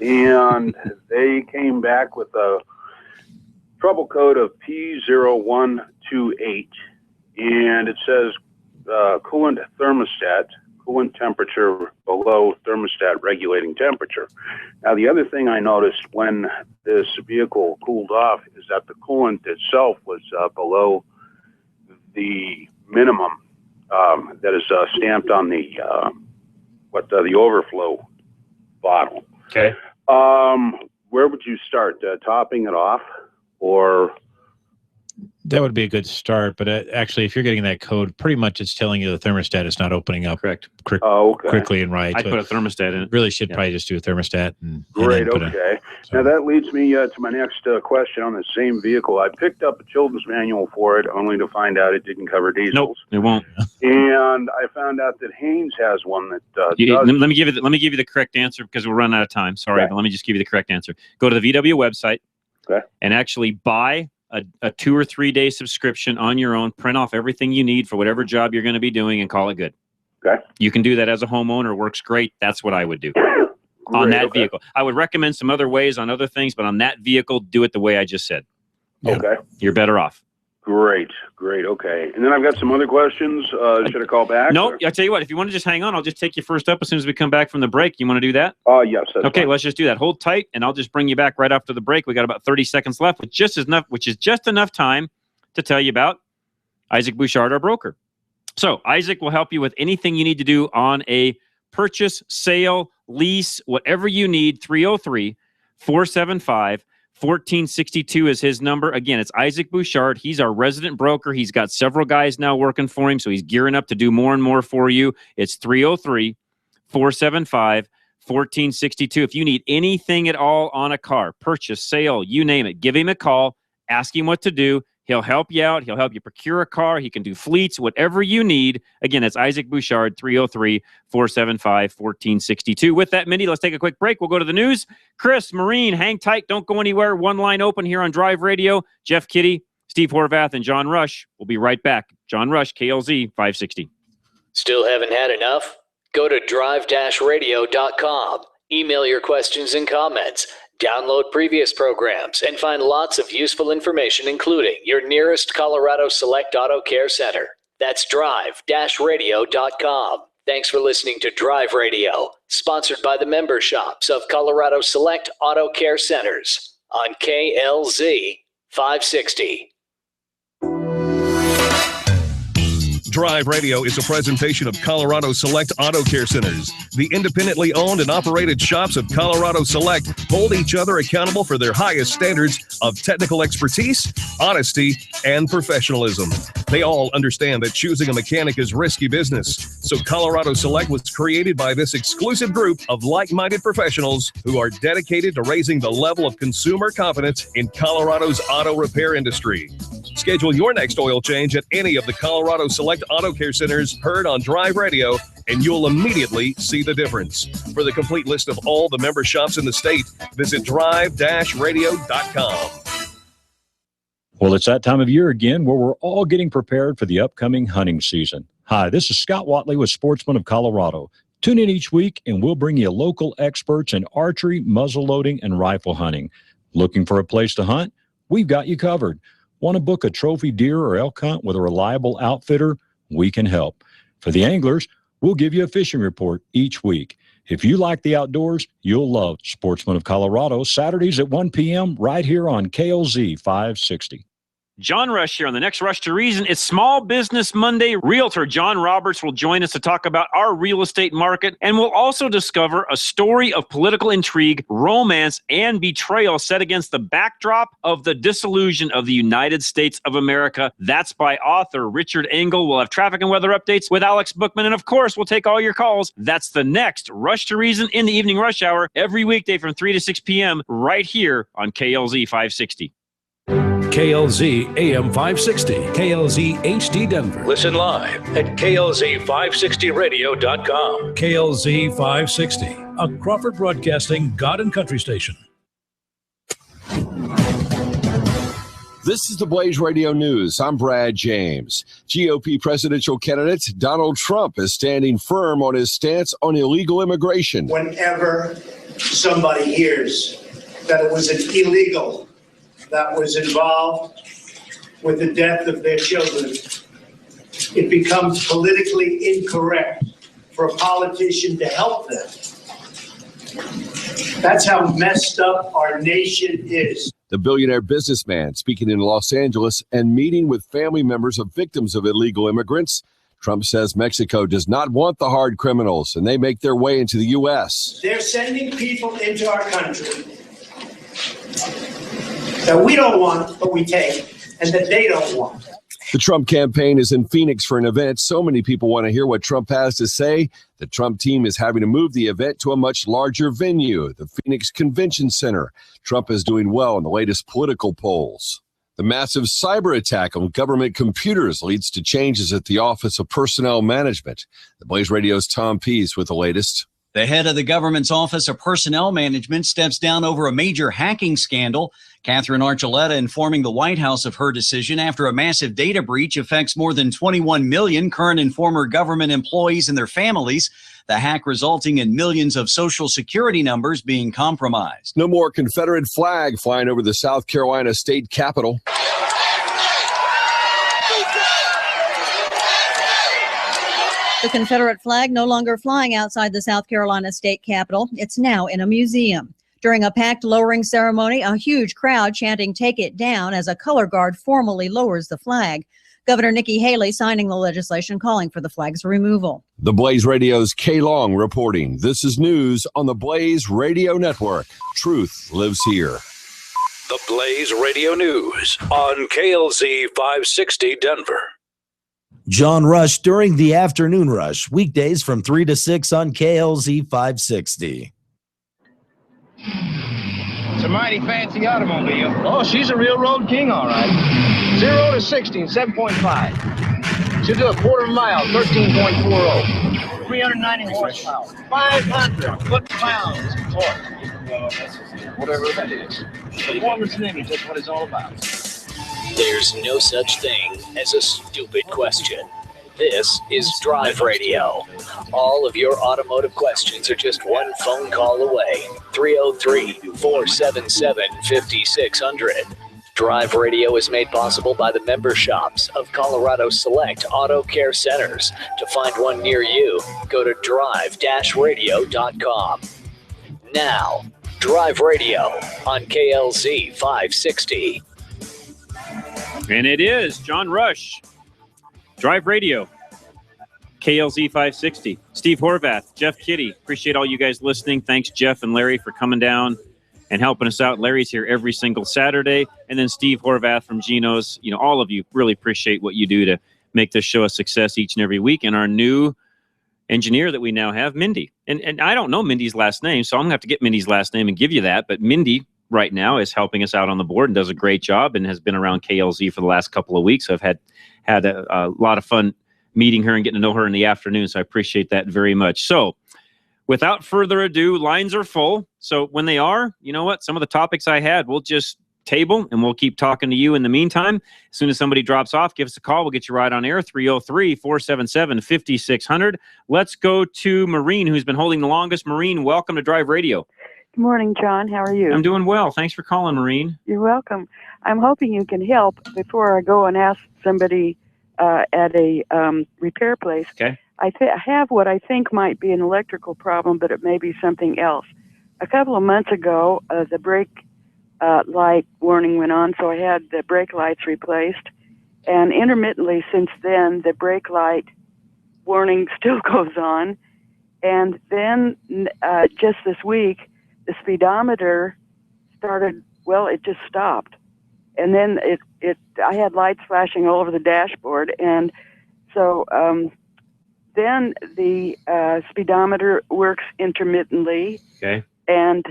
[SPEAKER 13] and they came back with a trouble code of P0128, and it says coolant thermostat, coolant temperature below thermostat regulating temperature. Now, the other thing I noticed when this vehicle cooled off is that the coolant itself was below the minimum that is stamped on the overflow bottle.
[SPEAKER 7] Okay.
[SPEAKER 13] Where would you start? Topping it off, or?
[SPEAKER 9] That would be a good start, but actually, if you're getting that code, pretty much it's telling you the thermostat is not opening up quickly and right.
[SPEAKER 7] I'd put a thermostat in it.
[SPEAKER 9] Really should probably just do a thermostat.
[SPEAKER 13] Great, okay. Now that leads me to my next question on the same vehicle. I picked up a children's manual for it, only to find out it didn't cover diesels.
[SPEAKER 7] Nope, it won't.
[SPEAKER 13] And I found out that Haynes has one that does.
[SPEAKER 7] Let me give you the correct answer because we're running out of time. Sorry, but let me just give you the correct answer. Go to the VW website and actually buy a 2 or 3 day subscription on your own, print off everything you need for whatever job you're going to be doing and call it good.
[SPEAKER 13] Okay.
[SPEAKER 7] You can do that as a homeowner. Works great. That's what I would do on that vehicle. I would recommend some other ways on other things, but on that vehicle, do it the way I just said.
[SPEAKER 13] Okay.
[SPEAKER 7] You're better off.
[SPEAKER 13] Great. Okay. And then I've got some other questions. Should I call back?
[SPEAKER 7] No, I'll tell you what. If you want to just hang on, I'll just take you first up as soon as we come back from the break. You want to do that?
[SPEAKER 13] Yes.
[SPEAKER 7] Okay,
[SPEAKER 13] fine.
[SPEAKER 7] let's just do that. Hold tight, and I'll just bring you back right after the break. We got about 30 seconds left, which is just enough time to tell you about Isaac Bouchard, our broker. So Isaac will help you with anything you need to do on a purchase, sale, lease, whatever you need. 303-475-1462 is his number. Again, it's Isaac Bouchard. He's our resident broker. He's got several guys now working for him, so he's gearing up to do more and more for you. It's 303-475-1462. If you need anything at all on a car, purchase, sale, you name it, give him a call. Ask him what to do. He'll help you out. He'll help you procure a car. He can do fleets, whatever you need. Again, it's Isaac Bouchard, 303-475-1462. With that, Mindy, let's take a quick break. We'll go to the news. Chris, Maureen, hang tight. Don't go anywhere. One line open here on Drive Radio. Jeff Kitty, Steve Horvath, and John Rush. We'll be right back. John Rush, KLZ 560.
[SPEAKER 14] Still haven't had enough? Go to drive-radio.com. Email your questions and comments. Download previous programs and find lots of useful information, including your nearest Colorado Select Auto Care Center. That's drive-radio.com. Thanks for listening to Drive Radio, sponsored by the member shops of Colorado Select Auto Care Centers on KLZ 560.
[SPEAKER 16] Drive Radio is a presentation of Colorado Select Auto Care Centers. The independently owned and operated shops of Colorado Select hold each other accountable for their highest standards of technical expertise, honesty, and professionalism. They all understand that choosing a mechanic is risky business. So Colorado Select was created by this exclusive group of like-minded professionals who are dedicated to raising the level of consumer confidence in Colorado's auto repair industry. Schedule your next oil change at any of the Colorado Select Auto Care Centers heard on Drive Radio, and you'll immediately see the difference. For the complete list of all the member shops in the state, visit drive-radio.com.
[SPEAKER 17] Well, it's that time of year again where we're all getting prepared for the upcoming hunting season. Hi, this is Scott Watley with Sportsman of Colorado. Tune in each week and we'll bring you local experts in archery, muzzleloading, and rifle hunting. Looking for a place to hunt? We've got you covered. Want to book a trophy deer or elk hunt with a reliable outfitter? We can help. For the anglers, we'll give you a fishing report each week. If you like the outdoors, you'll love Sportsman of Colorado, Saturdays at 1 p.m. right here on KLZ 560.
[SPEAKER 7] John Rush here on the next Rush to Reason. It's Small Business Monday. Realtor John Roberts will join us to talk about our real estate market, and we'll also discover a story of political intrigue, romance, and betrayal set against the backdrop of the dissolution of the United States of America. That's by author Richard Engel. We'll have traffic and weather updates with Alex Bookman, and of course, we'll take all your calls. That's the next Rush to Reason in the evening rush hour, every weekday from 3 to 6 p.m. right here on KLZ 560.
[SPEAKER 18] KLZ AM 560, KLZ HD Denver. Listen live at KLZ560radio.com. KLZ 560, a Crawford Broadcasting God and Country station.
[SPEAKER 19] This is the Blaze Radio News. I'm Brad James. GOP presidential candidate Donald Trump is standing firm on his stance on illegal immigration.
[SPEAKER 26] Whenever somebody hears that it was an illegal that was involved with the death of their children, it becomes politically incorrect for a politician to help them. That's how messed up our nation is.
[SPEAKER 19] The billionaire businessman speaking in Los Angeles and meeting with family members of victims of illegal immigrants. Trump says Mexico does not want the hard criminals and they make their way into the U.S.
[SPEAKER 26] They're sending people into our country that we don't want, but we take, and that they don't want.
[SPEAKER 19] The Trump campaign is in Phoenix for an event. So many people want to hear what Trump has to say. The Trump team is having to move the event to a much larger venue, the Phoenix Convention Center. Trump is doing well in the latest political polls. The massive cyber attack on government computers leads to changes at the Office of Personnel Management. The Blaze Radio's Tom Pease with the latest.
[SPEAKER 27] The head of the government's Office of Personnel Management steps down over a major hacking scandal. Catherine Archuleta informing the White House of her decision after a massive data breach affects more than 21 million current and former government employees and their families. The hack resulting in millions of Social Security numbers being compromised.
[SPEAKER 19] No more Confederate flag flying over the South Carolina state capitol.
[SPEAKER 28] The Confederate flag no longer flying outside the South Carolina state capitol. It's now in a museum. During a packed lowering ceremony, a huge crowd chanting "Take it down" as a color guard formally lowers the flag. Governor Nikki Haley signing the legislation calling for the flag's removal.
[SPEAKER 19] The Blaze Radio's Kay Long reporting. This is news on the Blaze Radio Network. Truth lives here.
[SPEAKER 18] The Blaze Radio News on KLZ 560 Denver.
[SPEAKER 29] John Rush during the afternoon rush, weekdays from 3 to 6 on KLZ 560.
[SPEAKER 1] It's a mighty fancy automobile. Oh, she's a real road king, all right. 0 to 60 in 7.5. She'll do a quarter mile, 13.40. 390 horsepower. 500 foot-pounds of torque. Whatever that is. Performance and image, that's what it's all about.
[SPEAKER 14] There's no such thing as a stupid question. This is Drive Radio. All of your automotive questions are just one phone call away. 303-477-5600. Drive Radio is made possible by the member shops of Colorado Select Auto Care Centers. To find one near you, go to drive-radio.com. Now, Drive Radio on KLZ 560.
[SPEAKER 7] And it is John Rush. Drive Radio, KLZ 560. Steve Horvath, Jeff Kitty. Appreciate all you guys listening. Thanks, Jeff and Larry, for coming down and helping us out. Larry's here every single Saturday. And then Steve Horvath from Geno's. You know, all of you really appreciate what you do to make this show a success each and every week. And our new engineer that we now have, Mindy. And I don't know Mindy's last name, so I'm going to have to get Mindy's last name and give you that. But Mindy right now is helping us out on the board and does a great job and has been around KLZ for the last couple of weeks. So I've had a lot of fun meeting her and getting to know her in the afternoon. So I appreciate that very much. So without further ado, lines are full. So when they are, you know what? Some of the topics I had, we'll just table and we'll keep talking to you in the meantime. As soon as somebody drops off, give us a call. We'll get you right on air, 303-477-5600. Let's go to Maureen, who's been holding the longest. Maureen, welcome to Drive Radio.
[SPEAKER 2] Good morning, John. How are you?
[SPEAKER 7] I'm doing well. Thanks for calling, Maureen.
[SPEAKER 2] You're welcome. I'm hoping you can help before I go and ask somebody at a repair place.
[SPEAKER 7] Okay.
[SPEAKER 2] I have what I think might be an electrical problem, but it may be something else. A couple of months ago, the brake light warning went on, so I had the brake lights replaced. And intermittently since then, the brake light warning still goes on. And then just this week, the speedometer started, well, it just stopped. And then I had lights flashing all over the dashboard. And so then the speedometer works intermittently.
[SPEAKER 7] Okay.
[SPEAKER 2] And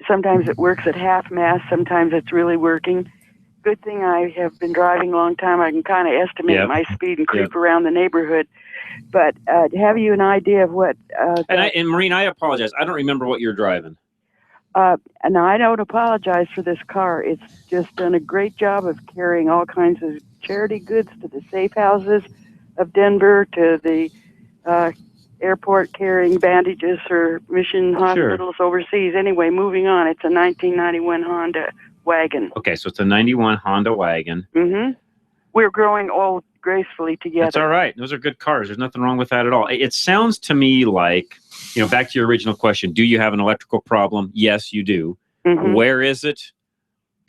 [SPEAKER 2] sometimes it works at half mast. Sometimes it's really working. Good thing I have been driving a long time. I can kind of estimate my speed and creep around the neighborhood. But have you an idea of what?
[SPEAKER 7] And Maureen, I apologize. I don't remember what you're driving.
[SPEAKER 2] And I don't apologize for this car. It's just done a great job of carrying all kinds of charity goods to the safe houses of Denver, to the airport carrying bandages for mission hospitals overseas. Anyway, moving on. It's a 1991 Honda wagon.
[SPEAKER 7] Okay, so it's a 91 Honda wagon.
[SPEAKER 2] Mm-hmm. We're growing old gracefully together.
[SPEAKER 7] That's all right. Those are good cars. There's nothing wrong with that at all. It sounds to me like, you know, back to your original question, do you have an electrical problem? Yes, you do.
[SPEAKER 2] Mm-hmm.
[SPEAKER 7] Where is it?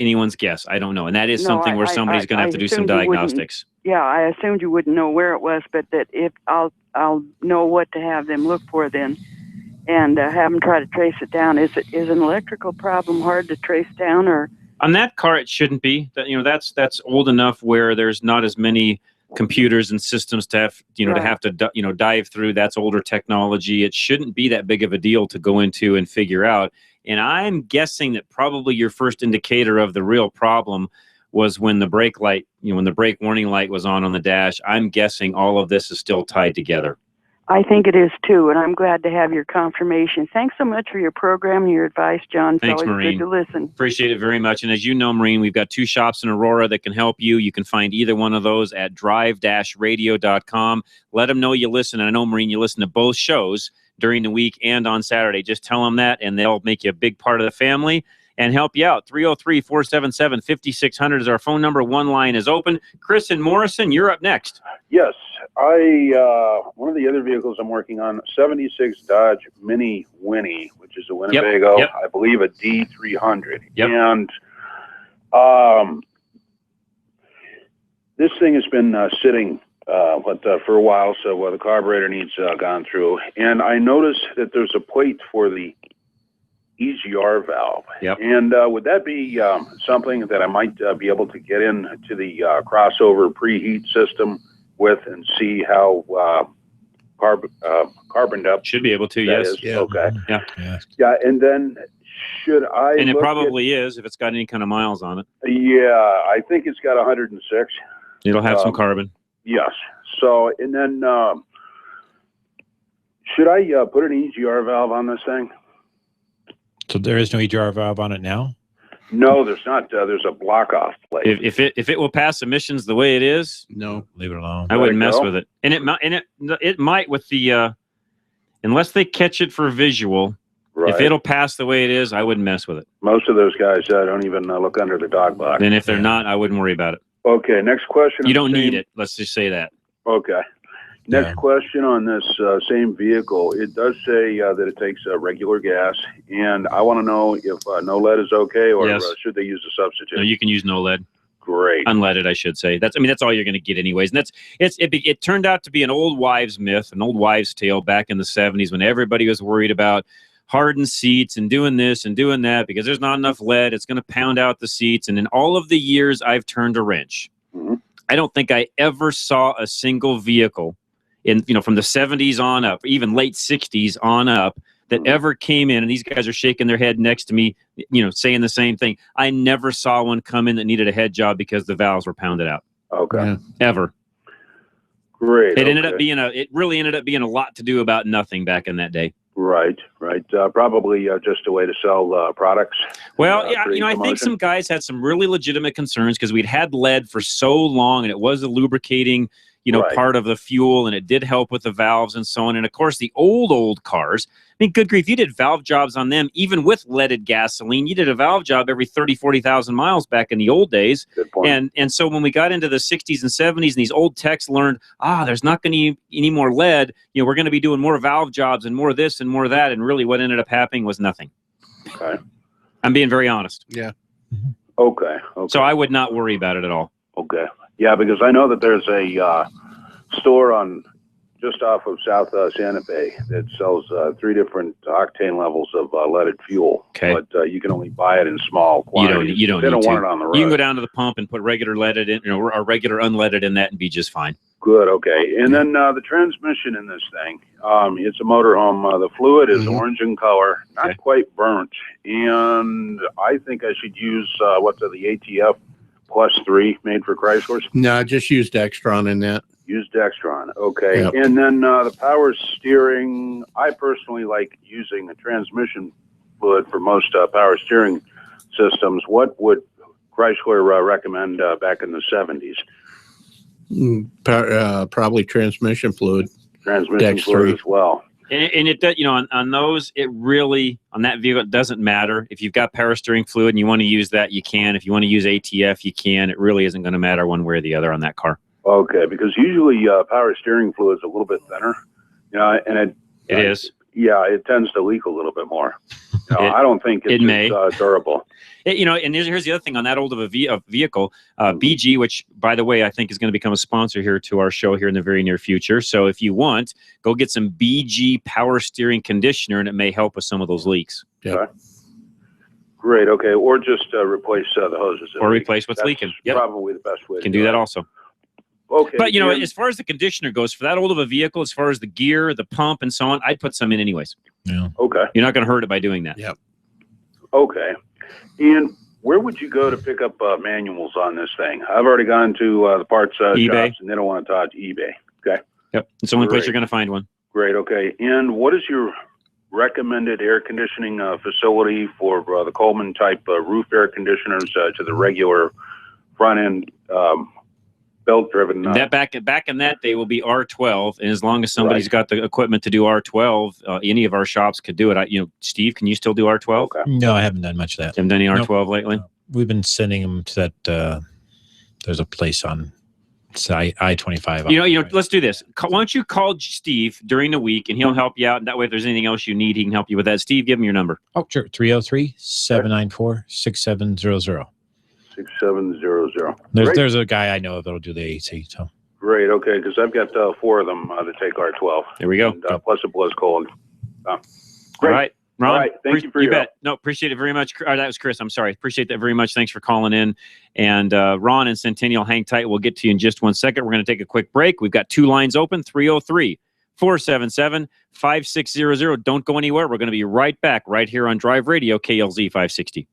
[SPEAKER 7] Anyone's guess. I don't know. And that is something where somebody's going to have to do some diagnostics.
[SPEAKER 2] Yeah, I assumed you wouldn't know where it was, but that if I'll know what to have them look for then, and have them try to trace it down. Is an electrical problem hard to trace down, or?
[SPEAKER 7] On that car, it shouldn't be. That, you know, that's old enough where there's not as many computers and systems to have, to have to, dive through. That's older technology. It shouldn't be that big of a deal to go into and figure out. And I'm guessing that probably your first indicator of the real problem was when the brake light, when the brake warning light was on the dash. I'm guessing all of this is still tied together.
[SPEAKER 2] I think it is too, and I'm glad to have your confirmation. Thanks so much for your program and your advice, John. It's
[SPEAKER 7] Thanks,
[SPEAKER 2] always
[SPEAKER 7] Maureen.
[SPEAKER 2] good to listen.
[SPEAKER 7] Appreciate it very much. And as you know, Maureen, we've got 2 shops in Aurora that can help you. You can find either one of those at drive-radio.com. Let them know you listen. And I know, Maureen, you listen to both shows during the week and on Saturday. Just tell them that, and they'll make you a big part of the family and help you out. 303-477-5600 is our phone number. One line is open. Chris and Morrison, you're up next.
[SPEAKER 13] Yes. One of the other vehicles I'm working on, 76 Dodge Mini Winnie, which is a Winnebago,
[SPEAKER 7] Yep.
[SPEAKER 13] I believe a D300.
[SPEAKER 7] Yep.
[SPEAKER 13] And this thing has been sitting for a while, so the carburetor needs gone through. And I noticed that there's a plate for the EGR valve.
[SPEAKER 7] Yep.
[SPEAKER 13] And would that be something that I might be able to get into the crossover preheat system with and see how carboned up?
[SPEAKER 7] Should be able to, yes.
[SPEAKER 13] Yeah. Okay.
[SPEAKER 7] Yeah.
[SPEAKER 13] Yeah, and then Should I?
[SPEAKER 7] And it
[SPEAKER 13] look
[SPEAKER 7] probably is if it's got any kind of miles on it.
[SPEAKER 13] Yeah, I think it's got 106.
[SPEAKER 7] It'll have some carbon.
[SPEAKER 13] Yes. So, and then should I put an EGR valve on this thing?
[SPEAKER 9] So there is no EGR valve on it now?
[SPEAKER 13] No, there's not. There's a block off plate.
[SPEAKER 7] If it will pass emissions the way it is,
[SPEAKER 8] no,
[SPEAKER 9] leave it alone.
[SPEAKER 7] I wouldn't mess with it. And it might with the unless they catch it for visual.
[SPEAKER 13] Right.
[SPEAKER 7] If it'll pass the way it is, I wouldn't mess with it.
[SPEAKER 13] Most of those guys don't even look under the dog box.
[SPEAKER 7] And if they're not, I wouldn't worry about it.
[SPEAKER 13] Okay, next question.
[SPEAKER 7] You don't need it. Let's just say that.
[SPEAKER 13] Okay. Next question on this same vehicle. It does say that it takes regular gas, and I want to know if no lead is okay, or
[SPEAKER 7] Yes.
[SPEAKER 13] should they use a substitute?
[SPEAKER 7] No, you can use no lead.
[SPEAKER 13] Great.
[SPEAKER 7] Unleaded, I should say. That's all you're going to get anyways. And it turned out to be an old wives' myth, an old wives' tale back in the 70s when everybody was worried about hardened seats and doing this and doing that because there's not enough lead. It's going to pound out the seats. And in all of the years I've turned a wrench, I don't think I ever saw a single vehicle from the 70s on up, even late 60s on up, that ever came in, and these guys are shaking their head next to me, saying the same thing. I never saw one come in that needed a head job because the valves were pounded out.
[SPEAKER 13] Okay.
[SPEAKER 7] Ever.
[SPEAKER 13] Great.
[SPEAKER 7] It really ended up being a lot to do about nothing back in that day.
[SPEAKER 13] Right. Probably just a way to sell products.
[SPEAKER 7] Well, I think some guys had some really legitimate concerns because we'd had lead for so long, and it was a lubricating, part of the fuel, and it did help with the valves and so on. And of course, the old cars, I mean, good grief, you did valve jobs on them, even with leaded gasoline. You did a valve job every 30, 40,000 miles back in the old days.
[SPEAKER 13] Good point.
[SPEAKER 7] And so when we got into the 60s and 70s, and these old techs learned, there's not going to be any more lead. We're going to be doing more valve jobs and more of this and more of that. And really what ended up happening was nothing.
[SPEAKER 13] Okay.
[SPEAKER 7] I'm being very honest.
[SPEAKER 8] Yeah.
[SPEAKER 13] Okay.
[SPEAKER 7] So I would not worry about it at all.
[SPEAKER 13] Okay. Yeah, because I know that there's a store on just off of South Santa Fe that sells 3 different octane levels of leaded fuel.
[SPEAKER 7] Okay.
[SPEAKER 13] But you can only buy it in small quantities.
[SPEAKER 7] You don't
[SPEAKER 13] They
[SPEAKER 7] need
[SPEAKER 13] don't
[SPEAKER 7] to.
[SPEAKER 13] want it on the road.
[SPEAKER 7] You can go down to the pump and put regular leaded in, or regular unleaded in that and be just fine.
[SPEAKER 13] Good. Okay. And then the transmission in this thing, it's a motorhome. The fluid is orange in color, not quite burnt. And I think I should use the ATF +3 made for Chryslers.
[SPEAKER 8] No, just use Dextron in that.
[SPEAKER 13] Use Dextron. Okay.
[SPEAKER 8] Yep.
[SPEAKER 13] And then the power steering, I personally like using the transmission fluid for most power steering systems. What would Chrysler recommend back in the 70s?
[SPEAKER 8] Probably transmission fluid.
[SPEAKER 13] Transmission
[SPEAKER 8] Dex
[SPEAKER 13] fluid
[SPEAKER 8] 3.
[SPEAKER 13] as well.
[SPEAKER 7] And it does, on those, it really, on that vehicle, it doesn't matter. If you've got power steering fluid and you want to use that, you can. If you want to use ATF, you can. It really isn't going to matter one way or the other on that car.
[SPEAKER 13] Okay, because usually power steering fluid is a little bit thinner, and
[SPEAKER 7] it is.
[SPEAKER 13] Yeah, it tends to leak a little bit more. I don't think it's durable.
[SPEAKER 7] And here's the other thing on that old of a vehicle, BG, which, by the way, I think is going to become a sponsor here to our show here in the very near future. So if you want, go get some BG power steering conditioner, and it may help with some of those leaks.
[SPEAKER 13] Okay. Great. Okay, or just replace the hoses.
[SPEAKER 7] Or replace what's
[SPEAKER 13] That's
[SPEAKER 7] leaking. Yep.
[SPEAKER 13] Probably the best way.
[SPEAKER 7] You can do that also.
[SPEAKER 13] Okay.
[SPEAKER 7] But, as far as the conditioner goes, for that old of a vehicle, as far as the gear, the pump, and so on, I'd put some in anyways.
[SPEAKER 9] Yeah.
[SPEAKER 13] Okay.
[SPEAKER 7] You're not going to hurt it by doing that.
[SPEAKER 8] Yep.
[SPEAKER 13] Okay. And where would you go to pick up manuals on this thing? I've already gone to the parts
[SPEAKER 7] eBay.
[SPEAKER 13] shops, and they don't want to touch eBay. Okay.
[SPEAKER 7] Yep. It's the only place
[SPEAKER 13] Great.
[SPEAKER 7] you're going to find one.
[SPEAKER 13] Great. Okay. And what is your recommended air conditioning facility for the Coleman type roof air conditioners to the regular front end belt driven?
[SPEAKER 7] That back in that day will be R12, and as long as somebody's got the equipment to do R12, any of our shops could do it. Steve, can you still do R12?
[SPEAKER 13] Okay.
[SPEAKER 9] No, I haven't done much of that.
[SPEAKER 7] Haven't done any R12 lately?
[SPEAKER 9] No. We've been sending them to that. There's a place on I-25.
[SPEAKER 7] Let's do this. Why don't you call Steve during the week, and he'll help you out. And that way, if there's anything else you need, he can help you with that. Steve, give him your number.
[SPEAKER 9] Oh, sure. 303-794-6700.
[SPEAKER 13] 6700.
[SPEAKER 9] There's a guy I know of that'll do the AC. So
[SPEAKER 13] Great. Okay, because I've got 4 of them to take R12.
[SPEAKER 7] There we go.
[SPEAKER 13] And, plus a Bliss Cold.
[SPEAKER 7] All right. Ron,
[SPEAKER 13] All right. Thank you for your help.
[SPEAKER 7] bet. No, appreciate it very much. That was Chris. I'm sorry. Appreciate that very much. Thanks for calling in. And Ron and Centennial, hang tight. We'll get to you in just one second. We're going to take a quick break. We've got 2 lines open, 303 477-5600. Don't go anywhere. We're going to be right back right here on Drive Radio, KLZ 560.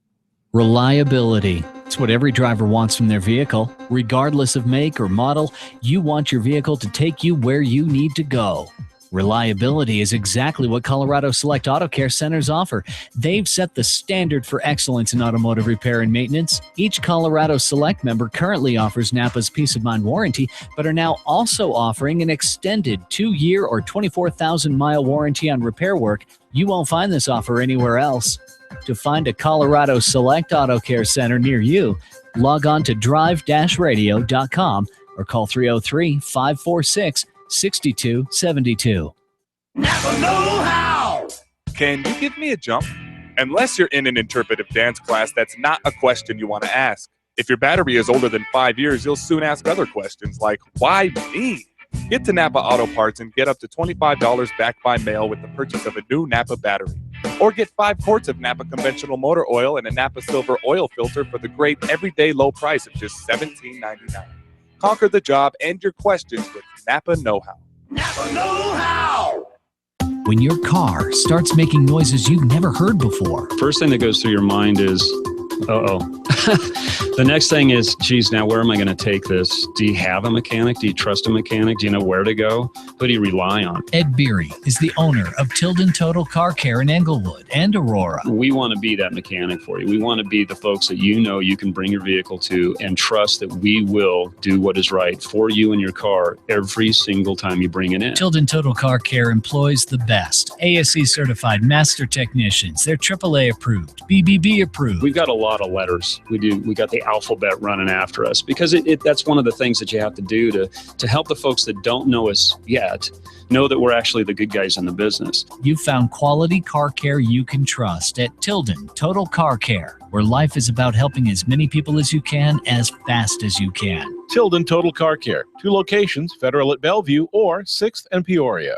[SPEAKER 3] Reliability. It's what every driver wants from their vehicle. Regardless of make or model, you want your vehicle to take you where you need to go. Reliability is exactly what Colorado Select Auto Care Centers offer. They've set the standard for excellence in automotive repair and maintenance. Each Colorado Select member currently offers Napa's Peace of Mind warranty, but are now also offering an extended 2-year or 24,000-mile warranty on repair work. You won't find this offer anywhere else. To find a Colorado Select Auto Care Center near you, log on to drive-radio.com or call 303-546-6272.
[SPEAKER 4] Napa know-how!
[SPEAKER 5] Can you give me a jump? Unless you're in an interpretive dance class, that's not a question you want to ask. If your battery is older than 5 years, you'll soon ask other questions like, why me? Get to Napa Auto Parts and get up to $25 back by mail with the purchase of a new Napa battery. Or get 5 quarts of Napa conventional motor oil and a Napa Silver oil filter for the great everyday low price of just $17.99. Conquer the job and your questions with Napa Know-How.
[SPEAKER 4] Napa know-how!
[SPEAKER 3] When your car starts making noises you've never heard before.
[SPEAKER 7] First thing that goes through your mind is, uh-oh. The next thing is, geez, now where am I going to take this? Do you have a mechanic? Do you trust a mechanic? Do you know where to go? Who do you rely on?
[SPEAKER 3] Ed Beery is the owner of Tilden Total Car Care in Englewood and Aurora.
[SPEAKER 7] We want to be that mechanic for you. We want to be the folks that you know you can bring your vehicle to and trust that we will do what is right for you and your car every single time you bring it in.
[SPEAKER 3] Tilden Total Car Care employs the best ASE certified master technicians. They're AAA approved, BBB approved.
[SPEAKER 7] We've got a lot of letters. We got the alphabet running after us because that's one of the things that you have to do to help the folks that don't know us yet know that we're actually the good guys in the business.
[SPEAKER 3] You found quality car care you can trust at Tilden Total Car Care, where life is about helping as many people as you can as fast as you can.
[SPEAKER 15] Tilden Total Car Care, 2 locations, Federal at Bellevue or 6th and Peoria.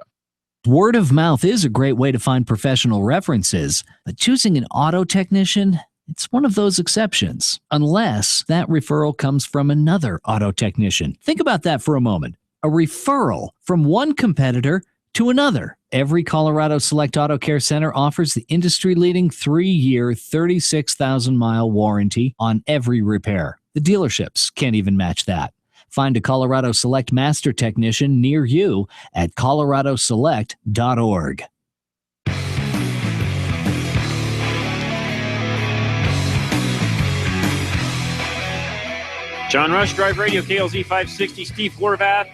[SPEAKER 3] Word of mouth is a great way to find professional references, but choosing an auto technician, it's one of those exceptions, unless that referral comes from another auto technician. Think about that for a moment. A referral from one competitor to another. Every Colorado Select Auto Care Center offers the industry-leading 3-year, 36,000-mile warranty on every repair. The dealerships can't even match that. Find a Colorado Select Master Technician near you at coloradoselect.org.
[SPEAKER 7] John Rush, Drive Radio, KLZ 560. Steve Horvath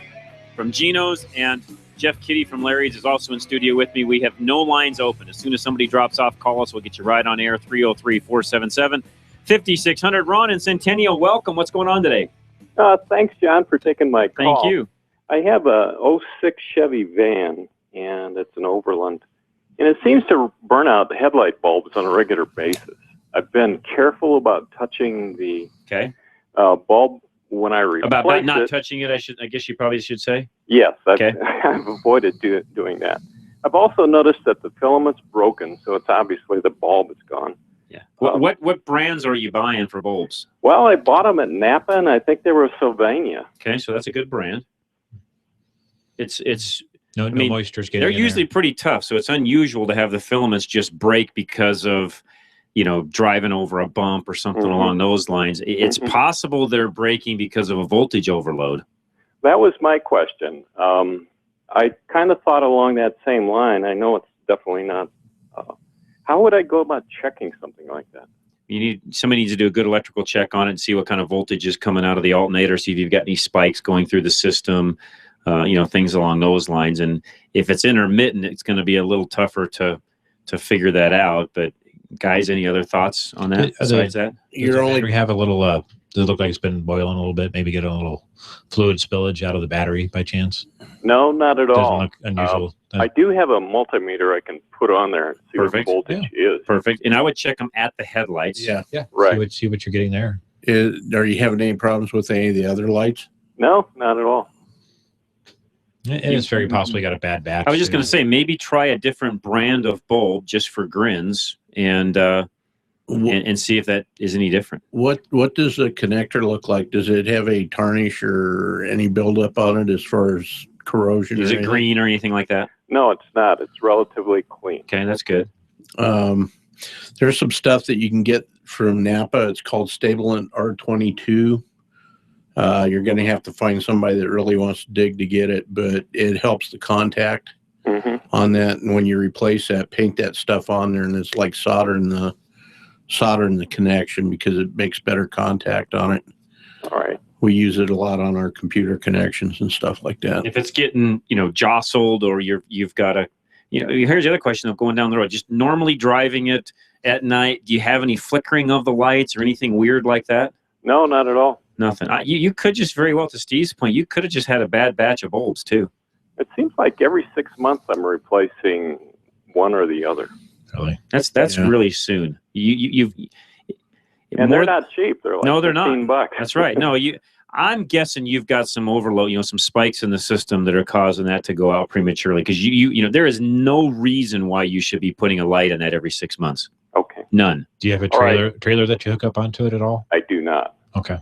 [SPEAKER 7] from Geno's and Jeff Kitty from Larry's is also in studio with me. We have no lines open. As soon as somebody drops off, call us. We'll get you right on air, 303-477-5600. Ron and Centennial, welcome. What's going on today?
[SPEAKER 20] Thanks, John, for taking my call.
[SPEAKER 7] Thank you.
[SPEAKER 20] I have a 06 Chevy van, and it's an Overland, and it seems to burn out the headlight bulbs on a regular basis. I've been careful about touching the bulb when I replace
[SPEAKER 7] about not
[SPEAKER 20] it.
[SPEAKER 7] touching it, I guess you probably should say?
[SPEAKER 20] Yes, I've avoided doing that. I've also noticed that the filament's broken, so it's obviously the bulb is gone.
[SPEAKER 7] Yeah. What brands are you buying for bulbs?
[SPEAKER 20] Well, I bought them at Napa, and I think they were Sylvania.
[SPEAKER 7] Okay, so that's a good brand. It's
[SPEAKER 9] no moisture's getting.
[SPEAKER 7] They're
[SPEAKER 9] in
[SPEAKER 7] usually
[SPEAKER 9] there.
[SPEAKER 7] pretty tough, so it's unusual to have the filaments just break because of driving over a bump or something along those lines. It's possible they're breaking because of a voltage overload.
[SPEAKER 20] That was my question. I kind of thought along that same line. I know it's definitely not. How would I go about checking something like that?
[SPEAKER 7] Somebody needs to do a good electrical check on it and see what kind of voltage is coming out of the alternator, see if you've got any spikes going through the system, things along those lines. And if it's intermittent, it's going to be a little tougher to figure that out. But guys, any other thoughts on that besides that?
[SPEAKER 9] You're only have a little, does it look like it's been boiling a little bit? Maybe get a little fluid spillage out of the battery by chance?
[SPEAKER 20] No, not at all.
[SPEAKER 9] Doesn't look unusual.
[SPEAKER 20] I do have a multimeter I can put on there and see what the voltage is.
[SPEAKER 7] Perfect. And I would check them at the headlights.
[SPEAKER 9] Yeah.
[SPEAKER 20] Right.
[SPEAKER 9] See what you're getting there.
[SPEAKER 8] Are you having any problems with any of the other lights?
[SPEAKER 20] No, not at all.
[SPEAKER 9] It's very possibly got a bad battery.
[SPEAKER 7] I was just going to say, maybe try a different brand of bulb just for grins and see if that is any different.
[SPEAKER 8] What does the connector look like? Does it have a tarnish or any buildup on it as far as corrosion.
[SPEAKER 7] Is
[SPEAKER 8] or
[SPEAKER 7] it
[SPEAKER 8] anything.
[SPEAKER 7] green or anything like that?
[SPEAKER 20] No, it's not. It's relatively clean.
[SPEAKER 7] Okay, that's good.
[SPEAKER 8] There's some stuff that you can get from Napa. It's called Stabilant R22. You're going to have to find somebody that really wants to dig to get it, but it helps the contact on that. And when you replace that, paint that stuff on there, and it's like soldering the connection because it makes better contact on it.
[SPEAKER 20] All right.
[SPEAKER 8] We use it a lot on our computer connections and stuff like that.
[SPEAKER 7] If it's getting, jostled, or you've got a, here's the other question of going down the road. Just normally driving it at night, do you have any flickering of the lights or anything weird like that?
[SPEAKER 20] No, not at all.
[SPEAKER 7] Nothing. You could just very well, to Steve's point, you could have just had a bad batch of bulbs too.
[SPEAKER 20] It seems like every 6 months I'm replacing one or the other.
[SPEAKER 9] Really?
[SPEAKER 7] That's really soon.
[SPEAKER 20] And they're not cheap. They're like
[SPEAKER 7] they're not.
[SPEAKER 20] $15.
[SPEAKER 7] That's right. No, I'm guessing you've got some overload, some spikes in the system that are causing that to go out prematurely. Because there is no reason why you should be putting a light in that every 6 months.
[SPEAKER 20] Okay.
[SPEAKER 7] None.
[SPEAKER 9] Do you have a trailer that you hook up onto it at all?
[SPEAKER 20] I do not.
[SPEAKER 9] Okay.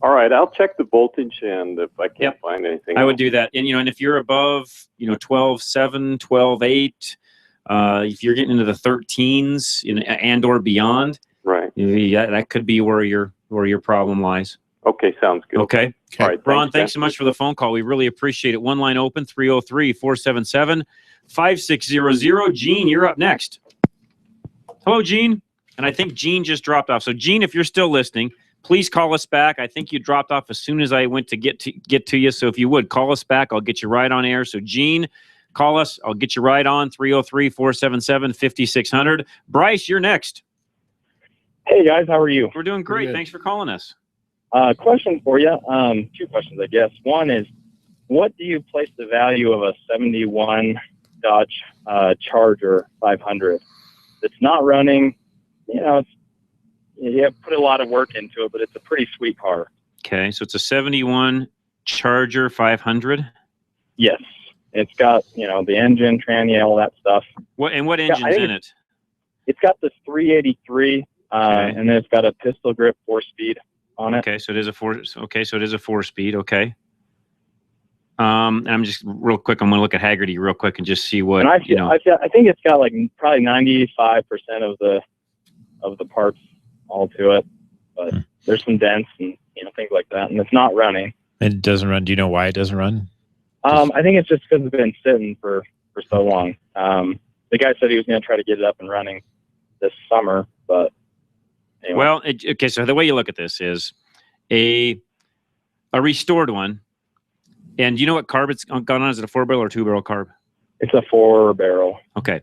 [SPEAKER 20] All right. I'll check the voltage, and if I can't find anything,
[SPEAKER 7] I would do that. And and if you're above 12.7, 12.8, if you're getting into the 13s and or beyond,
[SPEAKER 20] right?
[SPEAKER 7] That could be where your problem lies.
[SPEAKER 20] Okay, sounds good.
[SPEAKER 7] Okay.
[SPEAKER 20] All right.
[SPEAKER 7] Ron, thanks so much for the phone call. We really appreciate it. One line open, 303-477-5600. Gene, you're up next. Hello, Gene. And I think Gene just dropped off. So, Gene, if you're still listening, please call us back. I think you dropped off as soon as I went to get to you. So if you would, call us back. I'll get you right on air. So, Gene, call us. I'll get you right on, 303-477-5600. Bryce, you're next.
[SPEAKER 6] Hey, guys. How are you?
[SPEAKER 7] We're doing great. Thanks for calling us.
[SPEAKER 6] Question for you. Two questions, I guess. One is, what do you place the value of a 71 Dodge Charger 500? It's not running. You put a lot of work into it, but it's a pretty sweet car.
[SPEAKER 7] Okay, so it's a 71 Charger 500?
[SPEAKER 6] Yes. It's got, the engine, tranny, all that stuff.
[SPEAKER 7] What engine's in it?
[SPEAKER 6] It's got this 383, and then it's got a pistol grip 4-speed on it.
[SPEAKER 7] Okay, so it is a 4-speed. Okay. I'm just real quick. I'm going to look at Hagerty real quick and just see what,
[SPEAKER 6] and I think it's got probably 95% of the parts all to it, but there's some dents and things like that, and it's not running.
[SPEAKER 9] It doesn't run. Do you know why it doesn't run?
[SPEAKER 6] I think it's just because it's been sitting for so long. The guy said he was going to try to get it up and running this summer, but anyway.
[SPEAKER 7] Well, okay. So the way you look at this is a restored one, and do you know what carb it's gone on? Is it a 4-barrel or 2-barrel carb?
[SPEAKER 6] It's a 4-barrel.
[SPEAKER 7] Okay.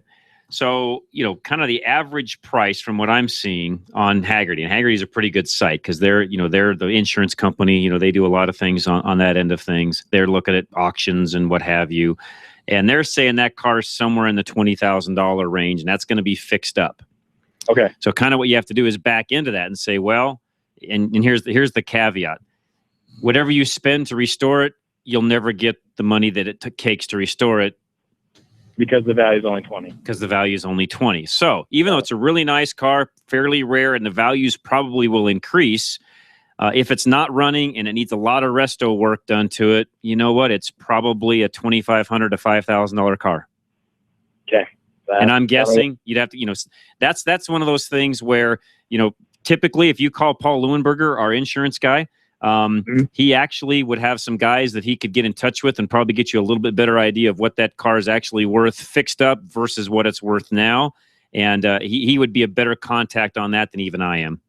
[SPEAKER 7] So, kind of the average price from what I'm seeing on Hagerty, and Hagerty is a pretty good site because they're the insurance company. They do a lot of things on that end of things. They're looking at auctions and what have you. And they're saying that car's somewhere in the $20,000 range, and that's going to be fixed up.
[SPEAKER 6] Okay.
[SPEAKER 7] So kind of what you have to do is back into that and say, well, and here's the caveat. Whatever you spend to restore it, you'll never get the money that it takes to restore it.
[SPEAKER 6] Because the value is only 20.
[SPEAKER 7] Because the value is only 20. So even though it's a really nice car, fairly rare, and the values probably will increase, if it's not running and it needs a lot of resto work done to it, you know what? It's probably a $2,500 to $5,000 car.
[SPEAKER 6] Okay.
[SPEAKER 7] And I'm guessing you'd have to, that's one of those things where, typically if you call Paul Leuenberger, our insurance guy, he actually would have some guys that he could get in touch with and probably get you a little bit better idea of what that car is actually worth fixed up versus what it's worth now. And he would be a better contact on that than even I am.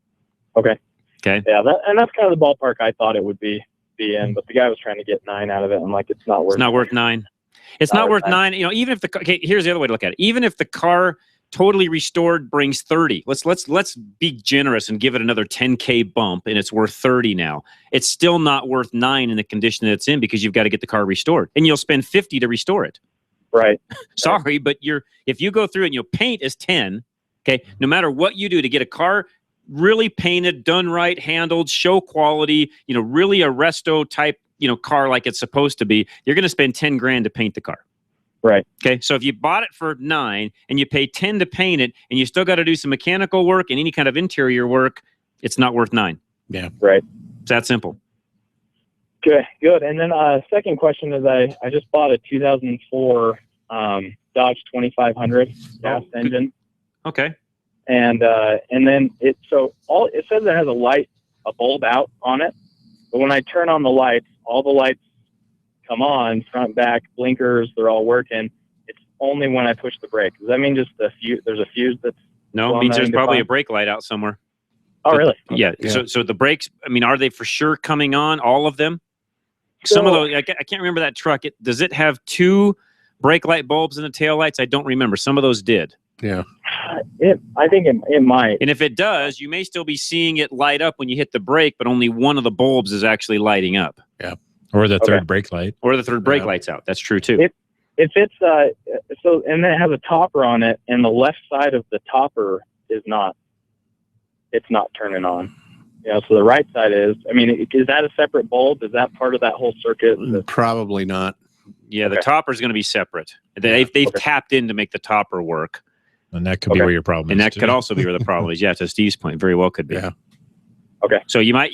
[SPEAKER 6] Okay.
[SPEAKER 7] Okay.
[SPEAKER 6] Yeah, that's kind of the ballpark I thought it would be in, but the guy was trying to get 9 out of it. I'm like, it's not worth.
[SPEAKER 7] It's not worth 9. It's not worth 9. Even if here's the other way to look at it. Even if the car totally restored brings 30. Let's be generous and give it another 10K bump, and it's worth 30 now. It's still not worth 9 in the condition that it's in because you've got to get the car restored, and you'll spend 50 to restore it.
[SPEAKER 6] Right.
[SPEAKER 7] Sorry, but if you go through and paint is 10. Okay, no matter what you do to get a car really painted, done right, handled, show quality, really a resto type, car like it's supposed to be, you're going to spend 10 grand to paint the car.
[SPEAKER 6] Right.
[SPEAKER 7] Okay. So if you bought it for 9 and you pay 10 to paint it, and you still got to do some mechanical work and any kind of interior work, it's not worth 9.
[SPEAKER 8] Yeah.
[SPEAKER 6] Right.
[SPEAKER 7] It's that simple.
[SPEAKER 6] Okay, good. And then second question is I just bought a 2004 Dodge 2500 gas engine.
[SPEAKER 7] Okay.
[SPEAKER 6] And then it says it has a bulb out on it, but when I turn on the lights, all the lights come on, front, back, blinkers, they're all working. It's only when I push the brake. Does that mean just there's a fuse that's
[SPEAKER 7] No, it means there's probably a brake light out somewhere.
[SPEAKER 6] Oh, really?
[SPEAKER 7] Yeah. So the brakes, I mean, are they for sure coming on, all of them? Some of those, I can't remember that truck. Does it have 2 brake light bulbs in the taillights? I don't remember. Some of those did.
[SPEAKER 8] Yeah.
[SPEAKER 6] I think it might.
[SPEAKER 7] And if it does, you may still be seeing it light up when you hit the brake, but only one of the bulbs is actually lighting up.
[SPEAKER 9] Yeah. Or the third brake light.
[SPEAKER 7] Or the third brake light's out. That's true too.
[SPEAKER 6] If it's and then it has a topper on it, and the left side of the topper is not. It's not turning on. So the right side is. I mean, is that a separate bulb? Is that part of that whole circuit?
[SPEAKER 8] Probably not.
[SPEAKER 7] Yeah, the topper is going to be separate. They've tapped in to make the topper work.
[SPEAKER 9] And that could be where your problem is.
[SPEAKER 7] And that could also be where the problem is. Yeah, to Steve's point, very well could be.
[SPEAKER 8] Yeah.
[SPEAKER 6] Okay.
[SPEAKER 7] So you might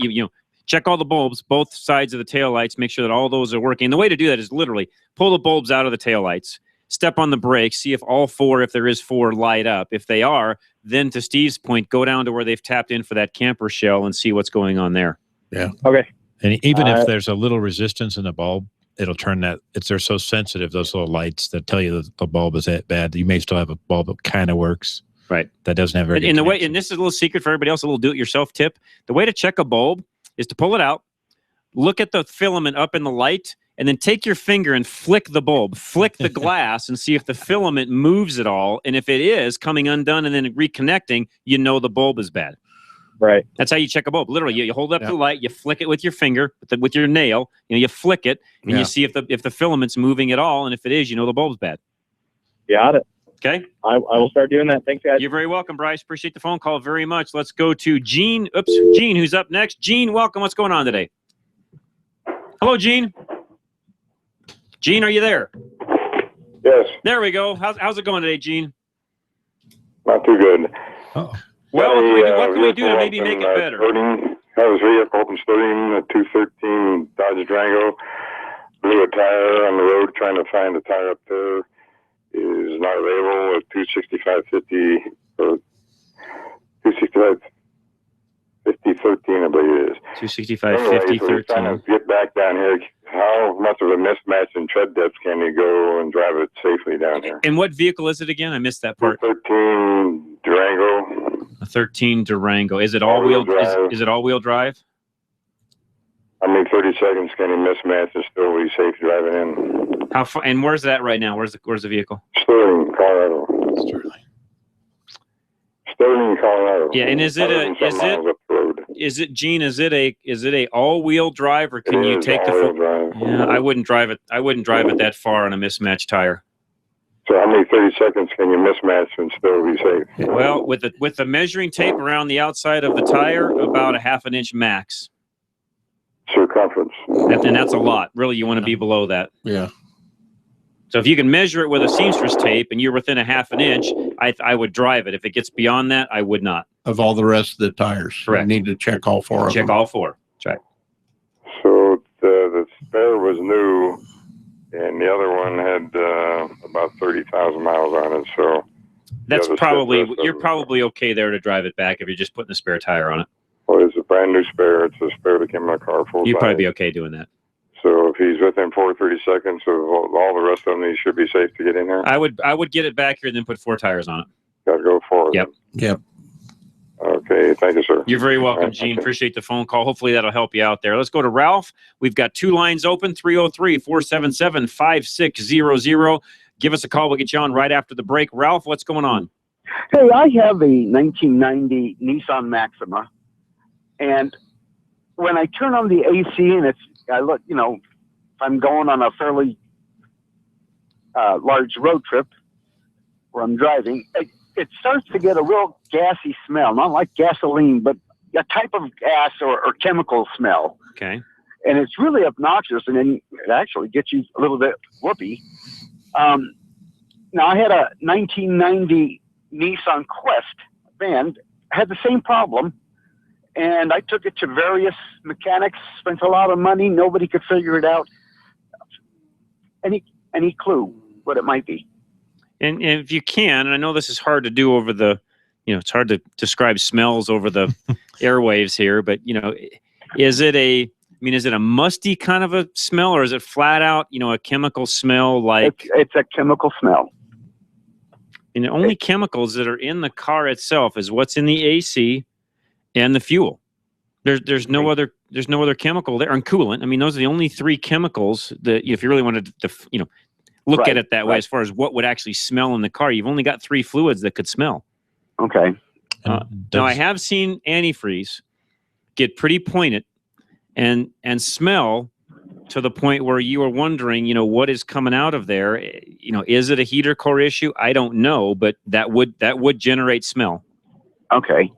[SPEAKER 7] check all the bulbs, both sides of the taillights, make sure that all those are working. And the way to do that is literally pull the bulbs out of the taillights, step on the brakes, see if all 4, if there is 4, light up. If they are, then to Steve's point, go down to where they've tapped in for that camper shell and see what's going on there.
[SPEAKER 8] Yeah.
[SPEAKER 6] Okay.
[SPEAKER 9] And even if there's a little resistance in the bulb, it'll turn that. They're so sensitive, those little lights that tell you that the bulb is that bad. You may still have a bulb that kind of works.
[SPEAKER 7] Right.
[SPEAKER 9] That doesn't have very good
[SPEAKER 7] connection. And this is a little secret for everybody else, a little do-it-yourself tip. The way to check a bulb is to pull it out, look at the filament up in the light, and then take your finger and flick the bulb, flick the glass, and see if the filament moves at all. And if it is coming undone and then reconnecting, you know the bulb is bad.
[SPEAKER 6] Right.
[SPEAKER 7] That's how you check a bulb. Literally, you hold up the light, you flick it with your finger, with your nail, you flick it, and you see if the filament's moving at all. And if it is, you know the bulb's bad.
[SPEAKER 6] Got it.
[SPEAKER 7] Okay.
[SPEAKER 6] I will start doing that. Thanks, guys.
[SPEAKER 7] You're very welcome, Bryce. Appreciate the phone call very much. Let's go to Gene. Gene, who's up next. Gene, welcome. What's going on today? Hello, Gene. Gene, are you there?
[SPEAKER 10] Yes.
[SPEAKER 7] There we go. How's it going today, Gene?
[SPEAKER 10] Not too good.
[SPEAKER 9] Oh.
[SPEAKER 7] Well, what can we do to maybe make it better?
[SPEAKER 10] I was vehicle from Sterling, a 213 Dodge Durango. Blew a tire on the road trying to find a tire up there. Is not available at 265.50 or 265.50 13, I believe it is.
[SPEAKER 7] 265.50 13.
[SPEAKER 10] Trying to get back down here. How much of a mismatch in tread depth can you go and drive it safely down here?
[SPEAKER 7] And what vehicle is it again? I missed that part.
[SPEAKER 10] 13 Durango.
[SPEAKER 7] A 13 Durango. Is it all-wheel drive? Is it all-wheel drive?
[SPEAKER 10] I mean, 30 seconds can you mismatch and still be safe driving in?
[SPEAKER 7] How far? And where's that right now? Where's the vehicle?
[SPEAKER 10] Sterling, Colorado. Sterling, Colorado.
[SPEAKER 7] Yeah, and is it Gene? Is it a all-wheel drive, or can you take the full
[SPEAKER 10] drive?
[SPEAKER 7] Yeah, I wouldn't drive it. I wouldn't drive it that far on a mismatched tire.
[SPEAKER 10] So how many 30 seconds can you mismatch and still be safe?
[SPEAKER 7] Well, with the measuring tape around the outside of the tire, about a 1/2 inch max.
[SPEAKER 10] Circumference.
[SPEAKER 7] And that's a lot. Really, you want to be below that.
[SPEAKER 8] Yeah.
[SPEAKER 7] So if you can measure it with a seamstress tape and you're within a 1/2 inch, I would drive it. If it gets beyond that, I would not.
[SPEAKER 8] Of all the rest of the tires.
[SPEAKER 7] Correct.
[SPEAKER 8] You need to check all 4 of them.
[SPEAKER 7] Check all 4. That's right.
[SPEAKER 10] So the spare was new, and the other one had about 30,000 miles on it. So
[SPEAKER 7] that's you're probably okay there to drive it back if you're just putting the spare tire on it.
[SPEAKER 10] Well, it's a brand new spare. It's a spare that came in my car full
[SPEAKER 7] You'd
[SPEAKER 10] size.
[SPEAKER 7] probably be okay doing that.
[SPEAKER 10] So if he's within 30 seconds of all the rest of them, he should be safe to get in there.
[SPEAKER 7] I would get it back here and then put 4 tires on it.
[SPEAKER 10] Got to go forward.
[SPEAKER 7] Yep.
[SPEAKER 8] Yep.
[SPEAKER 10] Okay. Thank you, sir.
[SPEAKER 7] You're very welcome, Gene. Appreciate the phone call. Hopefully that'll help you out there. Let's go to Ralph. We've got 2 lines open, 303-477-5600. Give us a call. We'll get you on right after the break. Ralph, what's going on?
[SPEAKER 11] Hey, I have a 1990 Nissan Maxima, and when I turn on the AC and I look, if I'm going on a fairly large road trip where I'm driving, it starts to get a real gassy smell, not like gasoline, but a type of gas or chemical smell.
[SPEAKER 7] Okay.
[SPEAKER 11] And it's really obnoxious, and then it actually gets you a little bit whoopee. Now, I had a 1990 Nissan Quest van, had the same problem, and I took it to various mechanics, spent a lot of money. Nobody could figure it out. Any clue what it might be?
[SPEAKER 7] And if you can, and I know this is hard to do over the, it's hard to describe smells over the airwaves here, but, is it a musty kind of a smell, or is it flat out, a chemical smell like?
[SPEAKER 11] It's a chemical smell.
[SPEAKER 7] And the only chemicals that are in the car itself is what's in the AC and the fuel. There's no other chemical there, and coolant. I mean, those are the only three chemicals that, if you really wanted to look at it that way, as far as what would actually smell in the car, you've only got three fluids that could smell.
[SPEAKER 11] Okay.
[SPEAKER 7] Now I have seen antifreeze get pretty pointed and smell to the point where you are wondering, what is coming out of there? Is it a heater core issue? I don't know, but that would generate smell.
[SPEAKER 11] Okay.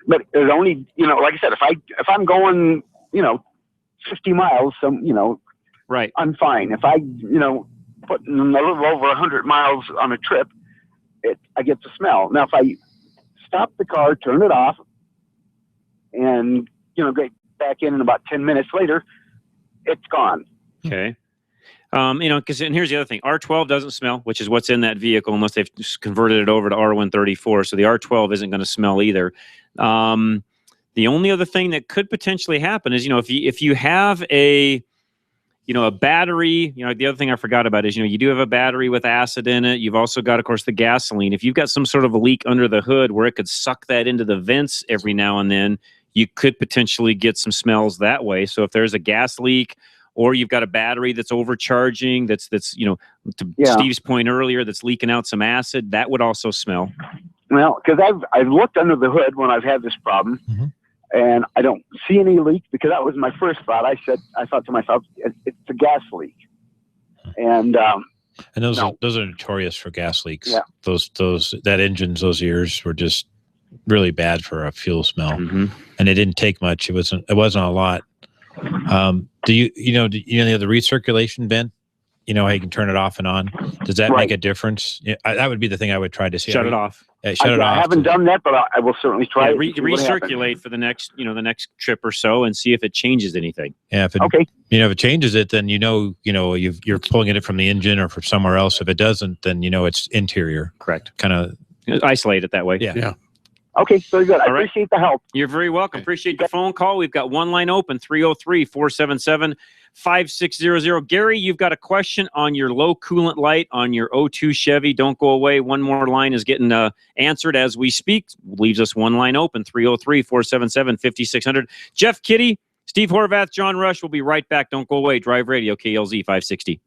[SPEAKER 11] But it's only, like I said, if I'm going, 50 miles,
[SPEAKER 7] right,
[SPEAKER 11] I'm fine. If I, put a little over 100 miles on a trip, I get the smell. Now, if I stop the car, turn it off, and, get back in about 10 minutes later, it's gone.
[SPEAKER 7] Okay. And here's the other thing. R12 doesn't smell, which is what's in that vehicle, unless they've just converted it over to R134. So the R12 isn't going to smell either. The only other thing that could potentially happen is, if you have a battery, the other thing I forgot about is, you do have a battery with acid in it. You've also got, of course, the gasoline. If you've got some sort of a leak under the hood where it could suck that into the vents every now and then, you could potentially get some smells that way. So if there's a gas leak, or you've got a battery that's overcharging, that's to Steve's point earlier, that's leaking out some acid, that would also smell.
[SPEAKER 11] Well, because I've looked under the hood when I've had this problem, and I don't see any leak, because that was my first thought. I thought to myself, it's a gas leak, and
[SPEAKER 9] those are notorious for gas leaks.
[SPEAKER 11] Yeah.
[SPEAKER 9] That engines, those ears were just really bad for a fuel smell, and it didn't take much. It wasn't a lot. Do you know the recirculation vent? How you can turn it off and on. Does that make a difference? That would be the thing I would try to see.
[SPEAKER 7] Shut it off.
[SPEAKER 9] Shut it off.
[SPEAKER 11] I haven't done that, but I will certainly try.
[SPEAKER 7] Recirculate for the next trip or so, and see if it changes anything.
[SPEAKER 9] Yeah. If it changes it, then you're pulling it from the engine or from somewhere else. If it doesn't, then it's interior.
[SPEAKER 7] Correct.
[SPEAKER 9] Kind of
[SPEAKER 7] isolate it that way.
[SPEAKER 9] Yeah.
[SPEAKER 11] Okay, very good. I appreciate the help.
[SPEAKER 7] You're very welcome. Appreciate the phone call. We've got one line open, 303-477-5600. Gary, you've got a question on your low coolant light on your 02 Chevy. Don't go away. One more line is getting answered as we speak. Leaves us one line open, 303-477-5600. Jeff Kitty, Steve Horvath, John Rush. We'll be right back. Don't go away. Drive Radio, KLZ 560.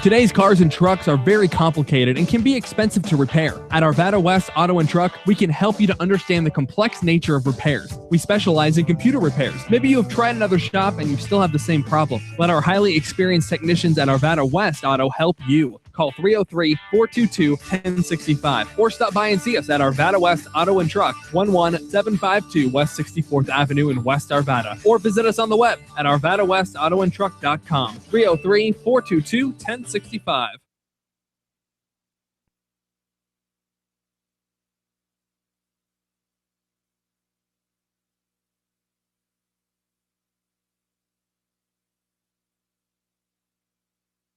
[SPEAKER 12] Today's cars and trucks are very complicated and can be expensive to repair. At Arvada West Auto and Truck, we can help you to understand the complex nature of repairs. We specialize in computer repairs. Maybe you have tried another shop and you still have the same problem. Let our highly experienced technicians at Arvada West Auto help you. Call 303-422-1065 or stop by and see us at Arvada West Auto and Truck, 11752 West 64th Avenue in West Arvada, or visit us on the web at arvadawestautoandtruck.com. 303-422-1065.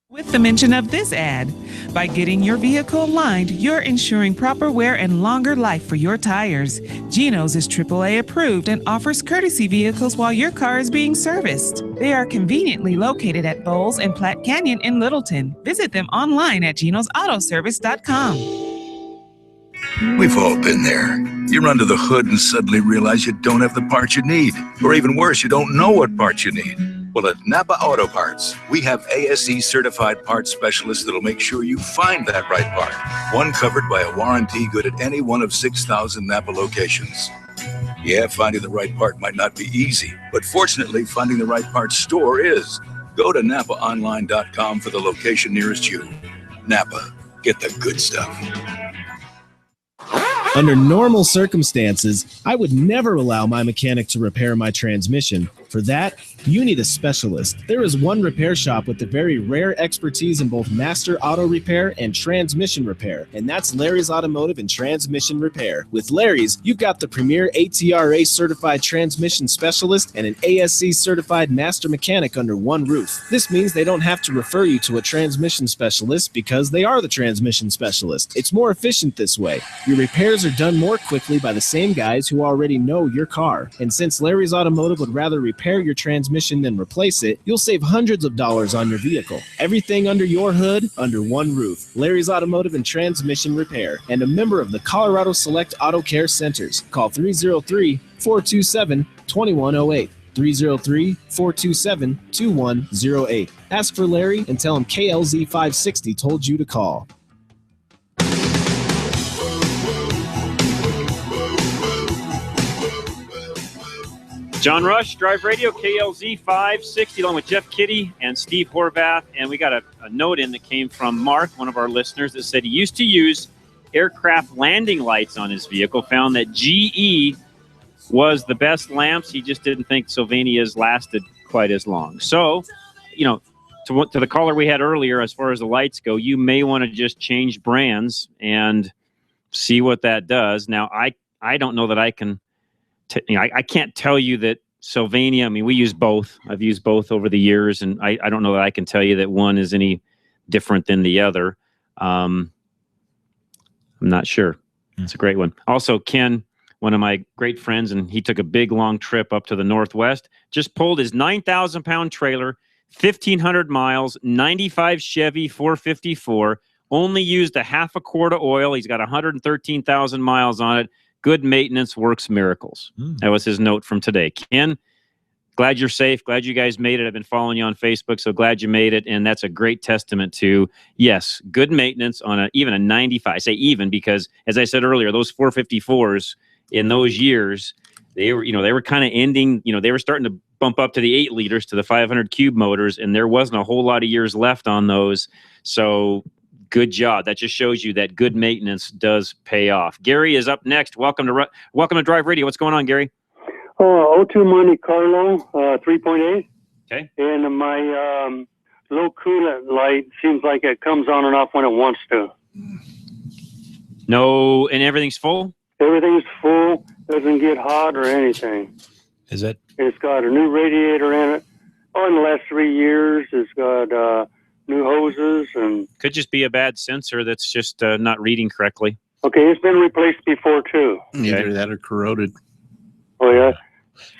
[SPEAKER 16] With the mention of this ad, by getting your vehicle lined, you're ensuring proper wear and longer life for your tires. Geno's is AAA approved and offers courtesy vehicles while your car is being serviced. They are conveniently located at Bowles and Platte Canyon in Littleton. Visit them online at genosautoservice.com.
[SPEAKER 17] We've all been there. You run to the hood and suddenly realize you don't have the parts you need. Or even worse, you don't know what parts you need. Well, at Napa Auto Parts, we have ASE certified parts specialists that'll make sure you find that right part. One covered by a warranty good at any one of 6,000 Napa locations. Yeah, finding the right part might not be easy, but fortunately, finding the right parts store is. Go to NapaOnline.com for the location nearest you. Napa, get the good stuff.
[SPEAKER 21] Under normal circumstances, I would never allow my mechanic to repair my transmission,
[SPEAKER 19] For that, you need a specialist. There is one repair shop with the very rare expertise in both master auto repair and transmission repair, and that's Larry's Automotive and Transmission Repair. With Larry's, you've got the premier ATRA certified transmission specialist and an ASC certified master mechanic under one roof. This means they don't have to refer you to a transmission specialist because they are the transmission specialist. It's more efficient this way. Your repairs are done more quickly by the same guys who already know your car. And since Larry's Automotive would rather repair your transmission than replace it, you'll save hundreds of dollars on your vehicle. Everything under your hood, under one roof. Larry's Automotive and Transmission Repair, and a member of the Colorado Select Auto Care Centers. Call 303-427-2108. 303-427-2108. Ask for Larry and tell him KLZ 560 told you to call.
[SPEAKER 7] John Rush, Drive Radio, KLZ 560, along with Jeff Kitty and Steve Horvath. And we got a note in that came from Mark, one of our listeners, that said he used to use aircraft landing lights on his vehicle, found that GE was the best lamps. He just didn't think Sylvania's lasted quite as long. So, you know, to the caller we had earlier, as far as the lights go, you may want to just change brands and see what that does. Now, I don't know that I can, I can't tell you that Sylvania, I mean, we use both. I've used both over the years, and I don't know that I can tell you that one is any different than the other. I'm not sure. It's a great one. Also, Ken, one of my great friends, and he took a big, long trip up to the Northwest, just pulled his 9,000-pound trailer, 1,500 miles, 95 Chevy 454, only used a half a quart of oil. He's got 113,000 miles on it. Good maintenance works miracles. That was his note from today. Ken, glad you're safe. Glad you guys made it. I've been following you on Facebook, so glad you made it. And that's a great testament to, yes, good maintenance on even a 95. I say even because, as I said earlier, those 454s in those years, they were kind of ending, they were starting to bump up to the 8 liters, to the 500 cube motors, and there wasn't a whole lot of years left on those. So good job. That just shows you that good maintenance does pay off. Gary is up next. Welcome to Drive Radio. What's going on, Gary?
[SPEAKER 21] 02 Monte Carlo, 3.8.
[SPEAKER 7] Okay.
[SPEAKER 21] And my low coolant light seems like it comes on and off when it wants to.
[SPEAKER 7] No, and everything's full?
[SPEAKER 21] Everything's full. Doesn't get hot or anything.
[SPEAKER 9] Is it?
[SPEAKER 21] It's got a new radiator in it. In the last 3 years, it's got new hoses and.
[SPEAKER 7] Could just be a bad sensor that's just not reading correctly.
[SPEAKER 21] Okay, it's been replaced before too.
[SPEAKER 8] Either that or corroded.
[SPEAKER 21] Oh yeah.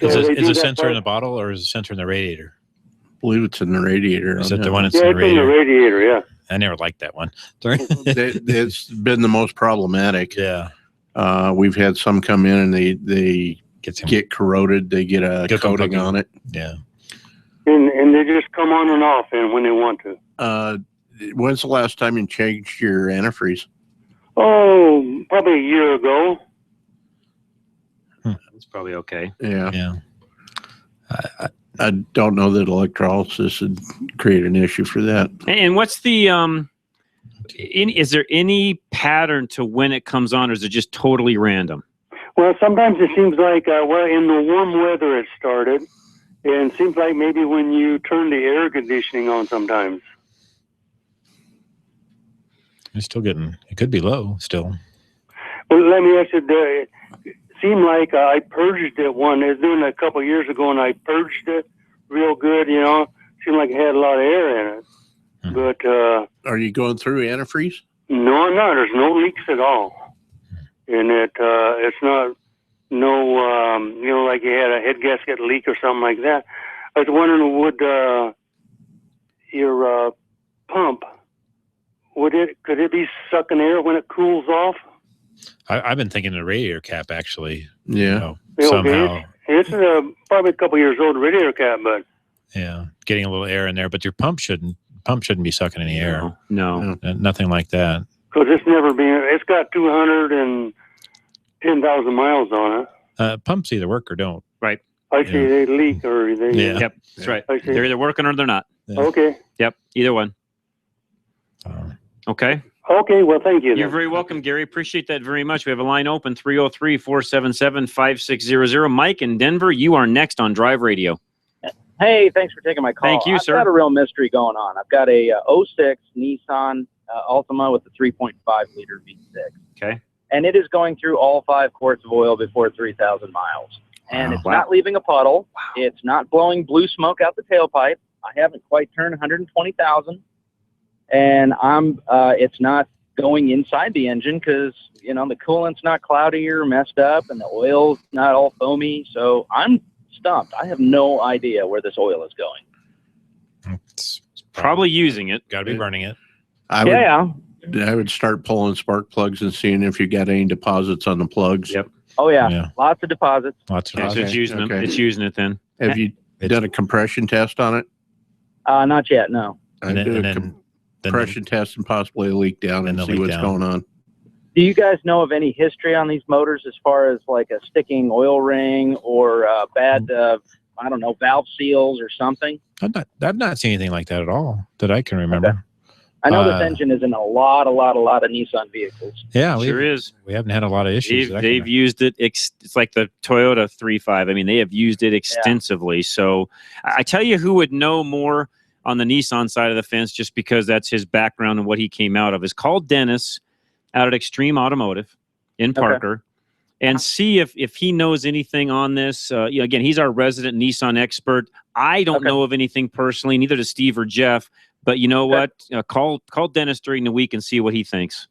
[SPEAKER 9] Is the sensor in the bottle or is the sensor in the radiator?
[SPEAKER 8] I believe it's in the radiator.
[SPEAKER 9] Is it the one that's
[SPEAKER 21] in
[SPEAKER 9] in
[SPEAKER 21] the radiator? Yeah.
[SPEAKER 9] I never liked that one.
[SPEAKER 8] It's been the most problematic.
[SPEAKER 9] Yeah.
[SPEAKER 8] We've had some come in and they get corroded. They get a coating on it.
[SPEAKER 9] Yeah.
[SPEAKER 21] And they just come on and off and when they want to.
[SPEAKER 8] When's the last time you changed your antifreeze?
[SPEAKER 21] Oh, probably a year ago.
[SPEAKER 7] That's probably okay.
[SPEAKER 8] Yeah.
[SPEAKER 9] Yeah.
[SPEAKER 8] I don't know that electrolysis would create an issue for that.
[SPEAKER 7] And what's the is there any pattern to when it comes on, or is it just totally random?
[SPEAKER 21] Well, sometimes it seems like in the warm weather it started, and it seems like maybe when you turn the air conditioning on sometimes.
[SPEAKER 9] It's still getting. It could be low still.
[SPEAKER 21] Well, let me ask you. It seemed like I purged it one. I was doing it a couple of years ago, and I purged it real good. Seemed like it had a lot of air in it. But
[SPEAKER 8] are you going through antifreeze?
[SPEAKER 21] No, I'm not. There's no leaks at all, and it's not like you had a head gasket leak or something like that. I was wondering, would your pump could it be sucking air when it cools off?
[SPEAKER 9] I've been thinking the radiator cap actually.
[SPEAKER 8] Yeah.
[SPEAKER 9] Somehow.
[SPEAKER 21] It's probably a couple years old radiator cap, but
[SPEAKER 9] yeah, getting a little air in there. But your pump shouldn't be sucking any air.
[SPEAKER 7] No.
[SPEAKER 9] Nothing like that.
[SPEAKER 21] Because it's got 210,000 miles on it.
[SPEAKER 9] Pumps either work or don't.
[SPEAKER 7] Right.
[SPEAKER 21] I see they leak or they.
[SPEAKER 9] Yeah.
[SPEAKER 7] Yep. That's right. They're either working or they're not.
[SPEAKER 9] Yeah.
[SPEAKER 21] Okay.
[SPEAKER 7] Yep. Either one. Okay.
[SPEAKER 21] Okay. Well, thank you.
[SPEAKER 7] You're very welcome, Gary. Appreciate that very much. We have a line open, 303-477-5600. Mike in Denver, you are next on Drive Radio.
[SPEAKER 18] Hey, thanks for taking my call.
[SPEAKER 7] Thank you, sir.
[SPEAKER 18] I've got a real mystery going on. I've got a 06 Nissan Altima with a 3.5 liter V6.
[SPEAKER 7] Okay.
[SPEAKER 18] And it is going through all 5 quarts of oil before 3,000 miles. And it's not leaving a puddle. Wow. It's not blowing blue smoke out the tailpipe. I haven't quite turned 120,000. And it's not going inside the engine because, you know, the coolant's not cloudy or messed up and the oil's not all foamy. So I'm stumped. I have no idea where this oil is going.
[SPEAKER 9] It's
[SPEAKER 7] probably using it.
[SPEAKER 9] Got to be burning it.
[SPEAKER 18] Yeah.
[SPEAKER 8] I would start pulling spark plugs and seeing if you got any deposits on the plugs.
[SPEAKER 7] Yep.
[SPEAKER 18] Oh, yeah. Lots of deposits.
[SPEAKER 9] Lots of
[SPEAKER 7] Okay, so it's using them. It's using it then.
[SPEAKER 8] Have you done a compression test on it?
[SPEAKER 18] Not yet, no.
[SPEAKER 8] I did a compression test and possibly a leak down and see what's going on.
[SPEAKER 18] Do you guys know of any history on these motors as far as like a sticking oil ring or bad, I don't know, valve seals or something?
[SPEAKER 9] I've not seen anything like that at all that I can remember.
[SPEAKER 18] Okay. I know this engine is in a lot of Nissan vehicles.
[SPEAKER 9] Yeah,
[SPEAKER 7] sure is.
[SPEAKER 9] We haven't had a lot of issues.
[SPEAKER 7] They've used it. It's like the Toyota 3.5. I mean, they have used it extensively. Yeah. So I tell you who would know more on the Nissan side of the fence, just because that's his background and what he came out of, is call Dennis out at Extreme Automotive in Parker and see if he knows anything on this. Again, he's our resident Nissan expert. I don't know of anything personally, neither does Steve or Jeff. But you know what? Call Dennis during the week and see what he thinks.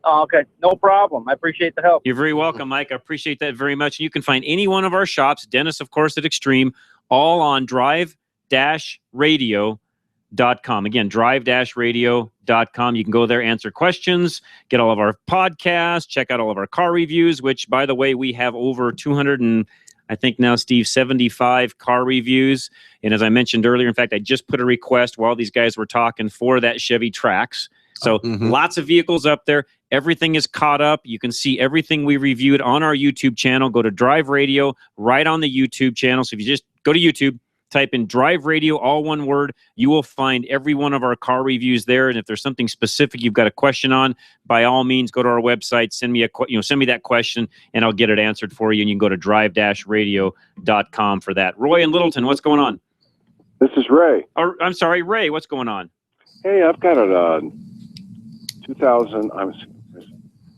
[SPEAKER 18] Oh, okay. No problem. I appreciate the help.
[SPEAKER 7] You're very welcome, Mike. I appreciate that very much. And you can find any one of our shops, Dennis, of course, at Extreme, all on drive-radio.com. Again, drive-radio.com. You can go there, answer questions, get all of our podcasts, check out all of our car reviews, which, by the way, we have over 200 and I think now, Steve, 75 car reviews. And as I mentioned earlier, in fact, I just put a request while these guys were talking for that Chevy Trax. So lots of vehicles up there. Everything is caught up. You can see everything we reviewed on our YouTube channel. Go to Drive Radio right on the YouTube channel. So if you just go to YouTube, type in Drive Radio, all one word, you will find every one of our car reviews there. And if there's something specific you've got a question on, by all means, go to our website, send me that question, and I'll get it answered for you. And you can go to drive-radio.com for that. Roy in Littleton, what's going on?
[SPEAKER 22] This is Ray.
[SPEAKER 7] I'm sorry, Ray, what's going on?
[SPEAKER 22] Hey, I've got a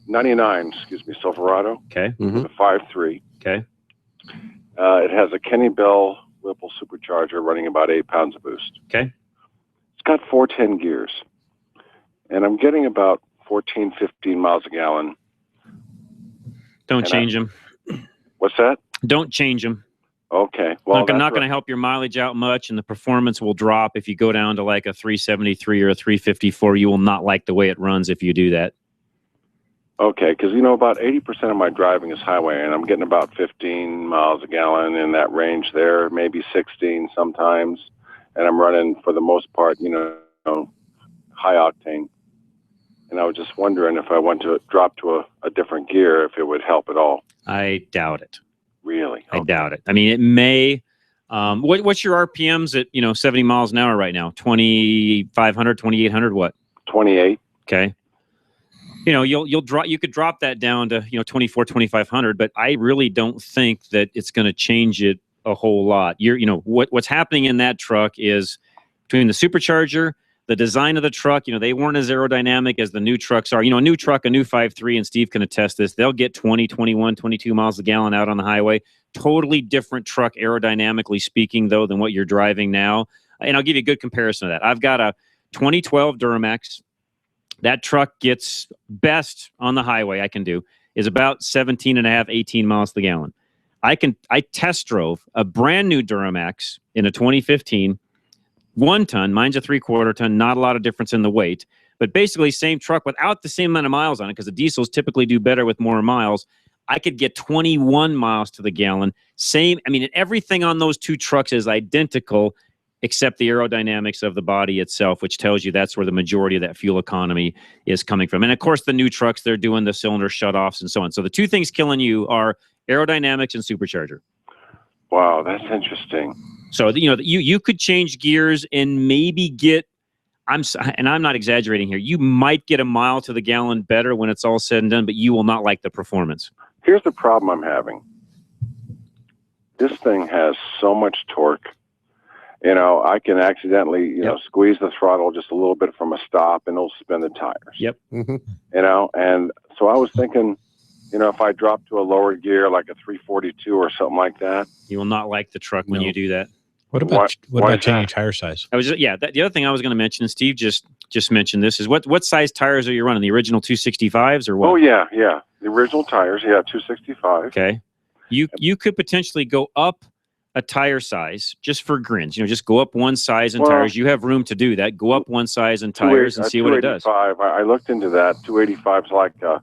[SPEAKER 22] 99, Silverado.
[SPEAKER 7] Okay.
[SPEAKER 22] With a 5.3.
[SPEAKER 7] Okay.
[SPEAKER 22] It has a Kenny Bell Whipple supercharger running about 8 pounds of boost.
[SPEAKER 7] Okay.
[SPEAKER 22] It's got 410 gears. And I'm getting about 14, 15 miles a gallon.
[SPEAKER 7] Don't change them.
[SPEAKER 22] What's that?
[SPEAKER 7] Don't change them.
[SPEAKER 22] Okay. Well,
[SPEAKER 7] I'm not going to help your mileage out much, and the performance will drop if you go down to like a 373 or a 354. You will not like the way it runs if you do that.
[SPEAKER 22] Okay, because, about 80% of my driving is highway, and I'm getting about 15 miles a gallon in that range there, maybe 16 sometimes. And I'm running, for the most part, high octane. And I was just wondering if I want to drop to a different gear, if it would help at all.
[SPEAKER 7] I doubt it.
[SPEAKER 22] Really?
[SPEAKER 7] I doubt it. I mean, it may. What's your RPMs at 70 miles an hour right now? 2,500, 2,800, what?
[SPEAKER 22] 28.
[SPEAKER 7] Okay. You could drop that down to 24, 2,500, but I really don't think that it's going to change it a whole lot. What's happening in that truck is between the supercharger, the design of the truck. They weren't as aerodynamic as the new trucks are. A new truck, a new 5.3, and Steve can attest this. They'll get 20, 21, 22 miles a gallon out on the highway. Totally different truck aerodynamically speaking, though, than what you're driving now. And I'll give you a good comparison of that. I've got a 2012 Duramax. That truck gets best on the highway I can do is about 17 and a half, 18 miles to the gallon. I test drove a brand new Duramax in a 2015, 1 ton, mine's a 3/4 ton, not a lot of difference in the weight, but basically same truck without the same amount of miles on it because the diesels typically do better with more miles. I could get 21 miles to the gallon. Everything on those two trucks is identical, except the aerodynamics of the body itself, which tells you that's where the majority of that fuel economy is coming from. And of course, the new trucks, they're doing the cylinder shutoffs and so on. So the two things killing you are aerodynamics and supercharger.
[SPEAKER 22] Wow, that's interesting.
[SPEAKER 7] So, you could change gears and maybe get, I'm not exaggerating here, you might get a mile to the gallon better when it's all said and done, but you will not like the performance.
[SPEAKER 22] Here's the problem I'm having. This thing has so much torque. You know, I can accidentally, you know, squeeze the throttle just a little bit from a stop and it'll spin the tires.
[SPEAKER 7] Yep.
[SPEAKER 22] You know, and so I was thinking, you know, if I drop to a lower gear, like a 342 or something like that.
[SPEAKER 7] You will not like the truck when you do that.
[SPEAKER 9] What about changing tire size?
[SPEAKER 7] The other thing I was going to mention, and Steve just mentioned this, is what size tires are you running? The original 265s or what?
[SPEAKER 22] Oh, yeah. The original tires, 265.
[SPEAKER 7] Okay. You could potentially go up a tire size just for grins. You know, just go up one size in tires. You have room to do that. Go up one size in tires and see what it does.
[SPEAKER 22] I looked into that. 285 is like a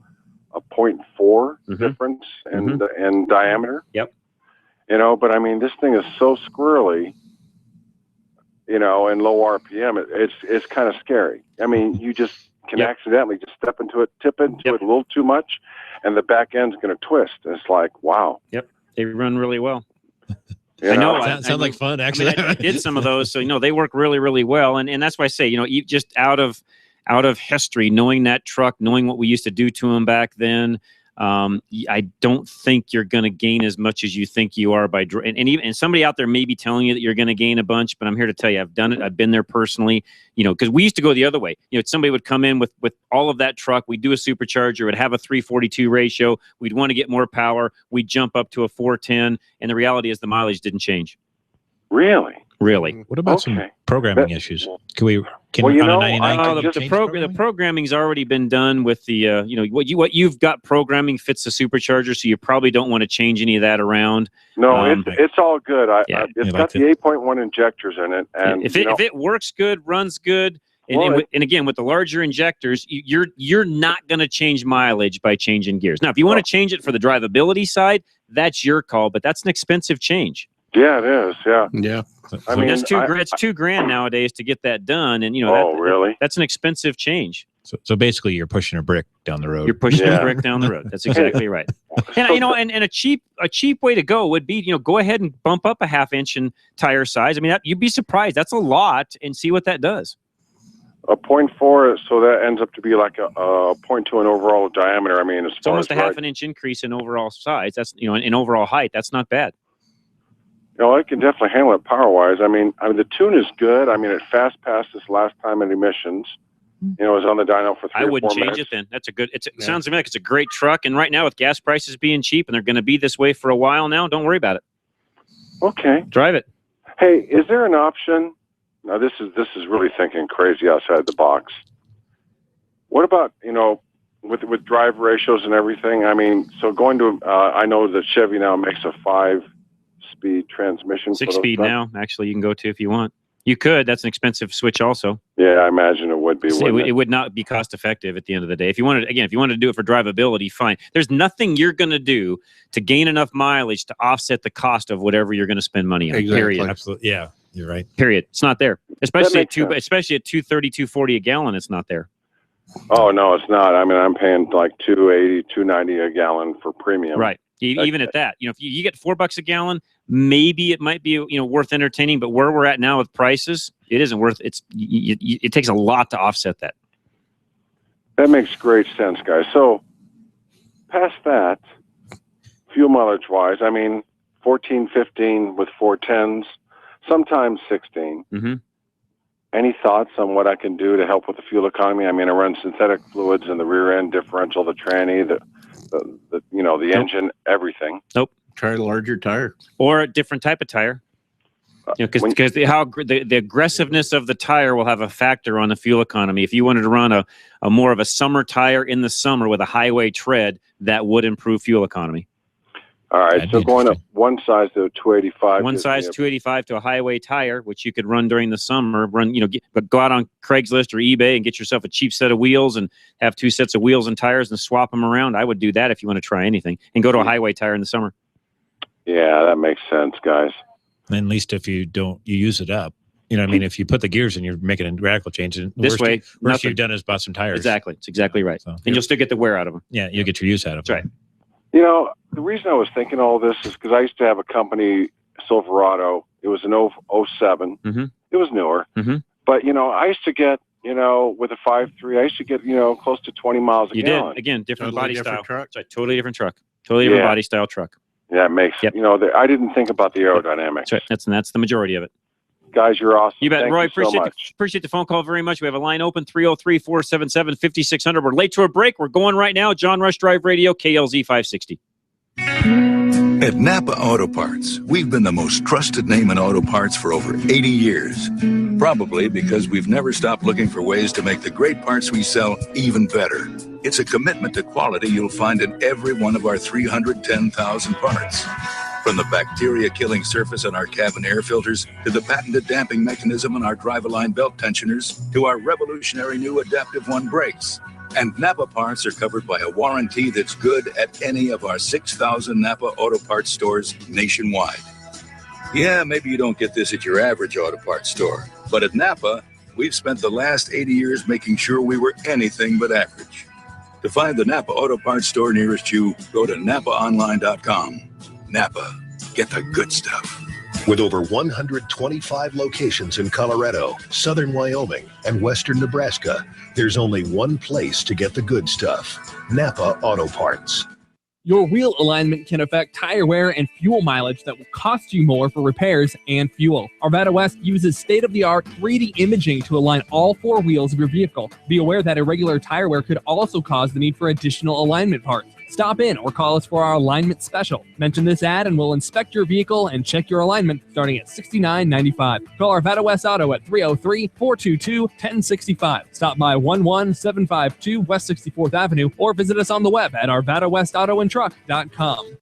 [SPEAKER 22] 0.4 difference in diameter.
[SPEAKER 7] Yep.
[SPEAKER 22] You know, but I mean, this thing is so squirrely, you know, and low RPM. It's kind of scary. I mean, you just can accidentally just step into it, tip into it a little too much, and the back end's going to twist. And it's like, wow.
[SPEAKER 7] Yep. They run really well.
[SPEAKER 22] You
[SPEAKER 7] I know.
[SPEAKER 9] Sounds like fun, actually.
[SPEAKER 7] I did some of those, so you know they work really, really well, and that's why I say, you know, just out of history, knowing that truck, knowing what we used to do to them back then, I don't think you're going to gain as much as you think you are by and somebody out there may be telling you that you're going to gain a bunch, but I'm here to tell you I've done it. I've been there personally. You know, because we used to go the other way. You know, somebody would come in with all of that truck. We'd do a supercharger. Would have a 342 ratio. We'd want to get more power. We'd jump up to a 410, and the reality is the mileage didn't change.
[SPEAKER 22] Really?
[SPEAKER 9] What about some programming issues? Can
[SPEAKER 22] you know,
[SPEAKER 7] the programming's already been done with the you know what you've got programming fits the supercharger, so you probably don't want to change any of that around.
[SPEAKER 22] No, it's all good. It's got the 8.1 injectors in it, and
[SPEAKER 7] if it works good, runs good, and again with the larger injectors, you're not going to change mileage by changing gears. Now, if you want to change it for the drivability side, that's your call, but that's an expensive change.
[SPEAKER 22] Yeah, it is.
[SPEAKER 8] Yeah.
[SPEAKER 22] I mean,
[SPEAKER 7] that's $2,000 nowadays to get that done, and you know,
[SPEAKER 22] really?
[SPEAKER 7] That's an expensive change.
[SPEAKER 9] So basically, you're pushing a brick down the road.
[SPEAKER 7] You're pushing a brick down the road. That's exactly right. And you know, and a cheap way to go would be, you know, go ahead and bump up a half-inch in tire size. I mean, you'd be surprised. That's a lot, and see what that does.
[SPEAKER 22] A 0.4, so that ends up to be like a 0.2 in overall diameter. I mean,
[SPEAKER 7] it's almost a half an inch increase in overall size. That's, you know, in overall height. That's not bad.
[SPEAKER 22] You know, I can definitely handle it power-wise. I mean, the tune is good. I mean, it fast passed this last time in emissions. You know, it was on the dyno for 3 or 4 minutes.
[SPEAKER 7] I wouldn't change it then. That's a good. It sounds to me like it's a great truck. And right now, with gas prices being cheap, and they're going to be this way for a while now, don't worry about it.
[SPEAKER 22] Okay.
[SPEAKER 7] Drive it.
[SPEAKER 22] Hey, is there an option? Now, this is really thinking crazy outside the box. What about, you know, with drive ratios and everything? I mean, so going to I know that Chevy now makes a 5-speed transmission.
[SPEAKER 7] 6-speed now, actually, you can go to if you want. You could. That's an expensive switch also.
[SPEAKER 22] Yeah, I imagine it would be.
[SPEAKER 7] It would not be cost effective at the end of the day. If you wanted to do it for drivability, fine. There's nothing you're going to do to gain enough mileage to offset the cost of whatever you're going to spend money on.
[SPEAKER 9] Exactly.
[SPEAKER 7] Period.
[SPEAKER 9] Absolutely. Yeah, you're right.
[SPEAKER 7] Period. It's not there. Especially at 230, 240 a gallon, it's not there.
[SPEAKER 22] Oh, no, it's not. I mean, I'm paying like $2.80, $2.90 a gallon for premium.
[SPEAKER 7] Right. Even at that, you know, if you get $4 a gallon, maybe it might be, you know, worth entertaining. But where we're at now with prices, it isn't worth. It takes a lot to offset that.
[SPEAKER 22] That makes great sense, guys. So past that, fuel mileage wise, I mean, 14, 15 with 410s, sometimes 16.
[SPEAKER 7] Mm-hmm.
[SPEAKER 22] Any thoughts on what I can do to help with the fuel economy? I mean, I run synthetic fluids in the rear end differential, the tranny, the you know, the engine, everything.
[SPEAKER 7] Nope.
[SPEAKER 8] Try a larger tire
[SPEAKER 7] or a different type of tire. You know, because the aggressiveness of the tire will have a factor on the fuel economy. If you wanted to run a more of a summer tire in the summer with a highway tread, that would improve fuel economy.
[SPEAKER 22] All right, so going up one size to 285.
[SPEAKER 7] One size 285 to a highway tire, which you could run during the summer. Go out on Craigslist or eBay and get yourself a cheap set of wheels and have 2 sets of wheels and tires and swap them around. I would do that if you want to try anything, and go to a highway tire in the summer.
[SPEAKER 22] Yeah, that makes sense, guys.
[SPEAKER 9] And at least if you use it up. You know what I mean? If you put the gears in, you're making a radical change. And
[SPEAKER 7] this way,
[SPEAKER 9] worst you've done is bought some tires.
[SPEAKER 7] Exactly. It's exactly right. So, and you'll still get the wear out of them.
[SPEAKER 9] Yeah, you'll get your use out of them.
[SPEAKER 7] That's right.
[SPEAKER 22] You know, the reason I was thinking all this is because I used to have a company, Silverado. It was an 07.
[SPEAKER 7] Mm-hmm.
[SPEAKER 22] It was newer.
[SPEAKER 7] Mm-hmm.
[SPEAKER 22] But, you know, I used to get, you know, with a 5.3, I used to get, you know, close to 20 miles a gallon.
[SPEAKER 7] You did. Again, different
[SPEAKER 22] Totally
[SPEAKER 7] body
[SPEAKER 22] different
[SPEAKER 7] style.
[SPEAKER 22] truck.
[SPEAKER 7] It's a totally different truck. Totally different body style truck.
[SPEAKER 22] Yeah, it makes, you know, I didn't think about the aerodynamics.
[SPEAKER 7] That's right. That's the majority of it.
[SPEAKER 22] Guys, you're awesome.
[SPEAKER 7] You bet,
[SPEAKER 22] Thank
[SPEAKER 7] Roy.
[SPEAKER 22] you so much.
[SPEAKER 7] Appreciate the phone call very much. We have a line open, 303-477-5600. We're late to a break. We're going right now. John Rush Drive Radio, KLZ 560.
[SPEAKER 17] At Napa Auto Parts, we've been the most trusted name in auto parts for over 80 years. Probably because we've never stopped looking for ways to make the great parts we sell even better. It's a commitment to quality you'll find in every one of our 310,000 parts. From the bacteria-killing surface on our cabin air filters, to the patented damping mechanism on our drive-align belt tensioners, to our revolutionary new Adaptive One brakes. And Napa parts are covered by a warranty that's good at any of our 6,000 Napa Auto Parts stores nationwide. Yeah, maybe you don't get this at your average auto parts store, but at Napa, we've spent the last 80 years making sure we were anything but average. To find the Napa Auto Parts store nearest you, go to NapaOnline.com. Napa, get the good stuff.
[SPEAKER 1] With over 125 locations in Colorado, southern Wyoming, and western Nebraska, there's only one place to get the good stuff: Napa Auto Parts.
[SPEAKER 12] Your wheel alignment can affect tire wear and fuel mileage that will cost you more for repairs and fuel. Arvada West uses state-of-the-art 3D imaging to align all four wheels of your vehicle. Be aware that irregular tire wear could also cause the need for additional alignment parts. Stop in or call us for our alignment special. Mention this ad and we'll inspect your vehicle and check your alignment starting at $69.95. Call Arvada West Auto at 303-422-1065. Stop by 11752 West 64th Avenue or visit us on the web at arvadawestautoandtruck.com.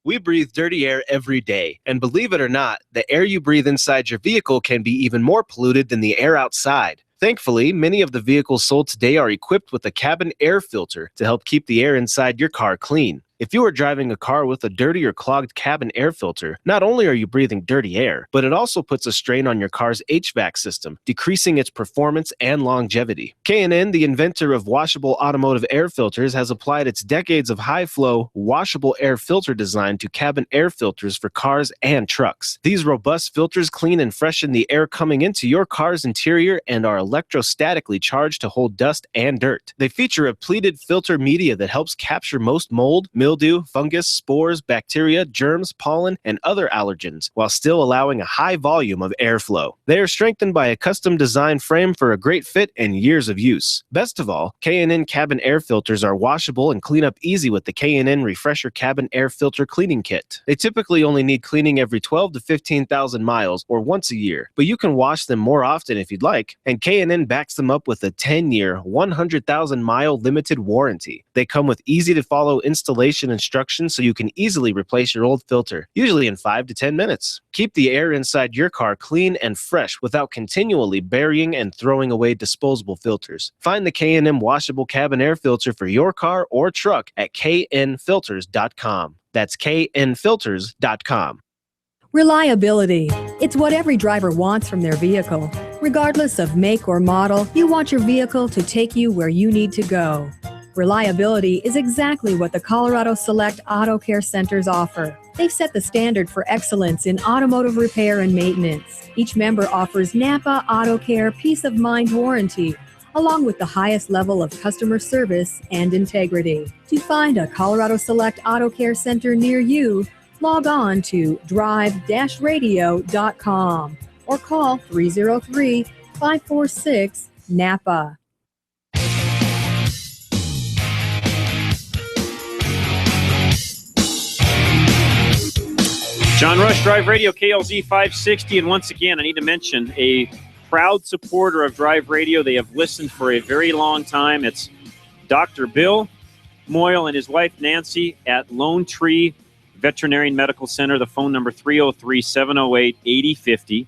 [SPEAKER 14] We breathe dirty air every day, and believe it or not, the air you breathe inside your vehicle can be even more polluted than the air outside. Thankfully, many of the vehicles sold today are equipped with a cabin air filter to help keep the air inside your car clean. If you are driving a car with a dirty or clogged cabin air filter, not only are you breathing dirty air, but it also puts a strain on your car's HVAC system, decreasing its performance and longevity. K&N, the inventor of washable automotive air filters, has applied its decades of high-flow, washable air filter design to cabin air filters for cars and trucks. These robust filters clean and freshen the air coming into your car's interior and are electrostatically charged to hold dust and dirt. They feature a pleated filter media that helps capture most mold, mildew, fungus, spores, bacteria, germs, pollen, and other allergens, while still allowing a high volume of airflow. They are strengthened by a custom design frame for a great fit and years of use. Best of all, K&N cabin air filters are washable and clean up easy with the K&N Refresher Cabin Air Filter Cleaning Kit. They typically only need cleaning every 12 to 15,000 miles or once a year, but you can wash them more often if you'd like, and K&N backs them up with a 10-year, 100,000-mile limited warranty. They come with easy-to-follow installation instructions so you can easily replace your old filter, usually in 5 to 10 minutes. Keep the air inside your car clean and fresh without continually burying and throwing away disposable filters. Find the K&N washable cabin air filter for your car or truck at knfilters.com. That's knfilters.com.
[SPEAKER 23] Reliability. It's what every driver wants from their vehicle. Regardless of make or model, you want your vehicle to take you where you need to go. Reliability is exactly what the Colorado Select Auto Care Centers offer. They've set the standard for excellence in automotive repair and maintenance. Each member offers Napa Auto Care Peace of Mind warranty, along with the highest level of customer service and integrity. To find a Colorado Select Auto Care Center near you, log on to drive-radio.com or call 303-546-NAPA.
[SPEAKER 7] John Rush Drive Radio, KLZ 560. And once again, I need to mention a proud supporter of Drive Radio. They have listened for a very long time. It's Dr. Bill Moyle and his wife Nancy at Lone Tree Veterinary Medical Center. The phone number 303-708-8050.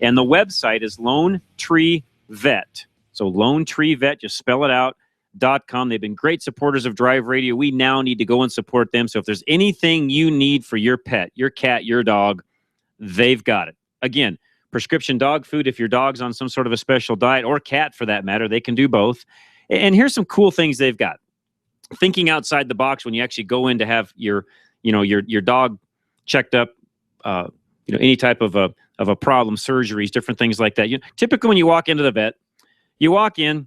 [SPEAKER 7] And the website is Lone Tree Vet. So Lone Tree Vet, just spell it out. .com. They've been great supporters of Drive Radio. We now need to go and support them. So if there's anything you need for your pet, your cat, your dog, they've got it. Again, prescription dog food if your dog's on some sort of a special diet, or cat for that matter, they can do both. And here's some cool things they've got. Thinking outside the box when you actually go in to have your dog checked up, any type of a problem, surgeries, different things like that. Typically when you walk into the vet, you walk in,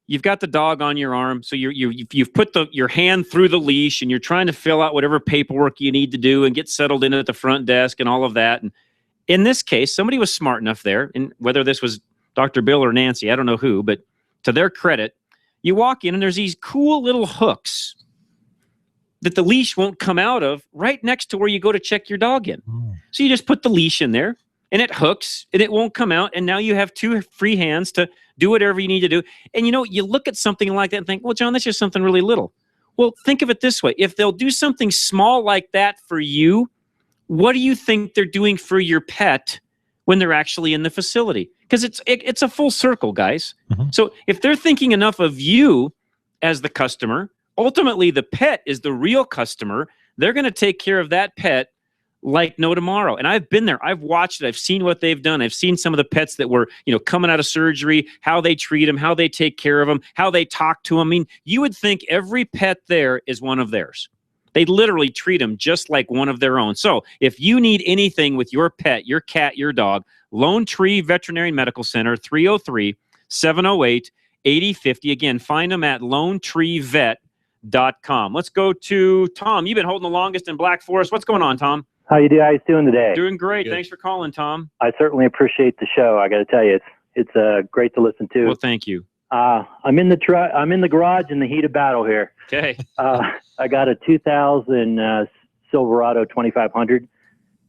[SPEAKER 7] you've got the dog on your arm, so you've put your hand through the leash, and you're trying to fill out whatever paperwork you need to do and get settled in at the front desk and all of that. in this case, somebody was smart enough there, and whether this was Dr. Bill or Nancy, I don't know who, but to their credit, you walk in and there's these cool little hooks that the leash won't come out of right next to where you go to check your dog in. So you just put the leash in there and it hooks and it won't come out. And now you have 2 free hands to do whatever you need to do. And you look at something like that and think, well, John, that's just something really little. Well, think of it this way. If they'll do something small like that for you, what do you think they're doing for your pet when they're actually in the facility? Because it's a full circle, guys. So if they're thinking enough of you as the customer, ultimately the pet is the real customer. They're going to take care of that pet like no tomorrow. And I've been there. I've watched it. I've seen what they've done. I've seen some of the pets that were, coming out of surgery, how they treat them, how they take care of them, how they talk to them. I mean, you would think every pet there is one of theirs. They literally treat them just like one of their own. So if you need anything with your pet, your cat, your dog, Lone Tree Veterinary Medical Center, 303-708-8050. Again, find them at LoneTreeVet.com. Let's go to Tom. You've been holding the longest in Black Forest. What's going on, Tom?
[SPEAKER 2] How you guys doing today?
[SPEAKER 7] Doing great. Thanks for calling, Tom.
[SPEAKER 2] I certainly appreciate the show. I got to tell you, it's great to listen to.
[SPEAKER 7] Well, thank you.
[SPEAKER 2] I'm in the garage in the heat of battle here.
[SPEAKER 7] Okay.
[SPEAKER 2] I got a 2000 Silverado 2500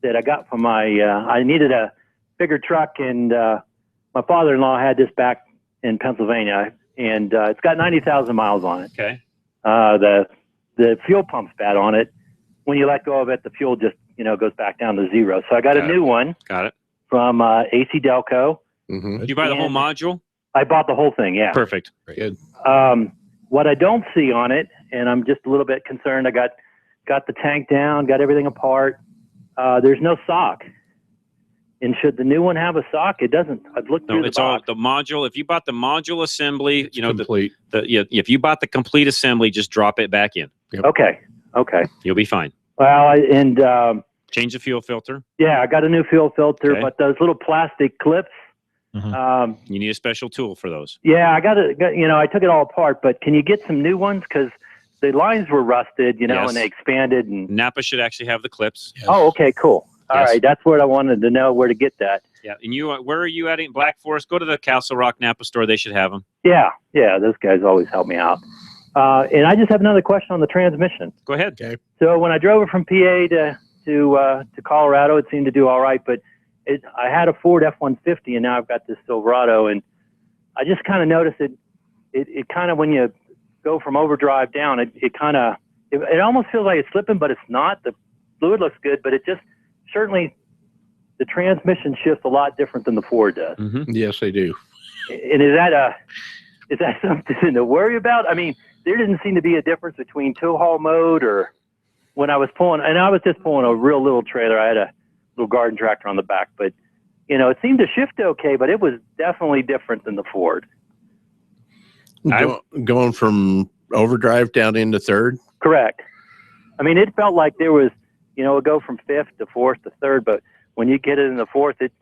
[SPEAKER 2] that I got from I needed a bigger truck, and my father-in-law had this back in Pennsylvania, and it's got 90,000 miles on it.
[SPEAKER 7] Okay.
[SPEAKER 2] The fuel pump's bad on it. When you let go of it, the fuel just goes back down to 0. So I got a new one.
[SPEAKER 7] Got it.
[SPEAKER 2] From AC Delco.
[SPEAKER 7] Did you buy the whole module?
[SPEAKER 2] I bought the whole thing. Yeah.
[SPEAKER 7] Perfect.
[SPEAKER 8] Good.
[SPEAKER 2] What I don't see on it, and I'm just a little bit concerned. I got the tank down, got everything apart. There's no sock. And should the new one have a sock? It doesn't. I've looked through
[SPEAKER 7] No, it's all the module. If you bought the module assembly,
[SPEAKER 8] complete.
[SPEAKER 7] If you bought the complete assembly, just drop it back in.
[SPEAKER 8] Yep.
[SPEAKER 2] Okay. You'll
[SPEAKER 7] be fine.
[SPEAKER 2] Well,
[SPEAKER 7] change the fuel filter.
[SPEAKER 2] Yeah, I got a new fuel filter,
[SPEAKER 7] Okay.
[SPEAKER 2] but those little plastic clips.
[SPEAKER 7] You need a special tool for those.
[SPEAKER 2] Yeah, I I took it all apart, but can you get some new ones? Because the lines were rusted,
[SPEAKER 7] Yes.
[SPEAKER 2] and they expanded. And
[SPEAKER 7] Napa should actually have the clips.
[SPEAKER 2] Oh, okay, cool. All
[SPEAKER 7] Yes.
[SPEAKER 2] right, that's what I wanted to know, where to get that.
[SPEAKER 7] Yeah, and you, where are you at in Black Forest? Go to the Castle Rock Napa store. They should have them.
[SPEAKER 2] Yeah, those guys always help me out. And I just have another question on the transmission.
[SPEAKER 7] Go ahead.
[SPEAKER 8] Okay.
[SPEAKER 2] So when I drove it from PA to Colorado, it seemed to do all right, but I had a Ford F-150, and now I've got this Silverado, and I just kind of noticed it kind of, when you go from overdrive down, it almost feels like it's slipping, but it's not. The fluid looks good, but it just certainly, the transmission shifts a lot different than the Ford does.
[SPEAKER 8] Yes, they do.
[SPEAKER 2] And is that something to worry about? I mean, there didn't seem to be a difference between tow haul mode or when I was pulling, and I was just pulling a real little trailer. I had a little garden tractor on the back, but it seemed to shift okay, but it was definitely different than the Ford.
[SPEAKER 8] Going from overdrive down into third?
[SPEAKER 2] Correct. I mean, it felt like there was, it would go from fifth to fourth to third, but when you get it in the fourth, it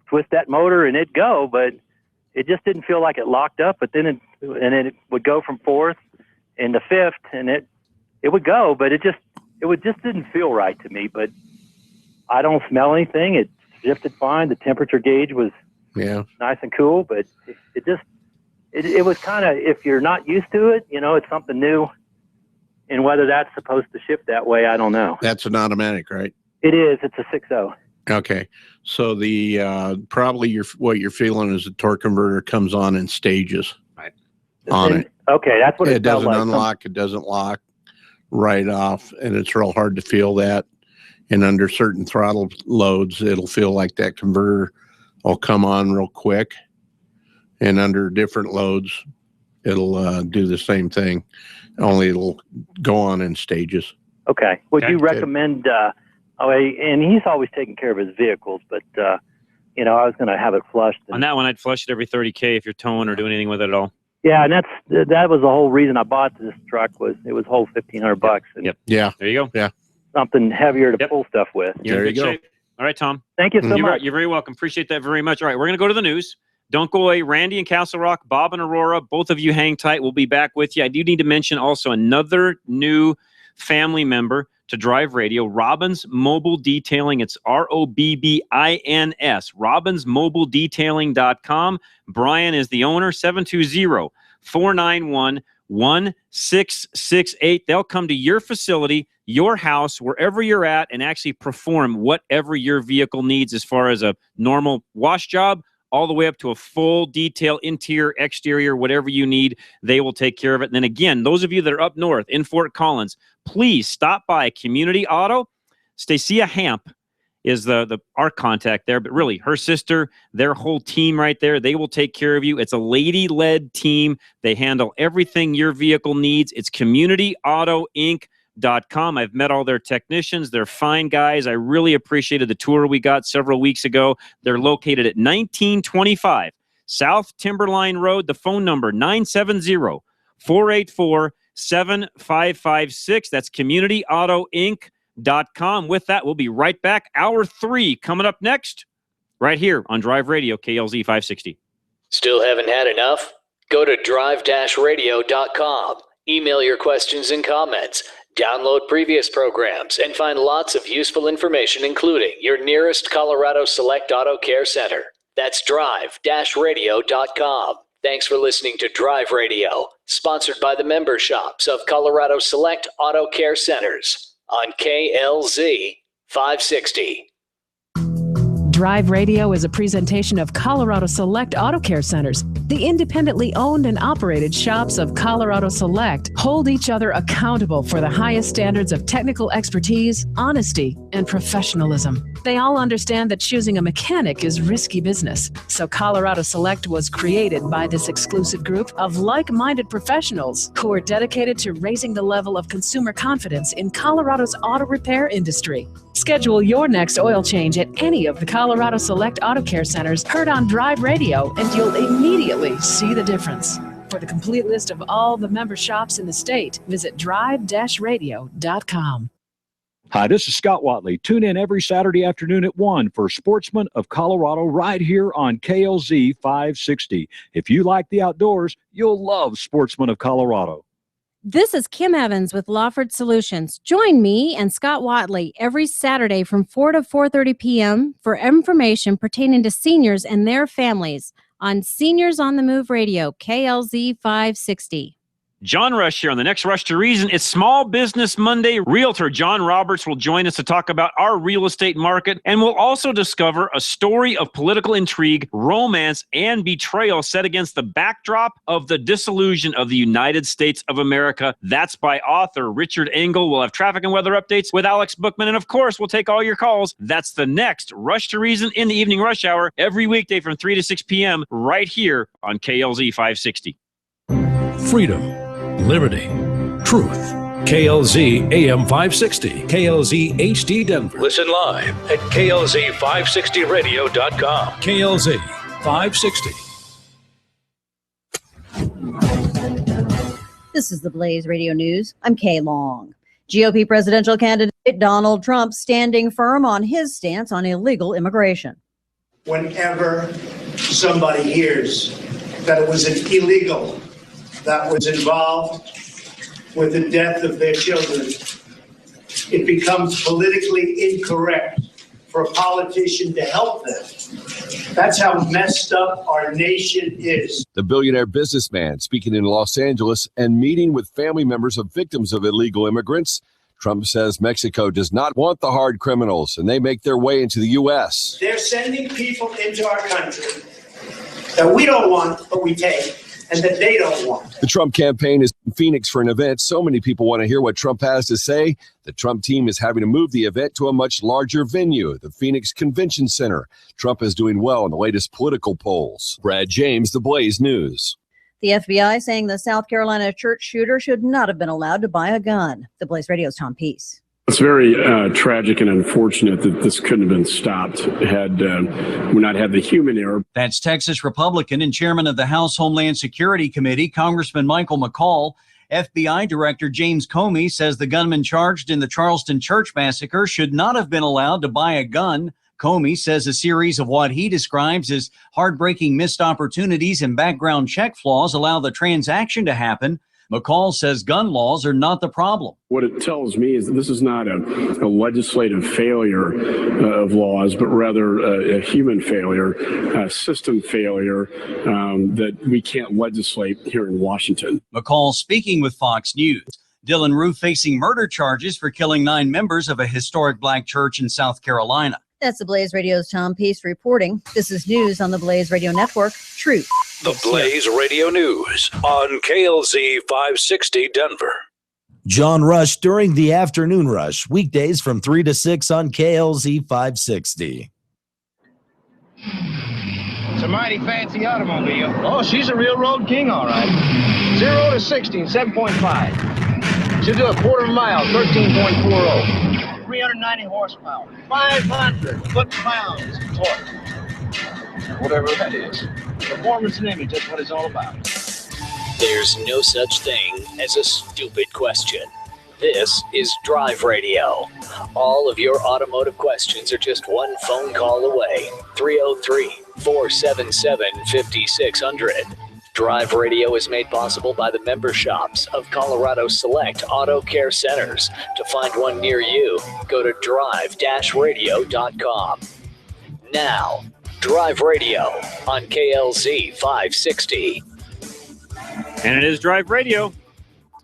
[SPEAKER 2] twist that motor and it'd go, but it just didn't feel like it locked up. But then it would go from fourth into fifth, and it would go, but it just didn't feel right to me. But I don't smell anything. It shifted fine. The temperature gauge was nice and cool, but it was kind of, if you're not used to it, it's something new. And whether that's supposed to shift that way, I don't know.
[SPEAKER 8] That's an automatic, right?
[SPEAKER 2] It is. It's a 6.0.
[SPEAKER 8] Okay. So the probably what you're feeling is the torque converter comes on in stages.
[SPEAKER 7] Right.
[SPEAKER 8] On it.
[SPEAKER 2] Okay, that's what it felt
[SPEAKER 8] doesn't
[SPEAKER 2] like.
[SPEAKER 8] unlock. It doesn't lock right off, and it's real hard to feel that. And under certain throttle loads, it'll feel like that converter will come on real quick. And under different loads, it'll do the same thing. Only it'll go on in stages.
[SPEAKER 2] Okay. Would you recommend? And he's always taking care of his vehicles, but I was going to have it flushed.
[SPEAKER 7] On that one, I'd flush it every 30K if you're towing or doing anything with it at all.
[SPEAKER 2] Yeah, and that was the whole reason I bought this truck. It was whole $1,500. And
[SPEAKER 8] Yeah.
[SPEAKER 7] There you go.
[SPEAKER 8] Yeah.
[SPEAKER 2] Something heavier to pull stuff with.
[SPEAKER 7] You're in good shape. All right, Tom.
[SPEAKER 2] Thank you so much.
[SPEAKER 7] You're very welcome. Appreciate that very much. All right, we're going to go to the news. Don't go away. Randy in Castle Rock, Bob and Aurora, both of you hang tight. We'll be back with you. I do need to mention also another new family member to Drive Radio. Robbins Mobile Detailing. It's ROBBINS. RobinsMobileDetailing.com. Brian is the owner. 720-491-1668. They'll come to your facility, your house, wherever you're at, and actually perform whatever your vehicle needs as far as a normal wash job, all the way up to a full detail, interior, exterior, whatever you need, they will take care of it. And then again, those of you that are up north in Fort Collins, please stop by Community Auto. Stacia Hamp is our contact there, but really her sister, their whole team right there, they will take care of you. It's a lady-led team. They handle everything your vehicle needs. It's CommunityAutoInc.com. I've met all their technicians. They're fine guys. I really appreciated the tour we got several weeks ago. They're located at 1925 South Timberline Road. The phone number, 970-484-7556. That's CommunityAutoInc.com. With that, we'll be right back. Hour 3 coming up next, right here on Drive Radio, KLZ 560.
[SPEAKER 4] Still haven't had enough? Go to drive-radio.com. Email your questions and comments. Download previous programs and find lots of useful information, including your nearest Colorado Select Auto Care Center. That's drive-radio.com. Thanks for listening to Drive Radio, sponsored by the member shops of Colorado Select Auto Care Centers on KLZ 560.
[SPEAKER 5] Drive Radio is a presentation of Colorado Select Auto Care Centers. The independently owned and operated shops of Colorado Select hold each other accountable for the highest standards of technical expertise, honesty, and professionalism. They all understand that choosing a mechanic is risky business. So Colorado Select was created by this exclusive group of like-minded professionals who are dedicated to raising the level of consumer confidence in Colorado's auto repair industry. Schedule your next oil change at any of the Colorado Select Auto Care Centers heard on Drive Radio, and you'll immediately see the difference. For the complete list of all the member shops in the state, visit drive-radio.com.
[SPEAKER 13] Hi, this is Scott Watley. Tune in every Saturday afternoon at 1 for Sportsman of Colorado right here on KLZ 560. If you like the outdoors, you'll love Sportsman of Colorado.
[SPEAKER 24] This is Kim Evans with Lawford Solutions. Join me and Scott Watley every Saturday from 4 to 4:30 p.m. for information pertaining to seniors and their families on Seniors on the Move Radio, KLZ 560.
[SPEAKER 7] John Rush here on the next Rush to Reason. It's Small Business Monday. Realtor John Roberts will join us to talk about our real estate market, and we'll also discover a story of political intrigue, romance, and betrayal set against the backdrop of the dissolution of the United States of America. That's by author Richard Engel. We'll have traffic and weather updates with Alex Bookman, and of course, we'll take all your calls. That's the next Rush to Reason in the evening rush hour, every weekday from 3 to 6 p.m. right here on KLZ 560.
[SPEAKER 25] Freedom, liberty, truth. KLZ AM 560, KLZ HD Denver. Listen live at KLZ560radio.com. KLZ 560.
[SPEAKER 26] This is the Blaze Radio News. I'm Kay Long. GOP presidential candidate Donald Trump standing firm on his stance on illegal immigration.
[SPEAKER 27] Whenever somebody hears that it was an illegal that was involved with the death of their children, it becomes politically incorrect for a politician to help them. That's how messed up our nation is.
[SPEAKER 28] The billionaire businessman speaking in Los Angeles and meeting with family members of victims of illegal immigrants. Trump says Mexico does not want the hard criminals, and they make their way into the U.S.
[SPEAKER 27] They're sending people into our country that we don't want, but we take, and that they don't want.
[SPEAKER 28] The Trump campaign is in Phoenix for an event. So many people want to hear what Trump has to say. The Trump team is having to move the event to a much larger venue, the Phoenix Convention Center. Trump is doing well in the latest political polls. Brad James, The Blaze News.
[SPEAKER 26] The FBI saying the South Carolina church shooter should not have been allowed to buy a gun. The Blaze Radio's Tom Peace.
[SPEAKER 29] It's very tragic and unfortunate that this couldn't have been stopped had we not had the human error.
[SPEAKER 30] That's Texas Republican and chairman of the House Homeland Security Committee, Congressman Michael McCall. FBI Director James Comey says the gunman charged in the Charleston church massacre should not have been allowed to buy a gun. Comey says a series of what he describes as heartbreaking missed opportunities and background check flaws allow the transaction to happen. McCall says gun laws are not the problem.
[SPEAKER 29] What it tells me is that this is not a legislative failure of laws, but rather a human failure, a system failure that we can't legislate here in Washington.
[SPEAKER 30] McCall speaking with Fox News. Dylan Roof facing murder charges for killing 9 members of a historic black church in South Carolina.
[SPEAKER 26] That's the Blaze Radio's Tom Peace reporting. This is news on the Blaze Radio Network. Truth.
[SPEAKER 25] The Blaze Radio News on KLZ 560 Denver.
[SPEAKER 3] John Rush during the afternoon rush, weekdays from 3 to 6 on KLZ 560.
[SPEAKER 6] It's a mighty fancy automobile. Oh, she's a real road king, all right. 0 to 60 in 7.5. She'll do a quarter of a mile, 13.40. 390 horsepower, 500 foot-pounds of torque. Whatever that is. Performance and image, that's what it's all about.
[SPEAKER 4] There's no such thing as a stupid question. This is Drive Radio. All of your automotive questions are just one phone call away. 303-477-5600. Drive Radio is made possible by the member shops of Colorado Select Auto Care Centers. To find one near you, go to drive-radio.com. Now, Drive Radio on KLZ 560.
[SPEAKER 7] And it is Drive Radio.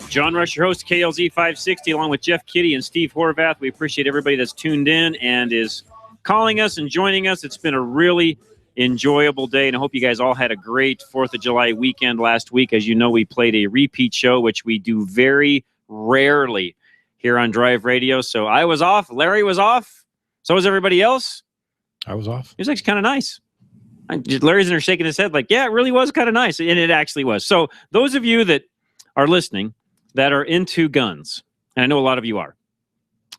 [SPEAKER 7] John Rush, your host, KLZ 560, along with Jeff Kitty and Steve Horvath. We appreciate everybody that's tuned in and is calling us and joining us. It's been a really enjoyable day, and I hope you guys all had a great 4th of July weekend last week. As you know, we played a repeat show, which we do very rarely here on Drive Radio. So I was off. Larry was off. So was everybody else.
[SPEAKER 9] I was off.
[SPEAKER 7] It was actually kind of nice. Larry's in there shaking his head like, yeah, it really was kind of nice. And it actually was. So those of you that are listening that are into guns, and I know a lot of you are,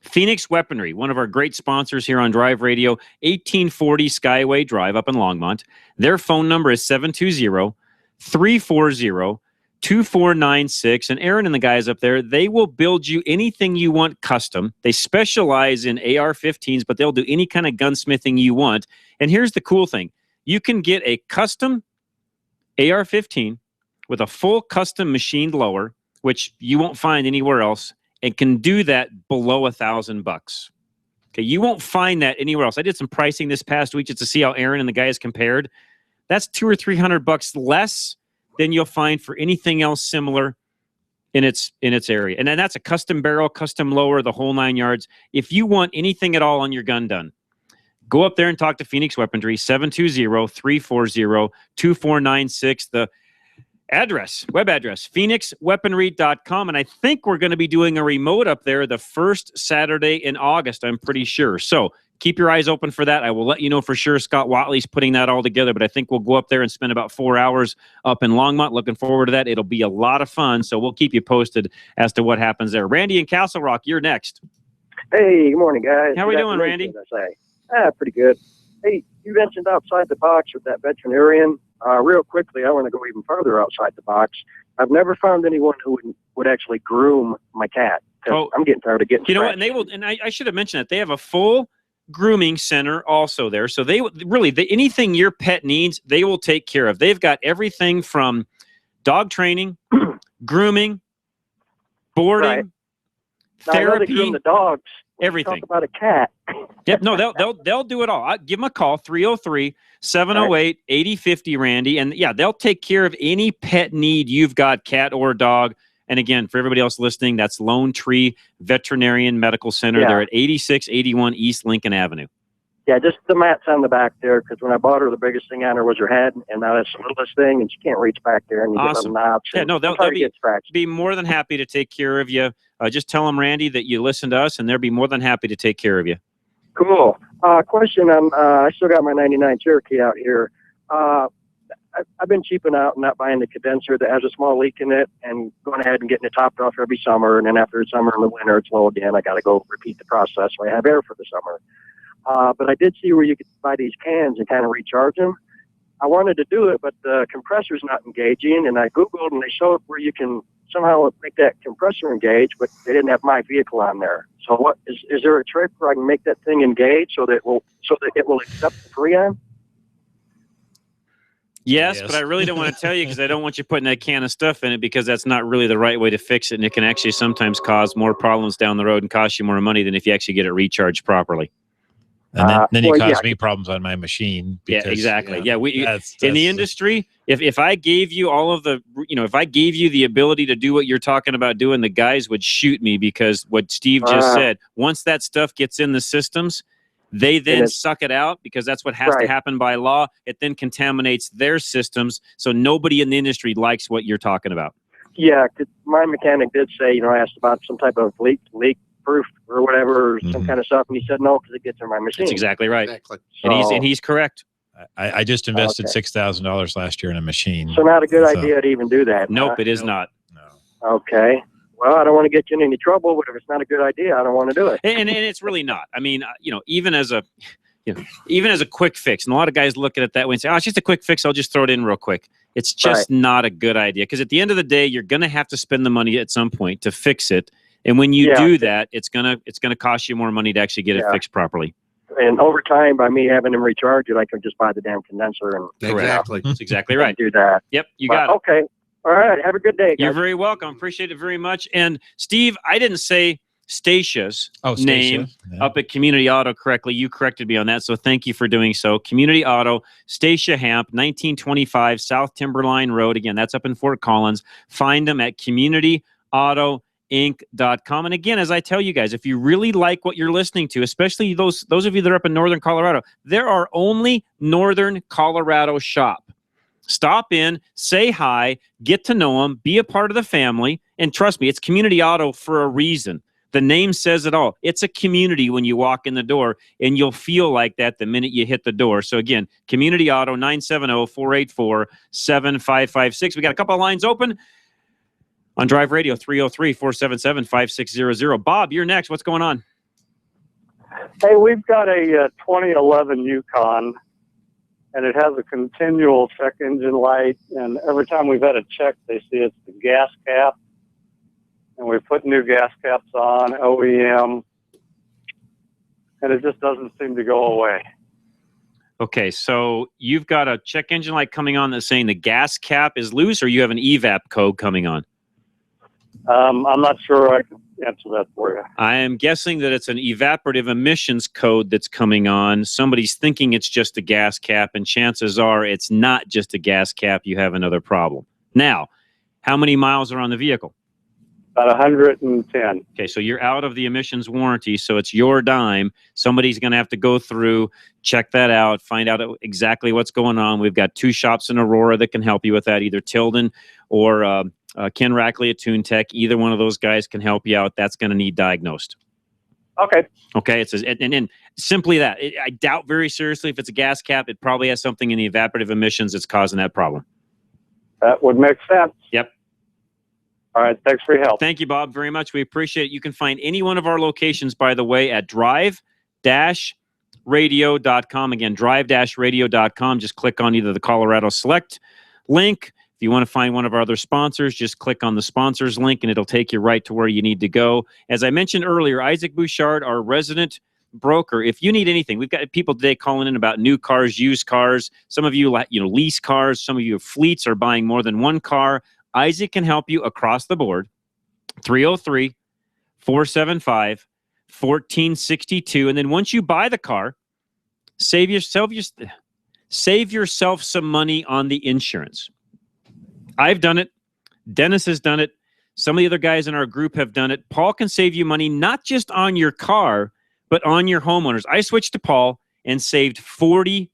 [SPEAKER 7] Phoenix Weaponry, one of our great sponsors here on Drive Radio, 1840 Skyway Drive up in Longmont. Their phone number is 720-340-2496. And Aaron and the guys up there, they will build you anything you want custom. They specialize in AR-15s, but they'll do any kind of gunsmithing you want. And here's the cool thing. You can get a custom AR-15 with a full custom machined lower, which you won't find anywhere else, and can do that below $1,000. Okay, you won't find that anywhere else. I did some pricing this past week just to see how Aaron and the guys compared. That's $200 or $300 less than you'll find for anything else similar in its area. And then that's a custom barrel, custom lower, the whole 9 yards. If you want anything at all on your gun done, go up there and talk to Phoenix Weaponry, 720-340-2496. The web address, phoenixweaponry.com. And I think we're going to be doing a remote up there the first Saturday in August, I'm pretty sure. So keep your eyes open for that. I will let you know for sure. Scott Watley's putting that all together, but I think we'll go up there and spend about 4 hours up in Longmont. Looking forward to that. It'll be a lot of fun. So we'll keep you posted as to what happens there. Randy in Castle Rock, you're next.
[SPEAKER 10] Hey, good morning, guys.
[SPEAKER 7] How are we doing, Randy?
[SPEAKER 10] Pretty good. Hey, you mentioned outside the box with that veterinarian. Real quickly, I want to go even further outside the box. I've never found anyone who would actually groom my cat. I'm getting tired of getting.
[SPEAKER 7] You know what? And they will. And I should have mentioned that they have a full grooming center also there. So they really anything your pet needs, they will take care of. They've got everything from dog training, grooming, boarding,
[SPEAKER 10] therapy. I know they groom the dogs.
[SPEAKER 7] Everything.
[SPEAKER 10] Talk about a cat.
[SPEAKER 7] Yep. No, they'll do it all. Give them a call, 303-708-8050, Randy. And yeah, they'll take care of any pet need you've got, cat or dog. And again, for everybody else listening, that's Lone Tree Veterinarian Medical Center.
[SPEAKER 10] Yeah.
[SPEAKER 7] They're at 8681 East Lincoln Avenue.
[SPEAKER 10] Yeah, just the mats on the back there, because when I bought her, the biggest thing on her was her head, and now that's the littlest thing, and she can't reach back there, and you get some knobs.
[SPEAKER 7] Yeah, no, they'll be more than happy to take care of you. Just tell them, Randy, that you listen to us, and they'll be more than happy to take care of you.
[SPEAKER 10] Cool. Question, I still got my 99 Cherokee out here. I've been cheaping out and not buying the condenser that has a small leak in it and going ahead and getting it topped off every summer, and then after the summer and the winter, it's low again. I got to go repeat the process so I have air for the summer. But I did see where you could buy these cans and kind of recharge them. I wanted to do it, but the compressor's not engaging, and I Googled, and they showed where you can somehow make that compressor engage, but they didn't have my vehicle on there. So what is there a trick where I can make that thing engage so that it will accept the Freon?
[SPEAKER 7] Yes, but I really don't want to tell you because I don't want you putting that can of stuff in it because that's not really the right way to fix it. And it can actually sometimes cause more problems down the road and cost you more money than if you actually get it recharged properly.
[SPEAKER 9] And then you cause me problems on my machine. Because,
[SPEAKER 7] yeah, exactly. Yeah, that's in the industry, if I gave you all of the, if I gave you the ability to do what you're talking about doing, the guys would shoot me because what Steve just said, once that stuff gets in the systems, they then suck it out because that's what has to happen by law. It then contaminates their systems. So nobody in the industry likes what you're talking about.
[SPEAKER 10] Yeah, 'cause my mechanic did say, I asked about some type of leak proof or whatever, or some kind of stuff, and he said no because it gets in my machine.
[SPEAKER 7] That's exactly right.
[SPEAKER 10] So,
[SPEAKER 7] and he's correct.
[SPEAKER 9] I just invested $6,000 last year in a machine.
[SPEAKER 10] So not a good idea to even do that.
[SPEAKER 7] Nope, it is not.
[SPEAKER 10] Okay. Well, I don't want to get you in any trouble, but if it's not a good idea, I don't want to do it.
[SPEAKER 7] And it's really not. I mean, even as a quick fix, and a lot of guys look at it that way and say, "Oh, it's just a quick fix. I'll just throw it in real quick." It's just not a good idea because at the end of the day, you're going to have to spend the money at some point to fix it. And when you do that, it's gonna cost you more money to actually get it fixed properly.
[SPEAKER 10] And over time, by me having them recharge it, I can just buy the damn condenser and
[SPEAKER 7] That's exactly right.
[SPEAKER 10] do that.
[SPEAKER 7] Yep, you got it.
[SPEAKER 10] Okay. All right. Have a good day, guys.
[SPEAKER 7] You're very welcome. Appreciate it very much. And Steve, I didn't say Statia's name up at Community Auto correctly. You corrected me on that, so thank you for doing so. Community Auto, Stacia Hamp, 1925 South Timberline Road. Again, that's up in Fort Collins. Find them at communityautoinc.com. And again, as I tell you guys, if you really like what you're listening to, especially those of you that are up in Northern Colorado, there are only Northern Colorado shop. Stop in, say hi, get to know them, be a part of the family, and trust me, it's Community Auto for a reason. The name says it all. It's a community when you walk in the door, and you'll feel like that the minute you hit the door. So again, Community Auto, 970-484-7556. We got a couple of lines open on Drive Radio, 303-477-5600. Bob, you're next. What's going on?
[SPEAKER 1] Hey, we've got a 2011 Yukon, and it has a continual check engine light, and every time we've had a check, they see it's the gas cap, and we put new gas caps on, OEM, and it just doesn't seem to go away.
[SPEAKER 7] Okay, so you've got a check engine light coming on that's saying the gas cap is loose, or you have an EVAP code coming on?
[SPEAKER 1] I'm not sure I can answer that for you.
[SPEAKER 7] I am guessing that it's an evaporative emissions code that's coming on. Somebody's thinking it's just a gas cap, and chances are it's not just a gas cap. You have another problem. Now, how many miles are on the vehicle?
[SPEAKER 1] About 110.
[SPEAKER 7] Okay, so you're out of the emissions warranty, so it's your dime. Somebody's going to have to go through, check that out, find out exactly what's going on. We've got 2 shops in Aurora that can help you with that, either Tilden or Ken Rackley at TuneTech. Either one of those guys can help you out. That's going to need diagnosed.
[SPEAKER 1] Okay.
[SPEAKER 7] Okay, it says, and simply that. I doubt very seriously if it's a gas cap, it probably has something in the evaporative emissions that's causing that problem.
[SPEAKER 1] That would make sense.
[SPEAKER 7] Yep.
[SPEAKER 1] All right, thanks for your help.
[SPEAKER 7] Thank you, Bob, very much. We appreciate it. You can find any one of our locations, by the way, at drive-radio.com. Again, drive-radio.com. Just click on either the Colorado Select link. If you want to find one of our other sponsors, just click on the sponsors link, and it'll take you right to where you need to go. As I mentioned earlier, Isaac Bouchard, our resident broker, if you need anything, we've got people today calling in about new cars, used cars. Some of you lease cars. Some of you have fleets, are buying more than one car. Isaac can help you across the board. 303-475-1462. And then once you buy the car, save yourself some money on the insurance. I've done it. Dennis has done it. Some of the other guys in our group have done it. Paul can save you money, not just on your car, but on your homeowners. I switched to Paul and saved 40%.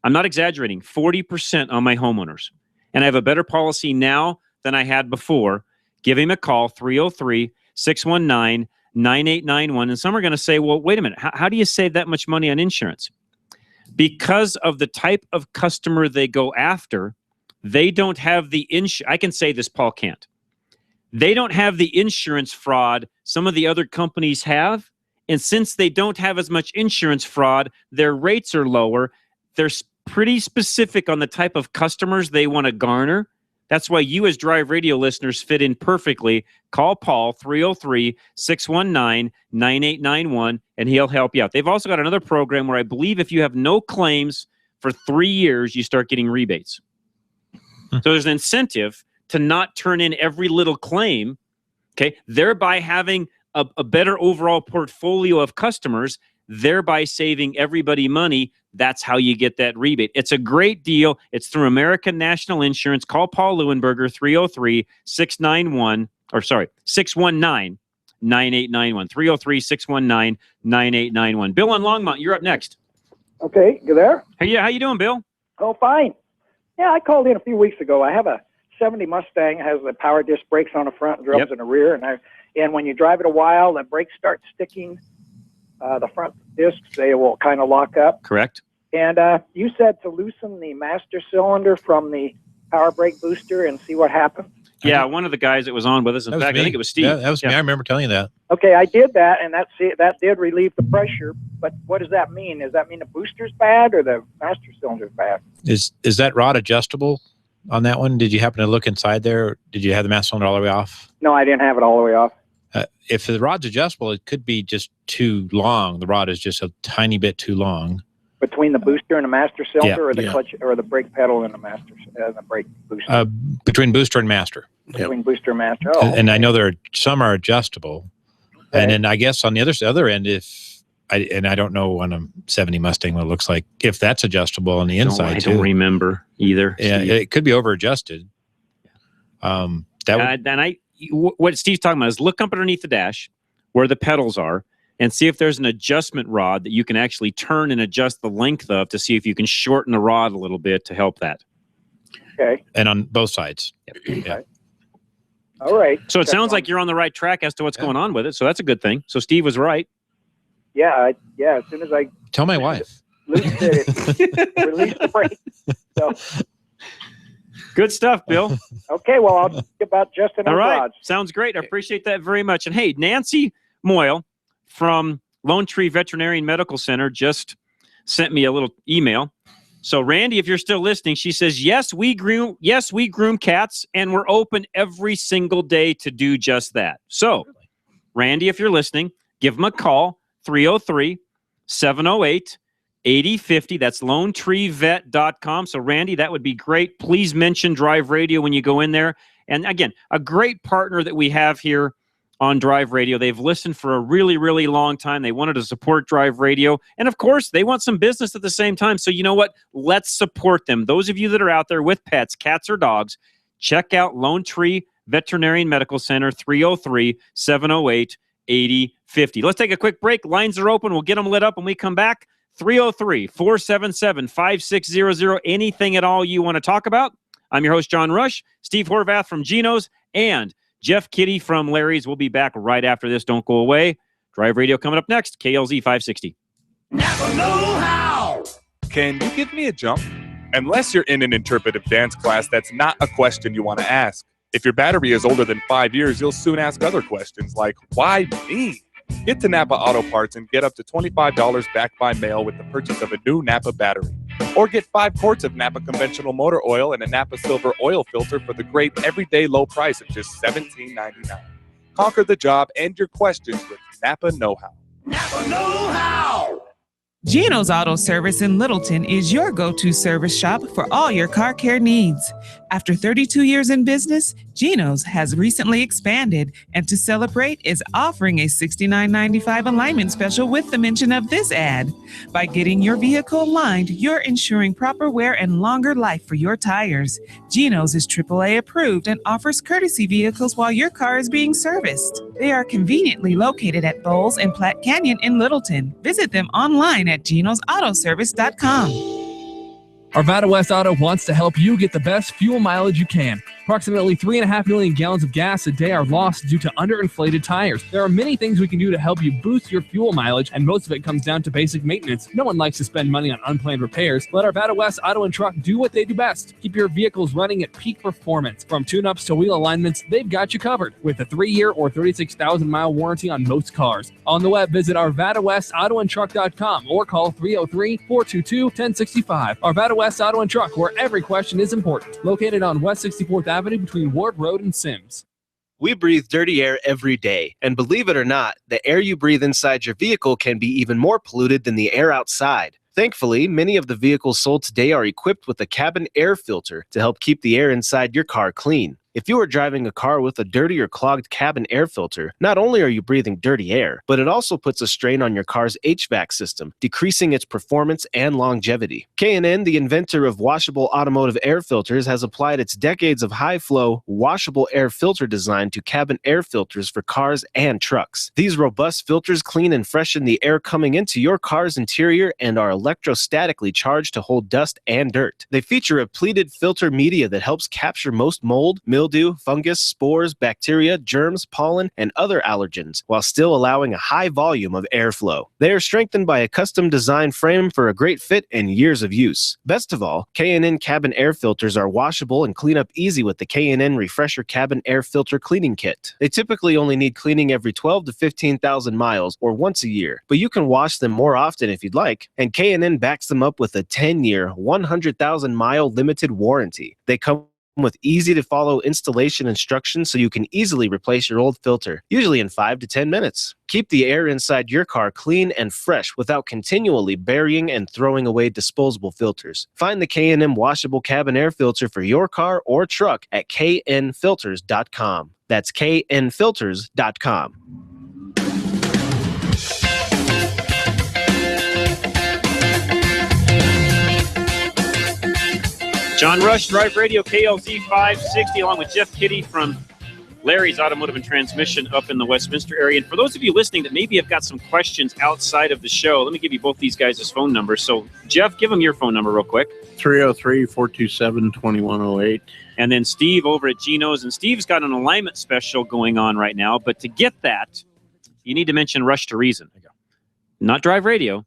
[SPEAKER 7] I'm not exaggerating, 40% on my homeowners. And I have a better policy now than I had before. Give him a call, 303-619-9891. And some are going to say, well, wait a minute. How do you save that much money on insurance? Because of the type of customer they go after, they don't have the insurance. I can say this, Paul can't. They don't have the insurance fraud some of the other companies have. And since they don't have as much insurance fraud, their rates are lower. They're pretty specific on the type of customers they want to garner. That's why you as Drive Radio listeners fit in perfectly. Call Paul, 303-619-9891, and he'll help you out. They've also got another program where I believe if you have no claims for 3 years, you start getting rebates. So there's an incentive to not turn in every little claim, okay, thereby having a better overall portfolio of customers, thereby saving everybody money. That's how you get that rebate. It's a great deal. It's through American National Insurance. Call Paul Leuenberger, 303-619-9891. 303-619-9891. Bill on Longmont, you're up next.
[SPEAKER 11] Okay, you there?
[SPEAKER 7] Hey, yeah, how you doing, Bill?
[SPEAKER 11] Oh, fine. Yeah, I called in a few weeks ago. I have a 70 Mustang, has the power disc brakes on the front and drums in the rear, and when you drive it a while, the brakes start sticking. The front discs, they will kind of lock up.
[SPEAKER 7] Correct.
[SPEAKER 11] And you said to loosen the master cylinder from the power brake booster and see what happens.
[SPEAKER 7] Yeah, one of the guys that was on with us. In fact, I think it was Steve.
[SPEAKER 9] Yeah, that was me. I remember telling you that.
[SPEAKER 11] Okay, I did that, and that did relieve the pressure. But what does that mean? Does that mean the booster's bad or the master cylinder's bad?
[SPEAKER 9] Is that rod adjustable on that one? Did you happen to look inside there? Or did you have the master cylinder all the way off?
[SPEAKER 11] No, I didn't have it all the way off.
[SPEAKER 9] If the rod's adjustable, it could be just too long. The rod is just a tiny bit too long.
[SPEAKER 11] Between the booster and the master cylinder, or the clutch, or the brake pedal and the brake booster?
[SPEAKER 9] Between booster and master.
[SPEAKER 11] Between booster and master. Oh,
[SPEAKER 9] and I know some are adjustable. Okay. And then I guess on the other end, I don't know on a 70 Mustang what it looks like, if that's adjustable on the inside.
[SPEAKER 7] I don't remember either.
[SPEAKER 9] Yeah,
[SPEAKER 7] Steve.
[SPEAKER 9] it could be over adjusted.
[SPEAKER 7] What Steve's talking about is look up underneath the dash where the pedals are and see if there's an adjustment rod that you can actually turn and adjust the length of to see if you can shorten the rod a little bit to help that.
[SPEAKER 11] Okay.
[SPEAKER 9] And on both sides. Yep.
[SPEAKER 11] Yeah. All right.
[SPEAKER 7] So it sounds like you're on the right track as to what's going on with it. So that's a good thing. So Steve was right.
[SPEAKER 11] Yeah. As soon as I
[SPEAKER 9] tell my wife,
[SPEAKER 11] release the brake. So.
[SPEAKER 7] Good stuff, Bill.
[SPEAKER 11] Okay, well, I'll think about Justin.
[SPEAKER 7] All right.
[SPEAKER 11] Rods.
[SPEAKER 7] Sounds great. I appreciate that very much. And hey, Nancy Moyle from Lone Tree Veterinary Medical Center just sent me a little email. So Randy, if you're still listening, she says, yes, we groom cats, and we're open every single day to do just that. So Randy, if you're listening, give them a call, 303-708-8050. That's LoneTreeVet.com. So Randy, that would be great. Please mention Drive Radio when you go in there. And again, a great partner that we have here on Drive Radio. They've listened for a really, really long time. They wanted to support Drive Radio. And of course, they want some business at the same time. So you know what? Let's support them. Those of you that are out there with pets, cats or dogs, check out Lone Tree Veterinarian Medical Center, 303-708-8050. Let's take a quick break. Lines are open. We'll get them lit up when we come back. 303-477-5600. Anything at all you want to talk about. I'm your host, John Rush, Steve Horvath from Geno's, and Jeff Kitty from Larry's. We'll be back right after this. Don't go away. Drive Radio coming up next, KLZ 560.
[SPEAKER 12] Never know how. Can you give me a jump? Unless you're in an interpretive dance class, that's not a question you want to ask. If your battery is older than 5 years, you'll soon ask other questions like, why me? Get to Napa Auto Parts and get up to $25 back by mail with the purchase of a new Napa battery. Or get 5 quarts of Napa conventional motor oil and a Napa Silver oil filter for the great everyday low price of just $17.99. Conquer the job and your questions with Napa Know-How. Napa Know-How!
[SPEAKER 15] Geno's Auto Service in Littleton is your go-to service shop for all your car care needs. After 32 years in business, Geno's has recently expanded and to celebrate is offering a $69.95 alignment special with the mention of this ad. By getting your vehicle aligned, you're ensuring proper wear and longer life for your tires. Geno's is AAA approved and offers courtesy vehicles while your car is being serviced. They are conveniently located at Bowles and Platte Canyon in Littleton. Visit them online at genosautoservice.com.
[SPEAKER 16] Arvada West Auto wants to help you get the best fuel mileage you can. Approximately 3.5 million gallons of gas a day are lost due to underinflated tires. There are many things we can do to help you boost your fuel mileage, and most of it comes down to basic maintenance. No one likes to spend money on unplanned repairs. Let Arvada West Auto and Truck do what they do best. Keep your vehicles running at peak performance. From tune-ups to wheel alignments, they've got you covered with a 3-year or 36,000-mile warranty on most cars. On the web, visit ArvadaWestAutoandTruck.com or call 303-422-1065. Arvada West Auto and Truck, where every question is important. Located on West 64th Avenue between Ward Road and Sims.
[SPEAKER 14] We breathe dirty air every day, and believe it or not, the air you breathe inside your vehicle can be even more polluted than the air outside. Thankfully, many of the vehicles sold today are equipped with a cabin air filter to help keep the air inside your car clean. If you are driving a car with a dirty or clogged cabin air filter, not only are you breathing dirty air, but it also puts a strain on your car's HVAC system, decreasing its performance and longevity. K&N, the inventor of washable automotive air filters, has applied its decades of high-flow, washable air filter design to cabin air filters for cars and trucks. These robust filters clean and freshen the air coming into your car's interior and are electrostatically charged to hold dust and dirt. They feature a pleated filter media that helps capture most mold, mildew, fungus, spores, bacteria, germs, pollen, and other allergens, while still allowing a high volume of airflow. They are strengthened by a custom design frame for a great fit and years of use. Best of all, K&N cabin air filters are washable and clean up easy with the K&N Refresher Cabin Air Filter Cleaning Kit. They typically only need cleaning every 12 to 15,000 miles or once a year, but you can wash them more often if you'd like, and K&N backs them up with a 10-year, 100,000-mile limited warranty. They come with easy-to-follow installation instructions so you can easily replace your old filter, usually in 5 to 10 minutes. Keep the air inside your car clean and fresh without continually burying and throwing away disposable filters. Find the K&N washable cabin air filter for your car or truck at knfilters.com. That's knfilters.com.
[SPEAKER 7] John Rush, Drive Radio, KLZ 560, along with Jeff Kitty from Larry's Automotive and Transmission up in the Westminster area. And for those of you listening that maybe have got some questions outside of the show, let me give you both these guys' phone numbers. So, Jeff, give them your phone number real quick.
[SPEAKER 2] 303-427-2108.
[SPEAKER 7] And then Steve over at Geno's. And Steve's got an alignment special going on right now. But to get that, you need to mention Rush to Reason. Not Drive Radio.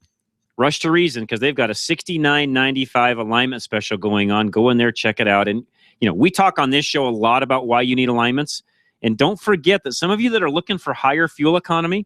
[SPEAKER 7] Rush to Reason, because they've got a $69.95 alignment special going on. Go in there, check it out. And, you know, we talk on this show a lot about why you need alignments. And don't forget that some of you that are looking for higher fuel economy,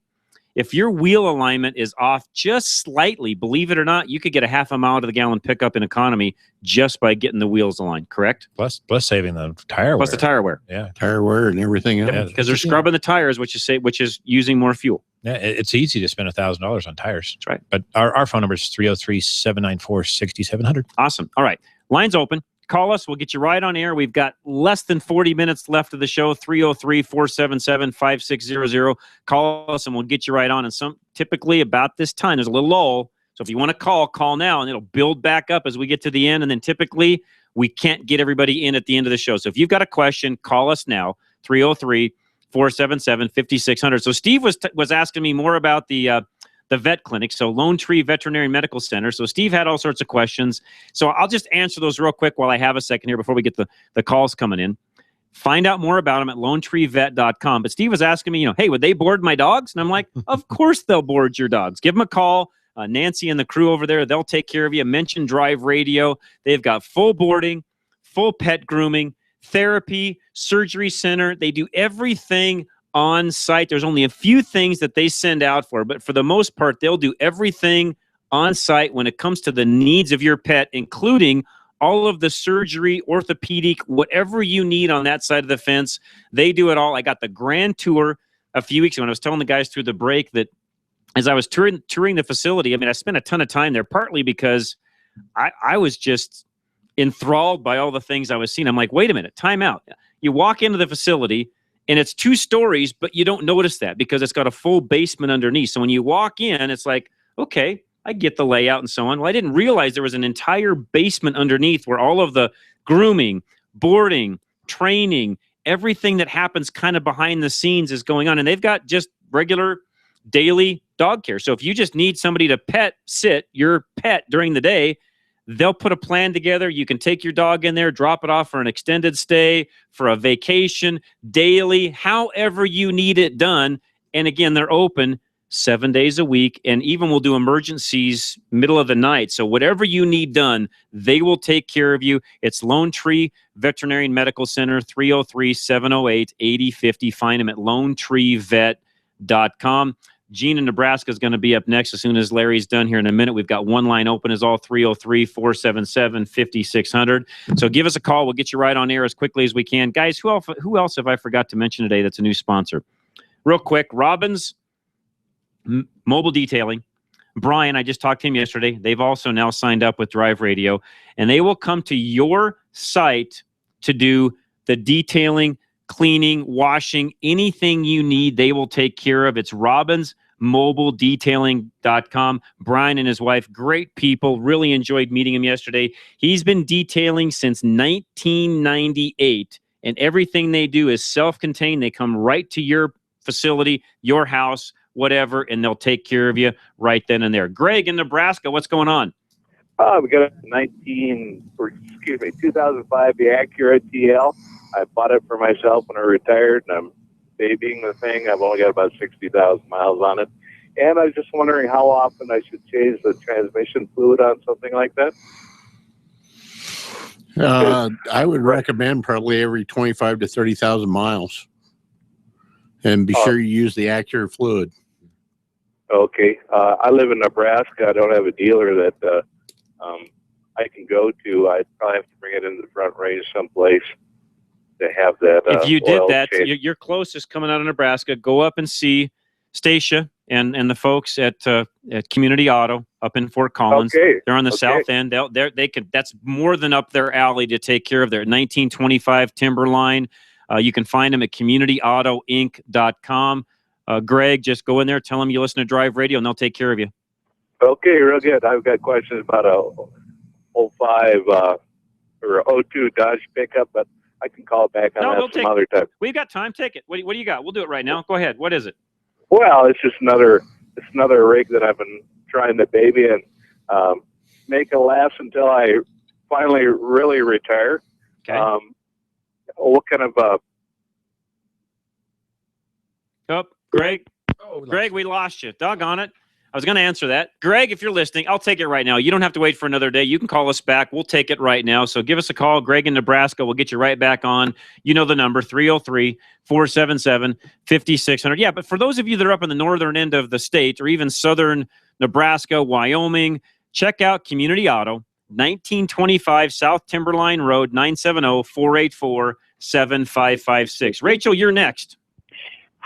[SPEAKER 7] if your wheel alignment is off just slightly, believe it or not, you could get a half a mile to the gallon pickup in economy just by getting the wheels aligned, correct?
[SPEAKER 9] Plus saving the tire wear.
[SPEAKER 7] Plus the tire wear.
[SPEAKER 9] Yeah.
[SPEAKER 2] Tire wear and everything else.
[SPEAKER 7] Because they're scrubbing the tires, which is using more fuel.
[SPEAKER 9] Yeah, it's easy to spend $1,000 on tires.
[SPEAKER 7] That's right.
[SPEAKER 9] But our phone number is 303-794-6700.
[SPEAKER 7] Awesome. All right. Line's open. Call us. We'll get you right on air. We've got less than 40 minutes left of the show. 303-477-5600. Call us and we'll get you right on. And typically about this time, there's a little lull. So if you want to call now, and it'll build back up as we get to the end. And then typically we can't get everybody in at the end of the show. So if you've got a question, call us now. 303-477-5600. So Steve was asking me more about the vet clinic, so Lone Tree Veterinary Medical Center. So Steve had all sorts of questions. So I'll just answer those real quick while I have a second here before we get the calls coming in. Find out more about them at LoneTreeVet.com. But Steve was asking me, hey, would they board my dogs? And I'm like, of course they'll board your dogs. Give them a call. Nancy and the crew over there, they'll take care of you. Mention Drive Radio. They've got full boarding, full pet grooming, therapy, surgery center. They do everything on site. There's only a few things that they send out for, but for the most part, they'll do everything on site when it comes to the needs of your pet, including all of the surgery, orthopedic, whatever you need on that side of the fence. They do it all. I got the grand tour a few weeks ago, and I was telling the guys through the break that as I was touring the facility, I spent a ton of time there, partly because I was just enthralled by all the things I was seeing. I'm like, wait a minute, time out. You walk into the facility, and it's 2 stories, but you don't notice that because it's got a full basement underneath. So when you walk in, it's like, okay, I get the layout and so on. Well, I didn't realize there was an entire basement underneath where all of the grooming, boarding, training, everything that happens kind of behind the scenes is going on. And they've got just regular daily dog care. So if you just need somebody to sit your pet during the day, they'll put a plan together. You can take your dog in there, drop it off for an extended stay, for a vacation, daily, however you need it done. And again, they're open 7 days a week, and even we'll do emergencies middle of the night. So whatever you need done, they will take care of you. It's Lone Tree Veterinary Medical Center, 303-708-8050. Find them at LoneTreeVet.com. Gene in Nebraska is going to be up next as soon as Larry's done here in a minute. We've got one line open as all, 303-477-5600. So give us a call. We'll get you right on air as quickly as we can. Guys, who else have I forgot to mention today that's a new sponsor? Real quick, Robbins Mobile Detailing. Brian, I just talked to him yesterday. They've also now signed up with Drive Radio, and they will come to your site to do the detailing, cleaning, washing, anything you need, they will take care of. It's RobinsMobileDetailing.com. Brian and his wife, great people. Really enjoyed meeting him yesterday. He's been detailing since 1998, and everything they do is self-contained. They come right to your facility, your house, whatever, and they'll take care of you right then and there. Greg in Nebraska, what's going on?
[SPEAKER 2] We got a 2005 the Acura TL. I bought it for myself when I retired, and I'm babying the thing. I've only got about 60,000 miles on it. And I was just wondering how often I should change the transmission fluid on something like that.
[SPEAKER 5] I would recommend probably every 25 to 30,000 miles. And be sure you use the Acura fluid.
[SPEAKER 2] Okay. I live in Nebraska. I don't have a dealer that I can go to. I'd probably have to bring it into the Front Range someplace to have that.
[SPEAKER 7] If you did
[SPEAKER 2] oil
[SPEAKER 7] that,
[SPEAKER 2] change.
[SPEAKER 7] you're closest coming out of Nebraska. Go up and see Stacia and the folks at Community Auto up in Fort Collins.
[SPEAKER 2] Okay.
[SPEAKER 7] They're on the south end. They could. That's more than up their alley to take care of their 1925 Timberline. You can find them at CommunityAutoInc.com. Greg, just go in there, tell them you listen to Drive Radio, and they'll take care of you.
[SPEAKER 2] Okay, real good. I've got questions about a 05 or 02 Dodge pickup, but I can call back on that some other time.
[SPEAKER 7] We've got time. Take it. What do you got? We'll do it right now. Go ahead. What is it?
[SPEAKER 2] Well, it's just another rig that I've been trying to baby and make it last until I finally really retire.
[SPEAKER 7] Okay.
[SPEAKER 2] What kind of
[SPEAKER 7] Greg, we lost you. Doggone it. I was going to answer that. Greg, if you're listening, I'll take it right now. You don't have to wait for another day. You can call us back. We'll take it right now. So give us a call. Greg in Nebraska. We'll get you right back on. You know the number, 303-477-5600. Yeah, but for those of you that are up in the northern end of the state or even southern Nebraska, Wyoming, check out Community Auto, 1925 South Timberline Road, 970-484-7556. Rachel, you're next.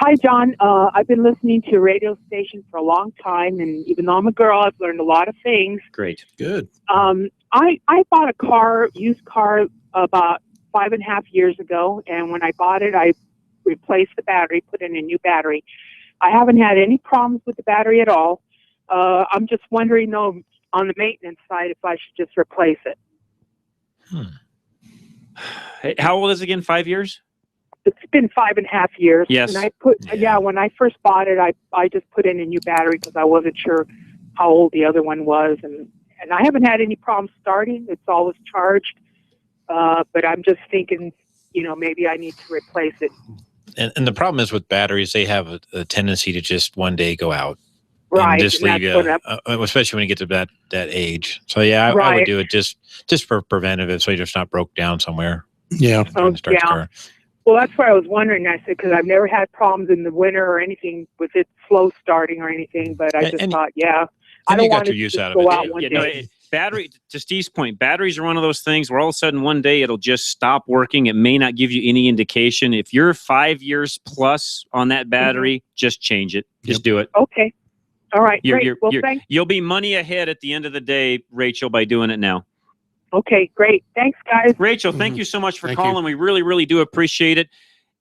[SPEAKER 8] Hi, John. I've been listening to your radio station for a long time, and even though I'm a girl, I've learned a lot of things.
[SPEAKER 7] Great.
[SPEAKER 5] Good.
[SPEAKER 8] I bought a used car, about 5.5 years ago, and when I bought it, I replaced the battery, put in a new battery. I haven't had any problems with the battery at all. I'm just wondering, though, on the maintenance side, if I should just replace it.
[SPEAKER 7] Hey, how old is it again? 5 years?
[SPEAKER 8] It's been 5.5 years.
[SPEAKER 7] Yes.
[SPEAKER 8] And when I first bought it, I just put in a new battery because I wasn't sure how old the other one was, and I haven't had any problems starting. It's always charged, but I'm just thinking, maybe I need to replace it.
[SPEAKER 9] And the problem is with batteries, they have a tendency to just one day go out.
[SPEAKER 8] Right.
[SPEAKER 9] And just leave you, especially when you get to that age. So yeah, I would do it just for preventative, so you're just not broke down somewhere.
[SPEAKER 5] Yeah.
[SPEAKER 8] Well, that's why I was wondering. I said, because I've never had problems in the winter or anything with it slow starting or anything, but I just thought, I don't want to just go out one day.
[SPEAKER 7] Battery, to Steve's point, batteries are one of those things where all of a sudden one day it'll just stop working. It may not give you any indication. If you're 5 years plus on that battery, just change it. Just do it.
[SPEAKER 8] Okay. All right. Great. Thanks.
[SPEAKER 7] You'll be money ahead at the end of the day, Rachel, by doing it now.
[SPEAKER 8] Okay, great. Thanks, guys.
[SPEAKER 7] Rachel, thank you so much for calling. We really, really do appreciate it.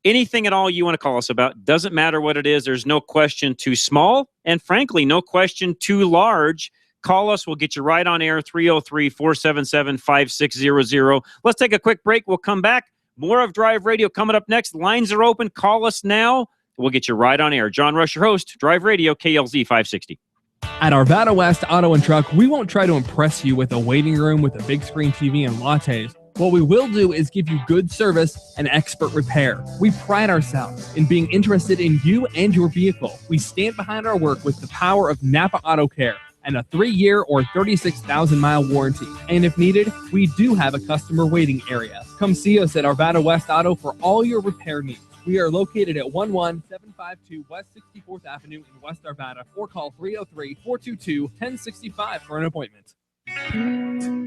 [SPEAKER 7] Anything at all you want to call us about, doesn't matter what it is. There's no question too small, and frankly, no question too large. Call us. We'll get you right on air, 303-477-5600. Let's take a quick break. We'll come back. More of Drive Radio coming up next. Lines are open. Call us now. We'll get you right on air. John Rush, your host, Drive Radio, KLZ 560.
[SPEAKER 16] At Arvada West Auto and Truck, we won't try to impress you with a waiting room with a big screen TV and lattes. What we will do is give you good service and expert repair. We pride ourselves in being interested in you and your vehicle. We stand behind our work with the power of Napa Auto Care and a 3-year or 36,000-mile warranty. And if needed, we do have a customer waiting area. Come see us at Arvada West Auto for all your repair needs. We are located at 11752 West 64th Avenue in West Arvada, or call 303-422-1065 for an appointment.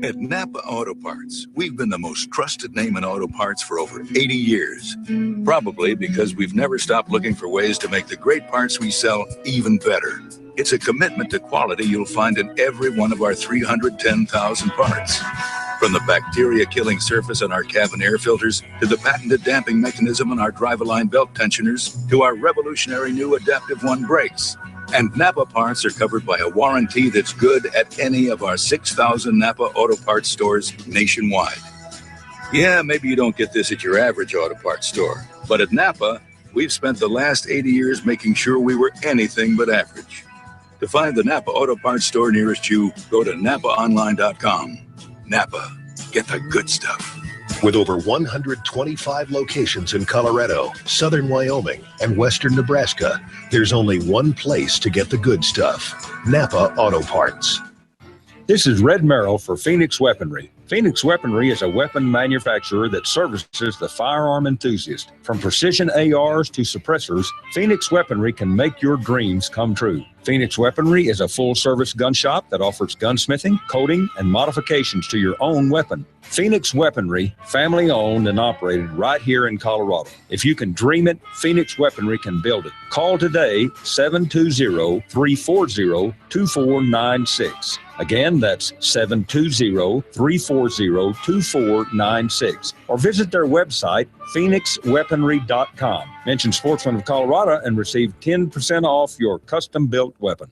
[SPEAKER 17] At Napa Auto Parts, we've been the most trusted name in auto parts for over 80 years. Probably because we've never stopped looking for ways to make the great parts we sell even better. It's a commitment to quality you'll find in every one of our 310,000 parts. From the bacteria-killing surface on our cabin air filters, to the patented damping mechanism on our drive-align belt tensioners, to our revolutionary new Adaptive One brakes. And Napa parts are covered by a warranty that's good at any of our 6,000 Napa Auto Parts stores nationwide. Yeah, maybe you don't get this at your average auto parts store, but at Napa, we've spent the last 80 years making sure we were anything but average. To find the Napa Auto Parts store nearest you, go to NapaOnline.com. Napa, get the good stuff.
[SPEAKER 13] With over 125 locations in Colorado, southern Wyoming, and western Nebraska, there's only one place to get the good stuff: Napa Auto Parts.
[SPEAKER 18] This is Red Merrill for Phoenix Weaponry. Phoenix Weaponry is a weapon manufacturer that services the firearm enthusiast. From precision ARs to suppressors, Phoenix Weaponry can make your dreams come true. Phoenix Weaponry is a full-service gun shop that offers gunsmithing, coating, and modifications to your own weapon. Phoenix Weaponry, family-owned and operated right here in Colorado. If you can dream it, Phoenix Weaponry can build it. Call today, 720-340-2496. Again, that's 720-340-2496. Or visit their website, phoenixweaponry.com. Mention Sportsman of Colorado and receive 10% off your custom-built weapon.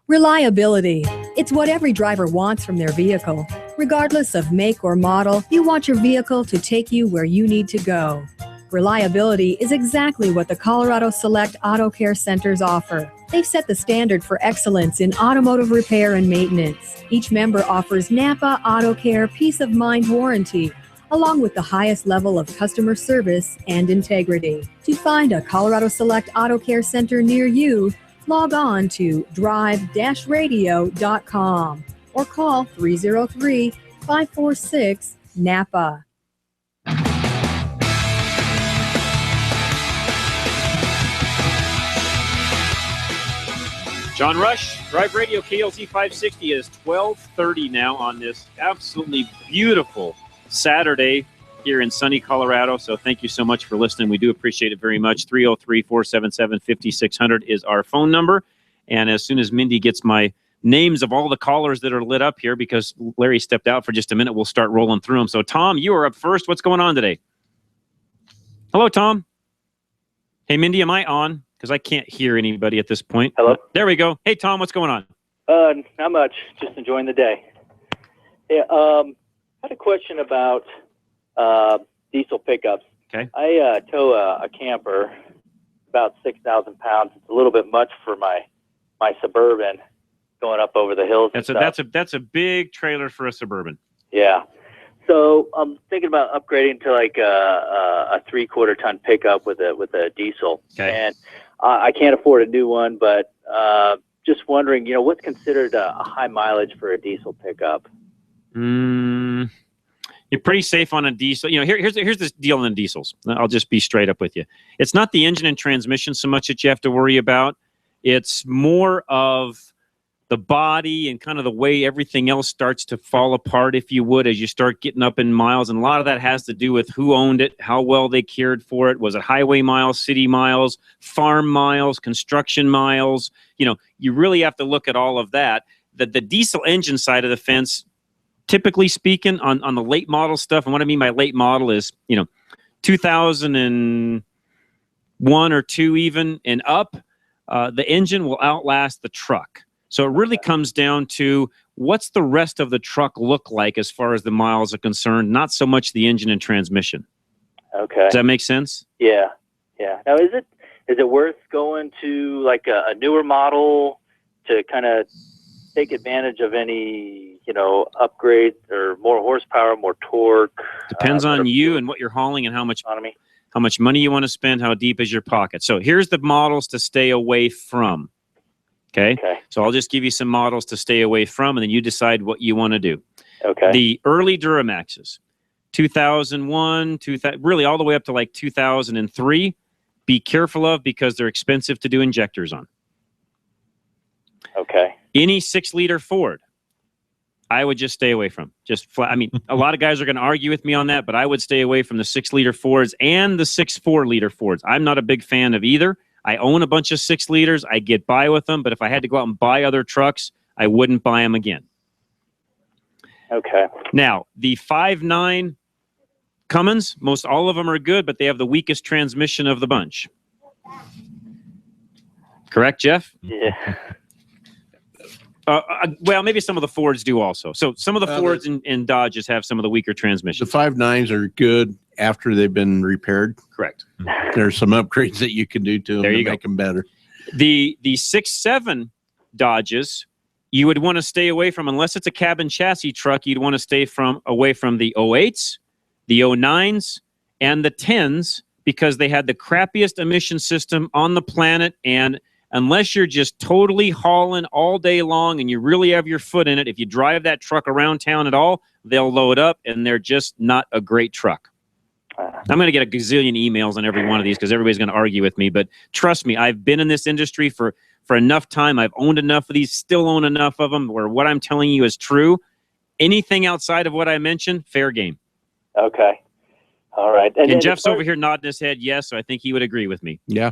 [SPEAKER 19] Reliability. It's what every driver wants from their vehicle. Regardless of make or model, you want your vehicle to take you where you need to go. Reliability is exactly what the Colorado Select Auto Care Centers offer. They've set the standard for excellence in automotive repair and maintenance. Each member offers Napa Auto Care Peace of Mind Warranty, along with the highest level of customer service and integrity. To find a Colorado Select Auto Care Center near you, log on to drive-radio.com or call 303-546-NAPA.
[SPEAKER 7] John Rush, Drive Radio, KLZ 560 is 12:30 now on this absolutely beautiful Saturday here in sunny Colorado. So thank you so much for listening. We do appreciate it very much. 303-477-5600 is our phone number. And as soon as Mindy gets my names of all the callers that are lit up here, because Larry stepped out for just a minute, we'll start rolling through them. So Tom, you are up first. What's going on today? Hello, Tom. Hey, Mindy, am I on? Because I can't hear anybody at this point.
[SPEAKER 20] Hello?
[SPEAKER 7] There we go. Hey, Tom, what's going on?
[SPEAKER 20] Not much. Just enjoying the day. Yeah, had a question about diesel pickups.
[SPEAKER 7] Okay.
[SPEAKER 20] I tow a camper, about 6,000 pounds. It's a little bit much for my Suburban going up over the hills.
[SPEAKER 7] That's a big trailer for a Suburban.
[SPEAKER 20] Yeah. So I'm thinking about upgrading to like a 3/4 ton pickup with a diesel.
[SPEAKER 7] Okay.
[SPEAKER 20] And I can't afford a new one, but just wondering, what's considered a high mileage for a diesel pickup?
[SPEAKER 7] You're pretty safe on a diesel. Here's the deal on the diesels. I'll just be straight up with you. It's not the engine and transmission so much that you have to worry about. It's more of the body and kind of the way everything else starts to fall apart, if you would, as you start getting up in miles. And a lot of that has to do with who owned it, how well they cared for it. Was it highway miles, city miles, farm miles, construction miles? You really have to look at all of that. The diesel engine side of the fence, typically speaking, on the late model stuff, and what I mean by late model is, 2001 or 2 even and up, the engine will outlast the truck. So it really comes down to what's the rest of the truck look like as far as the miles are concerned, not so much the engine and transmission.
[SPEAKER 20] Okay.
[SPEAKER 7] Does that make sense?
[SPEAKER 20] Yeah. Now, is it worth going to like a newer model to kind of take advantage of any, upgrades or more horsepower, more torque?
[SPEAKER 7] Depends on you and what you're hauling and how much money you want to spend, how deep is your pocket. So here's the models to stay away from. Okay. So I'll just give you some models to stay away from, and then you decide what you want to do.
[SPEAKER 20] Okay.
[SPEAKER 7] The early Duramaxes, 2001, really all the way up to like 2003, be careful of because they're expensive to do injectors on.
[SPEAKER 20] Okay.
[SPEAKER 7] Any 6-liter Ford, I would just stay away from. Just flat. I mean, a lot of guys are going to argue with me on that, but I would stay away from the 6-liter Fords and the 6 4-liter Fords. I'm not a big fan of either. I own a bunch of 6 liters. I get by with them, but if I had to go out and buy other trucks, I wouldn't buy them again.
[SPEAKER 20] Okay.
[SPEAKER 7] Now, the 5.9 Cummins, most all of them are good, but they have the weakest transmission of the bunch. Correct, Jeff?
[SPEAKER 20] Yeah.
[SPEAKER 7] Well, maybe some of the Fords do also. So some of the Fords and Dodges have some of the weaker transmissions.
[SPEAKER 5] The 5.9s are good after they've been repaired.
[SPEAKER 7] Correct.
[SPEAKER 5] There's some upgrades that you can do to them to make them better.
[SPEAKER 7] The 6.7 Dodges, you would want to stay away from, unless it's a cabin chassis truck, you'd want to stay away from the 08s, the 09s, and the 10s, because they had the crappiest emission system on the planet. And unless you're just totally hauling all day long and you really have your foot in it, if you drive that truck around town at all, they'll load up, and they're just not a great truck. I'm going to get a gazillion emails on every one of these because everybody's going to argue with me. But trust me, I've been in this industry for enough time. I've owned enough of these, still own enough of them where what I'm telling you is true. Anything outside of what I mentioned, fair game.
[SPEAKER 20] Okay. All right.
[SPEAKER 7] And Jeff's over here nodding his head yes, so I think he would agree with me.
[SPEAKER 5] Yeah.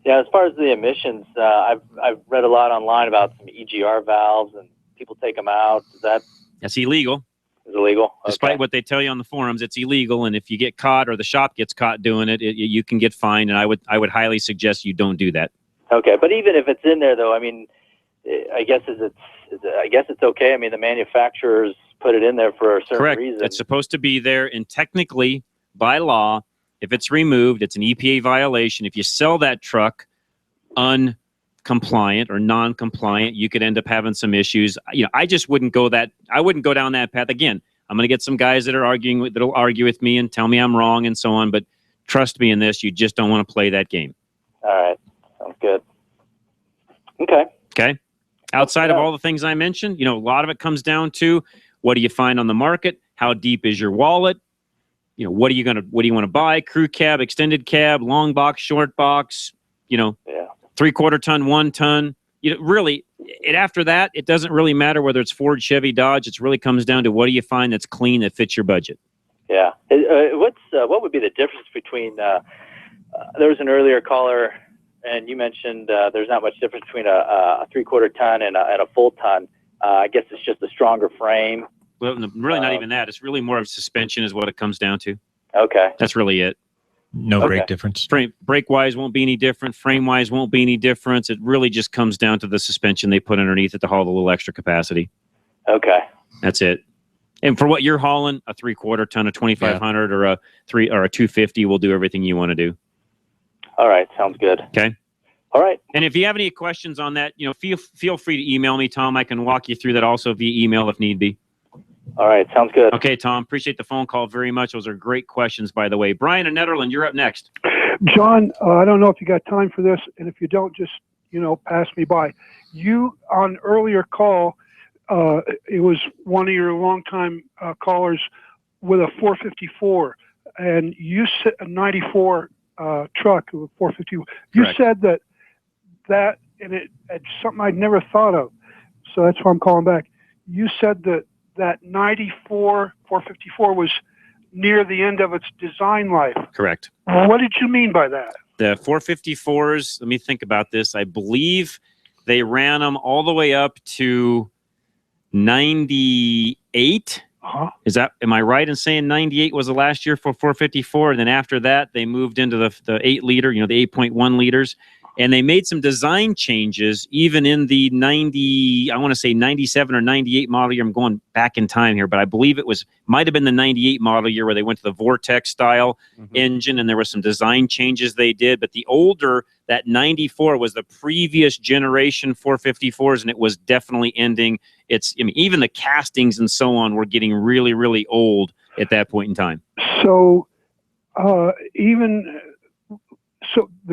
[SPEAKER 20] Yeah, as far as the emissions, I've read a lot online about some EGR valves, and people take them out.
[SPEAKER 7] That's illegal.
[SPEAKER 20] Is illegal? Okay.
[SPEAKER 7] Despite what they tell you on the forums, it's illegal, and if you get caught or the shop gets caught doing it, you can get fined. And I would highly suggest you don't do that.
[SPEAKER 20] Okay, but even if it's in there, though, I mean, I guess it's okay. I mean, the manufacturers put it in there for a certain reason.
[SPEAKER 7] It's supposed to be there, and technically, by law, if it's removed, it's an EPA violation. If you sell that truck uncompliant or non-compliant, you could end up having some issues. I just wouldn't go down that path. Again, I'm going to get some guys that'll argue with me and tell me I'm wrong and so on. But trust me in this, you just don't want to play that game.
[SPEAKER 20] All right, sounds good. Okay.
[SPEAKER 7] Outside of all the things I mentioned, a lot of it comes down to what do you find on the market? How deep is your wallet? What do you want to buy? Crew cab, extended cab, long box, short box, 3/4 ton, 1 ton. After that, it doesn't really matter whether it's Ford, Chevy, Dodge. It really comes down to what do you find that's clean, that fits your budget.
[SPEAKER 20] Yeah. What would be the difference between, there was an earlier caller and you mentioned there's not much difference between a 3/4 ton and a full ton. I guess it's just a stronger frame.
[SPEAKER 7] Well, really not even that. It's really more of suspension is what it comes down to.
[SPEAKER 20] Okay.
[SPEAKER 7] That's really it.
[SPEAKER 9] No brake difference.
[SPEAKER 7] Brake-wise won't be any different. Frame-wise won't be any difference. It really just comes down to the suspension they put underneath it to haul a little extra capacity.
[SPEAKER 20] Okay.
[SPEAKER 7] That's it. And for what you're hauling, a 3/4 ton, a 2500 or a 250 will do everything you want to do.
[SPEAKER 20] All right. Sounds good.
[SPEAKER 7] Okay.
[SPEAKER 20] All right.
[SPEAKER 7] And if you have any questions on that, feel free to email me, Tom. I can walk you through that also via email if need be.
[SPEAKER 20] All right. Sounds good.
[SPEAKER 7] Okay, Tom. Appreciate the phone call very much. Those are great questions, by the way. Brian in Netherlands, you're up next.
[SPEAKER 21] John, I don't know if you got time for this, and if you don't, just, pass me by. You, on earlier call, it was one of your longtime callers with a 454, and you said a 94 truck, with 454. You
[SPEAKER 7] Correct.
[SPEAKER 21] said that, and it's something I'd never thought of, so that's why I'm calling back. You said that 94 454 was near the end of its design life.
[SPEAKER 7] Correct.
[SPEAKER 21] What did you mean by that?
[SPEAKER 7] The 454s, let me think about this. I believe they ran them all the way up to 98. Am I right in saying 98 was the last year for 454? And then after that, they moved into the 8 liter, the 8.1 liters. And they made some design changes even in the 97 or 98 model year. I'm going back in time here, but I believe might have been the 98 model year where they went to the Vortex style engine, and there were some design changes they did. But the older, that 94 was the previous generation 454s, and it was definitely ending. Even the castings and so on were getting really, really old at that point in time.
[SPEAKER 21] So the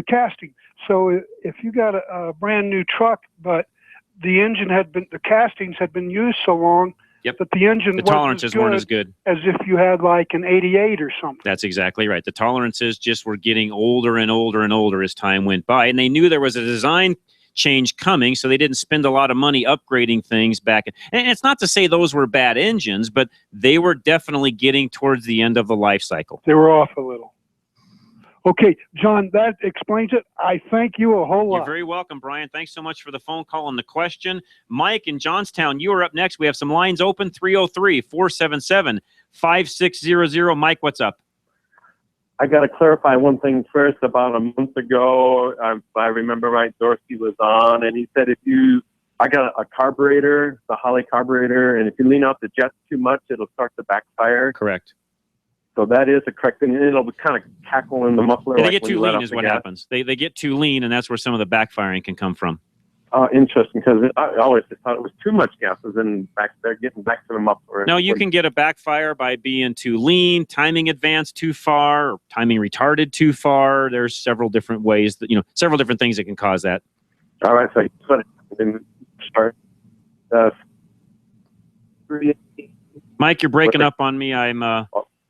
[SPEAKER 21] casting. So if you got a brand new truck, but the castings had been used so long that the engine
[SPEAKER 7] the tolerances weren't as good
[SPEAKER 21] as if you had like an 88 or something.
[SPEAKER 7] That's exactly right. The tolerances just were getting older and older and older as time went by, and they knew there was a design change coming, so they didn't spend a lot of money upgrading things back. And it's not to say those were bad engines, but they were definitely getting towards the end of the life cycle.
[SPEAKER 21] They were off a little. Okay, John, that explains it. I thank you a whole lot.
[SPEAKER 7] You're very welcome, Brian. Thanks so much for the phone call and the question. Mike in Johnstown, you are up next. We have some lines open, 303-477-5600. Mike, what's up?
[SPEAKER 3] I got to clarify one thing first. About a month ago, if I remember right, Dorsey was on, and he said I got a carburetor, the Holley carburetor, and if you lean out the jets too much, it'll start to backfire.
[SPEAKER 7] Correct.
[SPEAKER 3] So that is the correct thing. It'll kind of cackle in the muffler.
[SPEAKER 7] They
[SPEAKER 3] like
[SPEAKER 7] get
[SPEAKER 3] when
[SPEAKER 7] too
[SPEAKER 3] you let
[SPEAKER 7] lean
[SPEAKER 3] off
[SPEAKER 7] is
[SPEAKER 3] the
[SPEAKER 7] what
[SPEAKER 3] gas.
[SPEAKER 7] happens. They get too lean, and that's where some of the backfiring can come from.
[SPEAKER 3] Interesting, because I always thought it was too much gas, and then back there getting back to the muffler.
[SPEAKER 7] No, you can get a backfire by being too lean, timing advanced too far, or timing retarded too far. There's several different ways several different things that can cause that.
[SPEAKER 3] All right, so then start.
[SPEAKER 7] Mike, you're breaking up on me. I'm.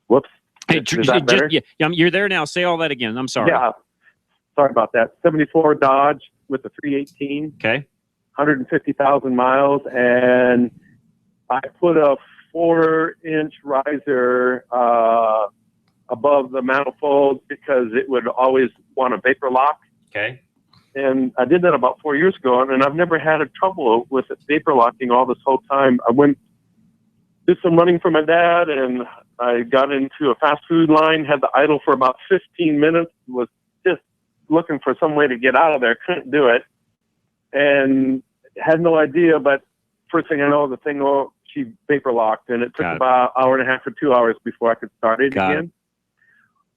[SPEAKER 3] Whoops.
[SPEAKER 7] Hey,
[SPEAKER 3] Is that better?
[SPEAKER 7] you're there now. Say all that again. I'm sorry.
[SPEAKER 3] Yeah. Sorry about that. 74 Dodge with the 318.
[SPEAKER 7] Okay.
[SPEAKER 3] 150,000 miles, and I put a 4-inch riser above the manifold because it would always want a vapor lock.
[SPEAKER 7] Okay.
[SPEAKER 3] And I did that about 4 years ago, and I've never had a trouble with it vapor locking all this whole time. I did some running for my dad, and I got into a fast food line, had the idle for about 15 minutes, was just looking for some way to get out of there, couldn't do it, and had no idea, but first thing I know, the thing, she vapor locked, and it took about an hour and a half or 2 hours before I could start it again.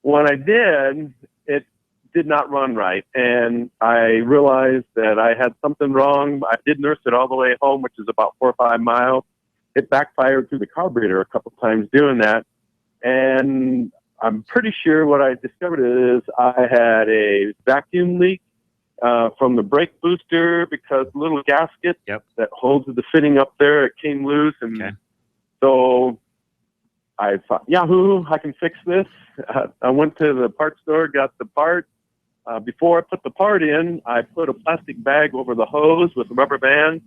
[SPEAKER 3] When I did, it did not run right, and I realized that I had something wrong. I did nurse it all the way home, which is about 4 or 5 miles. It backfired through the carburetor a couple times doing that, and I'm pretty sure what I discovered is I had a vacuum leak from the brake booster because the little gasket that holds the fitting up there, it came loose, and so I thought, Yahoo, I can fix this. I went to the parts store, got the part. Before I put the part in, I put a plastic bag over the hose with a rubber band,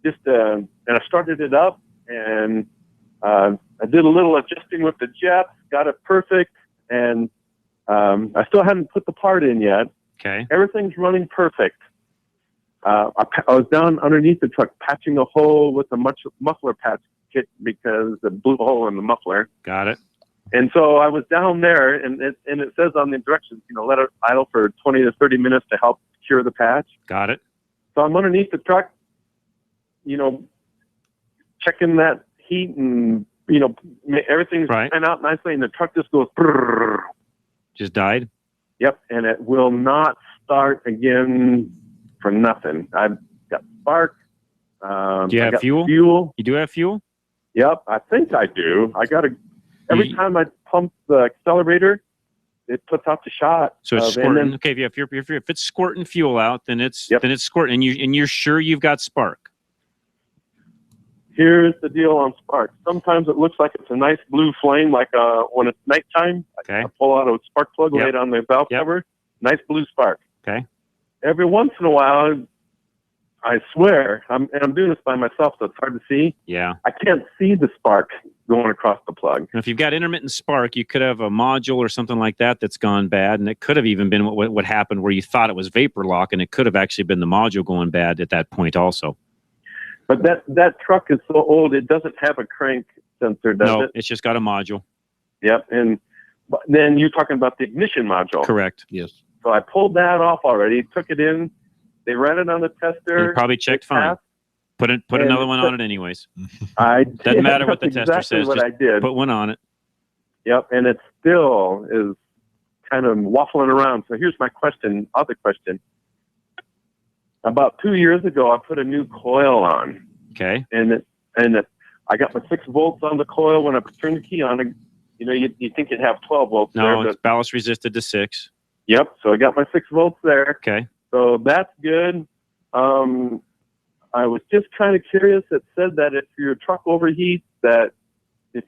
[SPEAKER 3] and I started it up, and I did a little adjusting with the jets, got it perfect, and I still hadn't put the part in yet.
[SPEAKER 7] Okay.
[SPEAKER 3] Everything's running perfect. I was down underneath the truck patching a hole with a muffler patch kit because it blew a hole in the muffler.
[SPEAKER 7] Got it.
[SPEAKER 3] And so I was down there, and it says on the directions, let it idle for 20 to 30 minutes to help cure the patch.
[SPEAKER 7] Got it.
[SPEAKER 3] So I'm underneath the truck, checking that heat, and everything's coming out nicely, and the truck just goes. Brrr.
[SPEAKER 7] Just died.
[SPEAKER 3] Yep, and it will not start again for nothing. I've got spark.
[SPEAKER 7] Do you have fuel? You do have fuel?
[SPEAKER 3] Yep, I think I do. I got to. Every time I pump the accelerator, it puts out the shot.
[SPEAKER 7] So it's squirting. Okay, if it's squirting fuel out, then it's squirting, and you're sure you've got spark.
[SPEAKER 3] Here's the deal on spark. Sometimes it looks like it's a nice blue flame, like when it's nighttime.
[SPEAKER 7] Okay.
[SPEAKER 3] I pull out a spark plug, lay it on the valve cover. Nice blue spark.
[SPEAKER 7] Okay.
[SPEAKER 3] Every once in a while, I swear, I'm doing this by myself, so it's hard to see.
[SPEAKER 7] Yeah.
[SPEAKER 3] I can't see the spark going across the plug.
[SPEAKER 7] And if you've got intermittent spark, you could have a module or something like that that's gone bad, and it could have even been what happened where you thought it was vapor lock, and it could have actually been the module going bad at that point also.
[SPEAKER 3] But that truck is so old, it doesn't have a crank sensor, does it?
[SPEAKER 7] No, it's just got a module.
[SPEAKER 3] Yep, and then you're talking about the ignition module.
[SPEAKER 7] Correct. Yes.
[SPEAKER 3] So I pulled that off already, took it in. They ran it on the tester.
[SPEAKER 7] You probably checked fine. Put another one on it anyways. Doesn't matter what the tester says.
[SPEAKER 3] What
[SPEAKER 7] just
[SPEAKER 3] I did.
[SPEAKER 7] Put one on it.
[SPEAKER 3] Yep, and it still is kind of waffling around. So here's my other question. About 2 years ago, I put a new coil on.
[SPEAKER 7] Okay.
[SPEAKER 3] And I got my 6 volts on the coil. When I turned the key on, you think you'd have 12 volts there.
[SPEAKER 7] No, it's ballast resisted to 6.
[SPEAKER 3] Yep. So I got my 6 volts there.
[SPEAKER 7] Okay.
[SPEAKER 3] So that's good. I was just kind of curious. It said that if your truck overheats, that it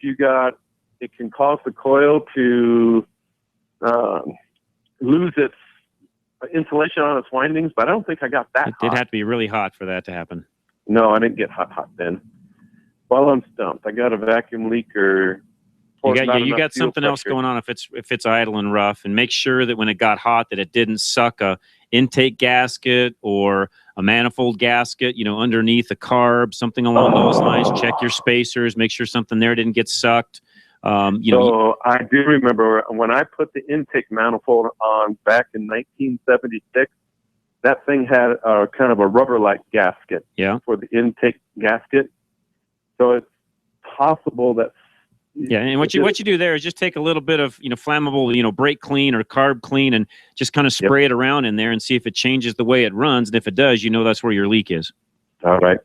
[SPEAKER 3] can cause the coil to lose its insulation on its windings, but I don't think I got that hot.
[SPEAKER 7] It did have to be really hot for that to happen.
[SPEAKER 3] No, I didn't get hot then. Well, I'm stumped. I got a vacuum leaker Or
[SPEAKER 7] You
[SPEAKER 3] not
[SPEAKER 7] got
[SPEAKER 3] enough fuel
[SPEAKER 7] something else
[SPEAKER 3] pressure.
[SPEAKER 7] going on if it's idle and rough, and make sure that when it got hot that it didn't suck a intake gasket or a manifold gasket, underneath a carb, something along those lines. Check your spacers, make sure something there didn't get sucked.
[SPEAKER 3] So I do remember when I put the intake manifold on back in 1976, that thing had a kind of a rubber-like gasket for the intake gasket. So it's possible that.
[SPEAKER 7] Yeah, and what you do there is just take a little bit of flammable brake clean or carb clean and just kind of spray it around in there and see if it changes the way it runs. And if it does, that's where your leak is.
[SPEAKER 3] All right.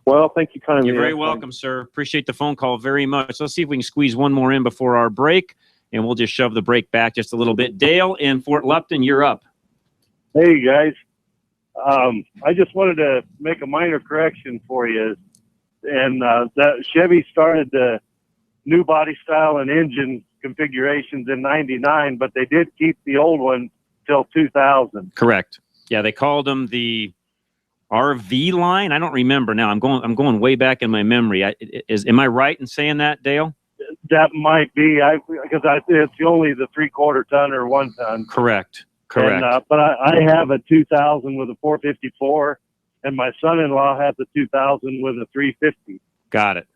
[SPEAKER 3] Well, thank you kindly.
[SPEAKER 7] You're very welcome, sir. Appreciate the phone call very much. Let's see if we can squeeze one more in before our break, and we'll just shove the break back just a little bit. Dale in Fort Lupton, you're up.
[SPEAKER 1] Hey, guys. I just wanted to make a minor correction for you. And that Chevy started the new body style and engine configurations in 99, but they did keep the old one till 2000.
[SPEAKER 7] Correct. Yeah, they called them the RV line. I don't remember now. I'm going way back in my memory. Am I right in saying that, Dale?
[SPEAKER 1] That might be, because it's only the 3/4 ton or 1 ton.
[SPEAKER 7] Correct.
[SPEAKER 1] And, but I have a 2000 with a 454, and my son-in-law has a 2000 with a 350.
[SPEAKER 7] Got it.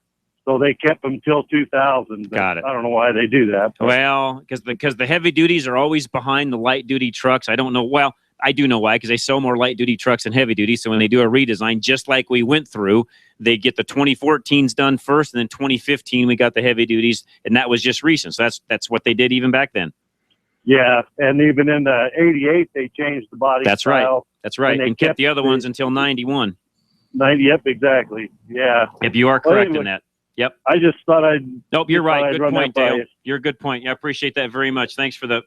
[SPEAKER 1] So they kept them till 2000.
[SPEAKER 7] Got it.
[SPEAKER 1] I don't know why they do that. But.
[SPEAKER 7] Well, because the heavy duties are always behind the light duty trucks. I don't know. Well, I do know why, because they sell more light duty trucks than heavy duty. So when they do a redesign, just like we went through, they get the 2014s done first, and then 2015 we got the heavy duties, and that was just recent. So that's what they did even back then.
[SPEAKER 1] Yeah, and even in the 88, they changed the body
[SPEAKER 7] That's
[SPEAKER 1] style.
[SPEAKER 7] Right. That's right. And kept the other ones until 91.
[SPEAKER 1] 90, yep, exactly. Yeah.
[SPEAKER 7] If you are correct in that. Yep.
[SPEAKER 1] I just thought I'd.
[SPEAKER 7] Nope, you're right. Good point, Dale.
[SPEAKER 1] You.
[SPEAKER 7] You're a good point. Yeah, I appreciate that very much. Thanks for the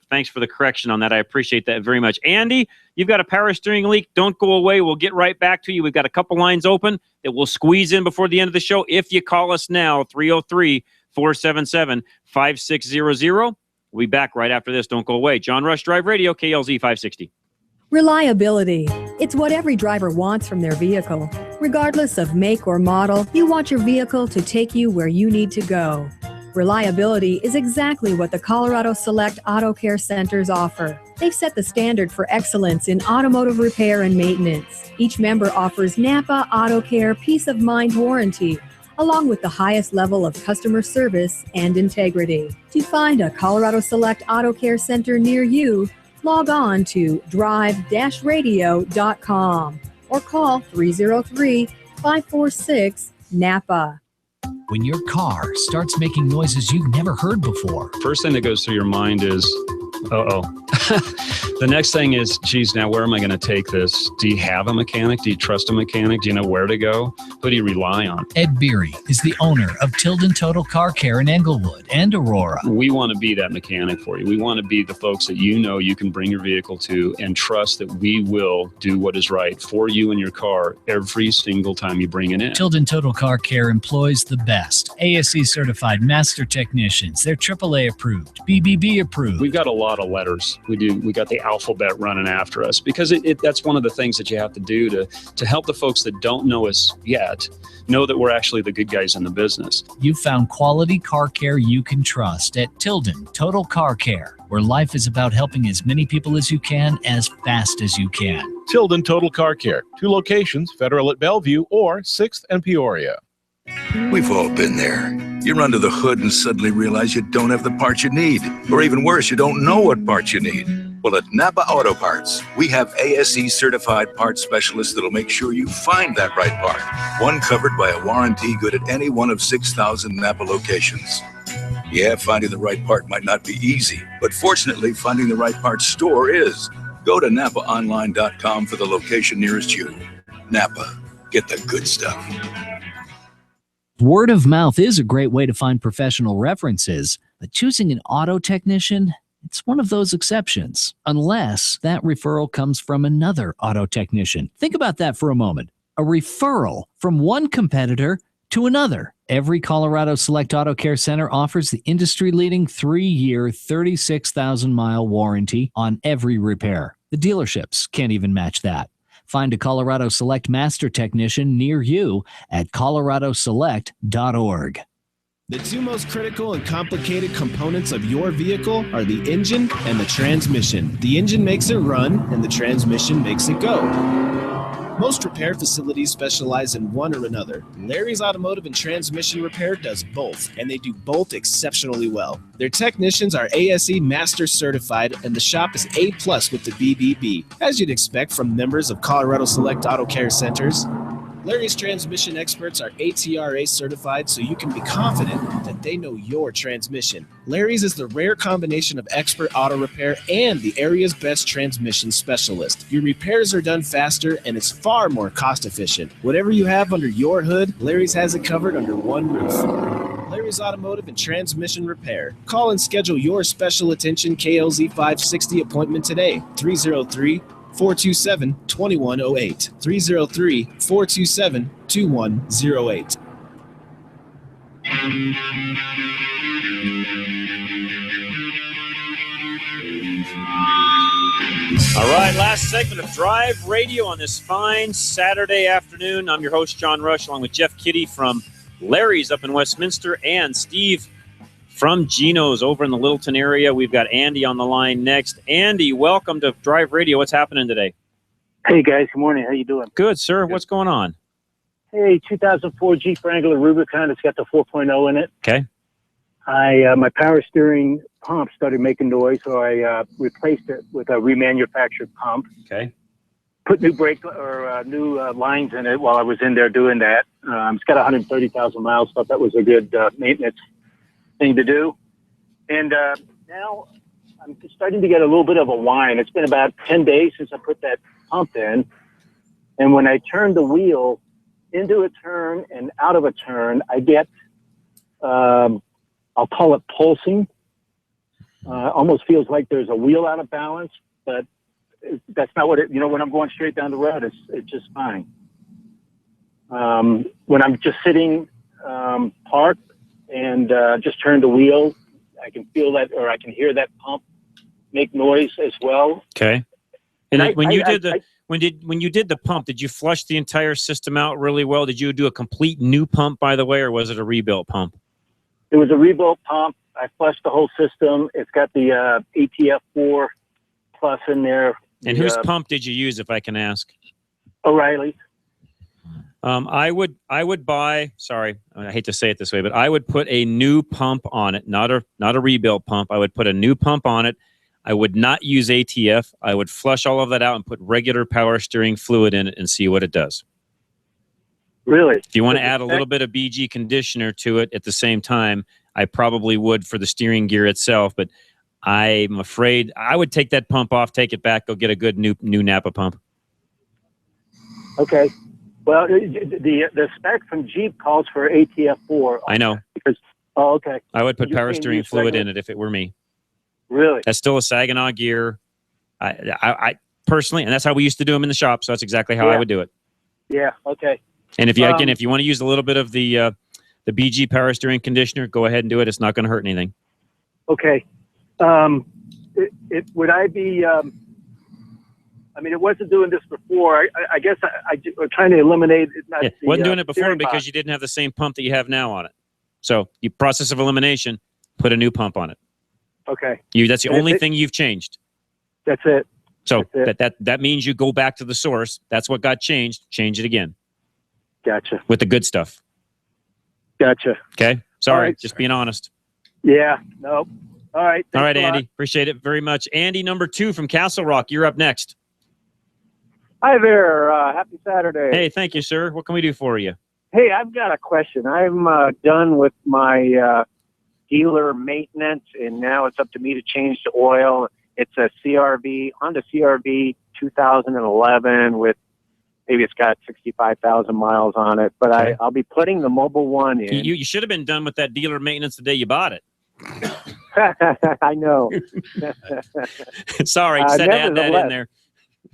[SPEAKER 7] correction on that. I appreciate that very much. Andy, you've got a power steering leak. Don't go away. We'll get right back to you. We've got a couple lines open that we'll squeeze in before the end of the show. If you call us now, 303-477-5600. We'll be back right after this. Don't go away. John Rush Drive Radio, KLZ 560.
[SPEAKER 19] Reliability. It's what every driver wants from their vehicle. Regardless of make or model, you want your vehicle to take you where you need to go. Reliability is exactly what the Colorado Select Auto Care Centers offer. They've set the standard for excellence in automotive repair and maintenance. Each member offers Napa Auto Care Peace of Mind warranty, along with the highest level of customer service and integrity. To find a Colorado Select Auto Care Center near you, log on to drive-radio.com or call 303-546-NAPA.
[SPEAKER 6] When your car starts making noises you've never heard before.
[SPEAKER 22] First thing that goes through your mind is, uh-oh. The next thing is, geez, now where am I going to take this? Do you have a mechanic? Do you trust a mechanic? Do you know where to go? Who do you rely on?
[SPEAKER 6] Ed Beery is the owner of Tilden Total Car Care in Englewood and Aurora.
[SPEAKER 22] We want to be that mechanic for you. We want to be the folks that you can bring your vehicle to and trust that we will do what is right for you and your car every single time you bring it in.
[SPEAKER 6] Tilden Total Car Care employs the best ASE certified master technicians. They're AAA approved, BBB approved.
[SPEAKER 22] We've got a lot of letters. We got the alphabet running after us because that's one of the things that you have to do to help the folks that don't know us yet know that we're actually the good guys in the business.
[SPEAKER 6] You found quality car care you can trust at Tilden Total Car Care, where life is about helping as many people as you can as fast as you can.
[SPEAKER 23] Tilden Total Car Care, 2 locations, Federal at Bellevue or 6th and Peoria.
[SPEAKER 17] We've all been there. You run to the hood and suddenly realize you don't have the parts you need. Or even worse, you don't know what parts you need. Well, at Napa Auto Parts, we have ASE certified parts specialists that'll make sure you find that right part. One covered by a warranty good at any one of 6,000 Napa locations. Yeah, finding the right part might not be easy, but fortunately, finding the right part store is. Go to NapaOnline.com for the location nearest you. Napa, get the good stuff.
[SPEAKER 6] Word of mouth is a great way to find professional references, but choosing an auto technician, it's one of those exceptions, unless that referral comes from another auto technician. Think about that for a moment. A referral from one competitor to another. Every Colorado Select Auto Care Center offers the industry-leading 3-year, 36,000-mile warranty on every repair. The dealerships can't even match that. Find a Colorado Select Master Technician near you at coloradoselect.org.
[SPEAKER 14] The two most critical and complicated components of your vehicle are the engine and the transmission. The engine makes it run, and the transmission makes it go. Most repair facilities specialize in one or another. Larry's Automotive and Transmission Repair does both, and they do both exceptionally well. Their technicians are ASE Master Certified, and the shop is A+ with the BBB, as you'd expect from members of Colorado Select Auto Care Centers. Larry's transmission experts are ATRA certified, so you can be confident that they know your transmission. Larry's is the rare combination of expert auto repair and the area's best transmission specialist. Your repairs are done faster, and it's far more cost efficient. Whatever you have under your hood, Larry's has it covered under one roof. Larry's Automotive and Transmission Repair. Call and schedule your special attention KLZ 560 appointment today. 303-427-2108. 303-427-2108.
[SPEAKER 7] All right, last segment of Drive Radio on this fine Saturday afternoon. I'm your host, John Rush, along with Jeff Kitty from Larry's up in Westminster and Steve from Geno's over in the Littleton area. We've got Andy on the line next. Andy, welcome to Drive Radio. What's happening today?
[SPEAKER 4] Hey, guys. Good morning. How you doing?
[SPEAKER 7] Good, sir. What's going on?
[SPEAKER 4] Hey, 2004 Jeep Wrangler Rubicon. It's got the 4.0 in it.
[SPEAKER 7] Okay.
[SPEAKER 4] My power steering pump started making noise, so I replaced it with a remanufactured pump.
[SPEAKER 7] Okay.
[SPEAKER 4] Put new brake or new lines in it while I was in there doing that. It's got 130,000 miles. Thought that was a good maintenance thing to do. And now I'm starting to get a little bit of a whine. It's been about 10 days since I put that pump in. And when I turn the wheel into a turn and out of a turn, I get, I'll call it pulsing. Almost feels like there's a wheel out of balance, but that's not what it, when I'm going straight down the road, it's just fine. When I'm just sitting parked and just turn the wheel, I can feel that, or I can hear that pump make noise as well.
[SPEAKER 7] Okay. And when you did the pump, did you flush the entire system out really well? Did you do a complete new pump, by the way, or was it a rebuilt pump?
[SPEAKER 4] It was a rebuilt pump. I flushed the whole system. It's got the ATF4 Plus in there.
[SPEAKER 7] And whose pump did you use, if I can ask?
[SPEAKER 4] O'Reilly.
[SPEAKER 7] I would buy. Sorry, I hate to say it this way, but I would put a new pump on it, not a rebuilt pump. I would put a new pump on it. I would not use ATF. I would flush all of that out and put regular power steering fluid in it and see what it does.
[SPEAKER 4] Really?
[SPEAKER 7] If you want to add a little bit of BG conditioner to it at the same time, I probably would for the steering gear itself, but I'm afraid I would take that pump off, take it back, go get a good new Napa pump.
[SPEAKER 4] Okay. Well, the spec from Jeep calls for ATF4.
[SPEAKER 7] I know.
[SPEAKER 4] Okay.
[SPEAKER 7] I would put power steering fluid in it if it were me.
[SPEAKER 4] Really?
[SPEAKER 7] That's still a Saginaw gear. I personally, and that's how we used to do them in the shop, so that's exactly how I would do it.
[SPEAKER 4] Yeah, okay.
[SPEAKER 7] And if you if you want to use a little bit of the BG power steering conditioner, go ahead and do it. It's not going to hurt anything.
[SPEAKER 4] Okay. Would I be? It wasn't doing this before. I guess I'm trying to eliminate.
[SPEAKER 7] Wasn't doing it before because you didn't have the same pump that you have now on it. So, you process of elimination, put a new pump on it.
[SPEAKER 4] Okay.
[SPEAKER 7] That's the only thing you've changed.
[SPEAKER 4] That's it.
[SPEAKER 7] So that means you go back to the source. That's what got changed. Change it again.
[SPEAKER 4] Gotcha.
[SPEAKER 7] With the good stuff.
[SPEAKER 4] Gotcha.
[SPEAKER 7] Okay. Sorry,
[SPEAKER 4] right.
[SPEAKER 7] just being honest.
[SPEAKER 4] Yeah. No. All right.
[SPEAKER 7] All right, Andy. Appreciate it very much. Andy, number 2 from Castle Rock. You're up next.
[SPEAKER 10] Hi there. Happy Saturday.
[SPEAKER 7] Hey, thank you, sir. What can we do for you?
[SPEAKER 10] Hey, I've got a question. I'm done with my dealer maintenance, and now it's up to me to change the oil. It's a Honda CRV 2011 with maybe it's got 65,000 miles on it, but okay. I'll be putting the Mobil 1 in.
[SPEAKER 7] You should have been done with that dealer maintenance the day you bought it.
[SPEAKER 10] I know.
[SPEAKER 7] Sorry, just had to add that in there.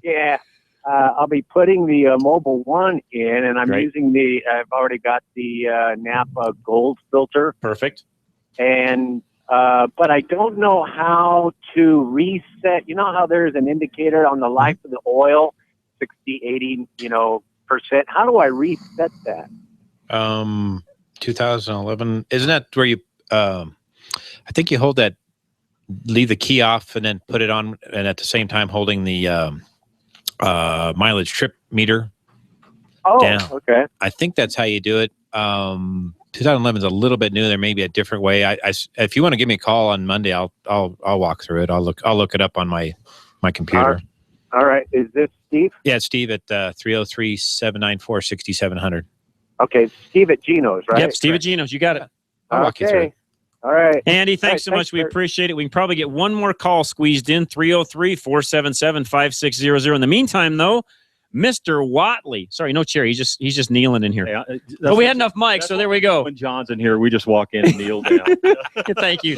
[SPEAKER 10] Yeah. I'll be putting the Mobil 1 in, and I'm using I've already got the Napa Gold filter.
[SPEAKER 7] Perfect.
[SPEAKER 10] And, but I don't know how to reset. You know how there's an indicator on the life of the oil, 60, 80, %. How do I reset that?
[SPEAKER 9] 2011. Isn't that where you? I think you hold that, leave the key off, and then put it on, and at the same time holding the mileage trip meter.
[SPEAKER 10] Oh,
[SPEAKER 9] down.
[SPEAKER 10] okay.
[SPEAKER 9] I think that's how you do it. 2011 is a little bit new. There may be a different way. If you want to give me a call on Monday, I'll walk through it. I'll look it up on my computer.
[SPEAKER 10] All right. Is this Steve?
[SPEAKER 9] Yeah, it's Steve at 303-794-6700.
[SPEAKER 10] Okay, Steve at Geno's, right?
[SPEAKER 7] Yep, Steve at Geno's. You got it.
[SPEAKER 9] I'll walk you through it.
[SPEAKER 10] All right.
[SPEAKER 7] Andy, thanks
[SPEAKER 10] All right,
[SPEAKER 7] so much. We appreciate it. We can probably get one more call squeezed in, 303-477-5600. In the meantime, though, Mr. Watley. Sorry, no chair. He's just kneeling in here. But we had enough mics, so there we go.
[SPEAKER 11] When John's in here, we just walk in and kneel down.
[SPEAKER 7] Thank you,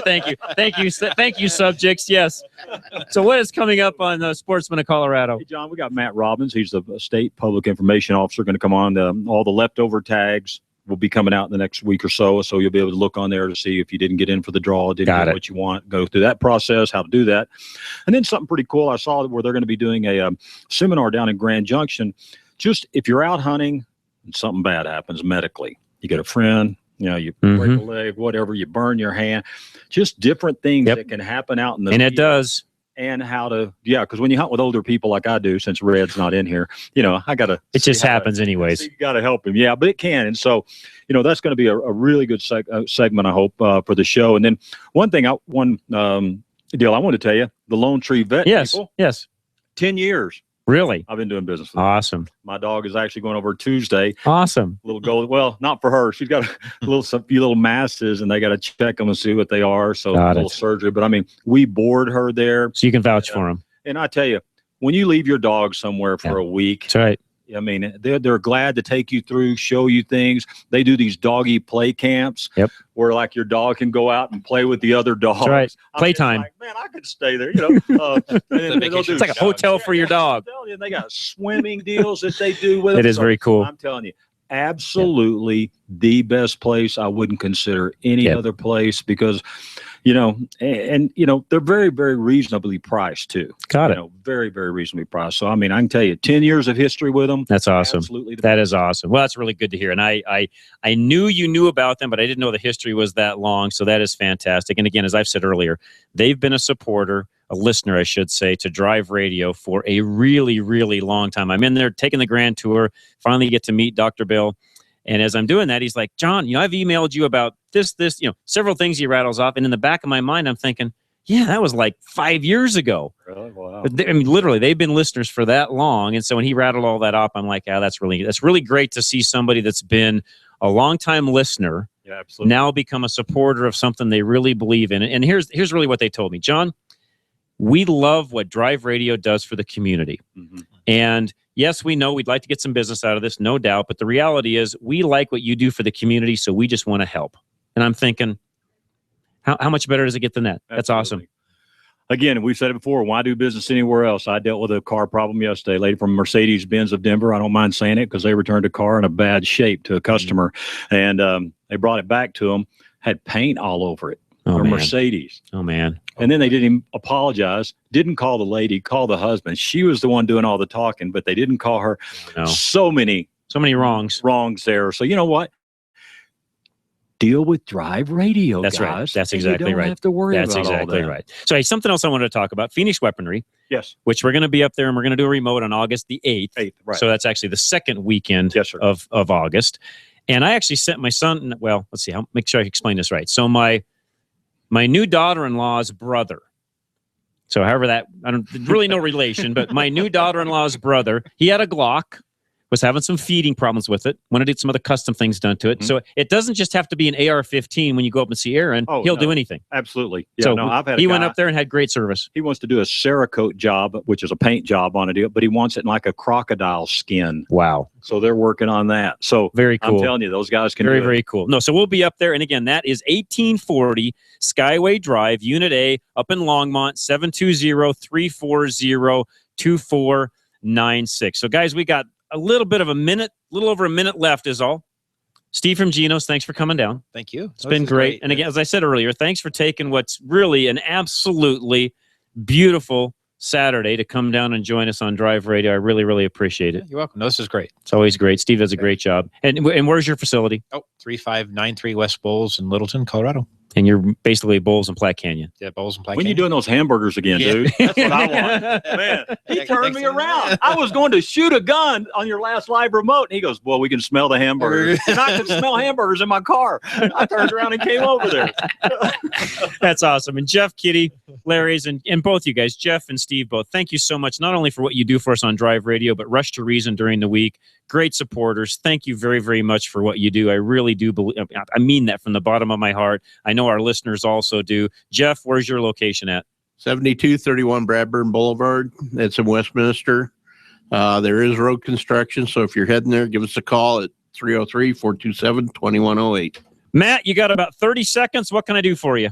[SPEAKER 7] subjects. Yes. So what is coming up on Sportsman of Colorado?
[SPEAKER 11] Hey, John, we got Matt Robbins. He's the state public information officer, going to come on. All the leftover tags will be coming out in the next week or so. So you'll be able to look on there to see if you didn't get in for the draw, didn't get what you want, go through that process, how to do that. And then something pretty cool I saw where they're going to be doing a seminar down in Grand Junction. Just if you're out hunting and something bad happens medically, you get a friend, you break a leg, whatever, you burn your hand, just different things that can happen out in the
[SPEAKER 7] And
[SPEAKER 11] field.
[SPEAKER 7] it does.
[SPEAKER 11] And how to, because when you hunt with older people like I do, since Red's not in here, I got to.
[SPEAKER 7] It just happens anyways.
[SPEAKER 11] You got to help him. Yeah, but it can. And so, that's going to be a really good segment, I hope, for the show. And then one thing, one deal I want to tell you, the Lone Tree Vet people.
[SPEAKER 7] Yes.
[SPEAKER 11] 10 years.
[SPEAKER 7] Really?
[SPEAKER 11] I've been doing business with them.
[SPEAKER 7] Awesome.
[SPEAKER 11] My dog is actually going over Tuesday.
[SPEAKER 7] Awesome.
[SPEAKER 11] Little gold. Well, not for her. She's got a few little masses, and they got to check them and see what they are. So a little surgery. But I mean, we board her there.
[SPEAKER 7] So you can vouch for them.
[SPEAKER 11] And I tell you, when you leave your dog somewhere for a week,
[SPEAKER 7] that's right.
[SPEAKER 11] I mean, they're glad to take you through, show you things. They do these doggy play camps where like your dog can go out and play with the other dogs.
[SPEAKER 7] That's right. Playtime.
[SPEAKER 11] Man, I could stay there, and
[SPEAKER 7] it's like a hotel for your dog.
[SPEAKER 11] And they got swimming deals that they do with
[SPEAKER 7] It is very cool.
[SPEAKER 11] I'm telling you, absolutely the best place. I wouldn't consider any other place because, they're very, very reasonably priced too.
[SPEAKER 7] Got it.
[SPEAKER 11] Very, very reasonably priced. So, I mean, I can tell you 10 years of history with them.
[SPEAKER 7] That's awesome.
[SPEAKER 11] Absolutely.
[SPEAKER 7] That is awesome. Well, that's really good to hear. And I knew you knew about them, but I didn't know the history was that long. So that is fantastic. And again, as I've said earlier, they've been a supporter, a listener, I should say, to Drive Radio for a really, really long time. I'm in there taking the grand tour, finally get to meet Dr. Bill. And as I'm doing that, he's like, John, I've emailed you about this, several things he rattles off. And in the back of my mind, I'm thinking, yeah, that was like 5 years ago.
[SPEAKER 11] Really? Wow.
[SPEAKER 7] I mean, literally, they've been listeners for that long. And so when he rattled all that off, I'm like, that's really great to see somebody that's been a longtime listener now become a supporter of something they really believe in. And here's really what they told me. John, we love what Drive Radio does for the community. Mm-hmm. And yes, we know we'd like to get some business out of this, no doubt. But the reality is we like what you do for the community, so we just want to help. And I'm thinking, how much better does it get than that? That's awesome.
[SPEAKER 11] Again, we've said it before, why do business anywhere else? I dealt with a car problem yesterday. A lady from Mercedes-Benz of Denver, I don't mind saying it because they returned a car in a bad shape to a customer. Mm-hmm. And they brought it back to them, had paint all over it.
[SPEAKER 7] Oh, man.
[SPEAKER 11] Mercedes.
[SPEAKER 7] Oh, man.
[SPEAKER 11] And then they didn't even apologize, didn't call the lady, call the husband. She was the one doing all the talking, but they didn't call her.
[SPEAKER 7] No.
[SPEAKER 11] So many
[SPEAKER 7] wrongs
[SPEAKER 11] there. So you know what? Deal with Drive Radio,
[SPEAKER 7] That's
[SPEAKER 11] guys.
[SPEAKER 7] right. That's
[SPEAKER 11] and
[SPEAKER 7] exactly
[SPEAKER 11] you don't
[SPEAKER 7] right.
[SPEAKER 11] have to worry
[SPEAKER 7] That's
[SPEAKER 11] about
[SPEAKER 7] exactly
[SPEAKER 11] all that.
[SPEAKER 7] right. So, hey, something else I wanted to talk about, Phoenix Weaponry.
[SPEAKER 11] Yes.
[SPEAKER 7] Which we're going to be up there, and we're going to do a remote on August the 8th.
[SPEAKER 11] Right.
[SPEAKER 7] So that's actually the second weekend of August. And I actually sent my son, well, let's see, I'll make sure I explain this right. So my new daughter-in-law's brother, so however that, I don't really no relation, but my new daughter-in-law's brother, he had a Glock, was having some feeding problems with it, wanted to get some other custom things done to it. Mm-hmm. So it doesn't just have to be an AR-15 when you go up and see Aaron. He'll do anything.
[SPEAKER 11] Absolutely. Yeah,
[SPEAKER 7] so
[SPEAKER 11] I've had
[SPEAKER 7] he went up there and had great service.
[SPEAKER 11] He wants to do a Cerakote job, which is a paint job on it, but he wants it in like a crocodile skin.
[SPEAKER 7] Wow.
[SPEAKER 11] So they're working on that. So
[SPEAKER 7] very cool.
[SPEAKER 11] I'm telling you, those guys can
[SPEAKER 7] very,
[SPEAKER 11] do it.
[SPEAKER 7] Very cool. No, so we'll be up there. And again, that is 1840 Skyway Drive, Unit A, up in Longmont, 720-340-2496. So guys, we got a little over a minute left is all. Steve from Geno's, thanks for coming down.
[SPEAKER 9] Thank you.
[SPEAKER 7] It's been great. And again, as I said earlier, thanks for taking what's really an absolutely beautiful Saturday to come down and join us on Drive Radio. I really, really appreciate it.
[SPEAKER 9] You're welcome. No, this is great.
[SPEAKER 7] It's always great. Steve does a great job. And where's your facility?
[SPEAKER 9] 3593 West Bowles in Littleton, Colorado.
[SPEAKER 7] And you're basically Bowles and Platte Canyon.
[SPEAKER 9] Yeah, Bowles and Platte
[SPEAKER 11] When
[SPEAKER 9] Canyon.
[SPEAKER 11] you doing those hamburgers again, dude? That's what I want. Man, he turned me around. I was going to shoot a gun on your last live remote. And he goes, well, we can smell the hamburgers. And I could smell hamburgers in my car. I turned around and came over there.
[SPEAKER 7] That's awesome. And Jeff, Kitty, Larry's, and both you guys, Jeff and Steve, both, thank you so much, not only for what you do for us on Drive Radio, but Rush to Reason during the week. Great supporters. Thank you very, very much for what you do. I really do believe, I mean that from the bottom of my heart. I know our listeners also do. Jeff, where's your location at?
[SPEAKER 5] 7231 Bradburn Boulevard. That's in Westminster. There is road construction, so if you're heading there, give us a call at 303-427-2108.
[SPEAKER 7] Matt, you got about 30 seconds. What can I do for you?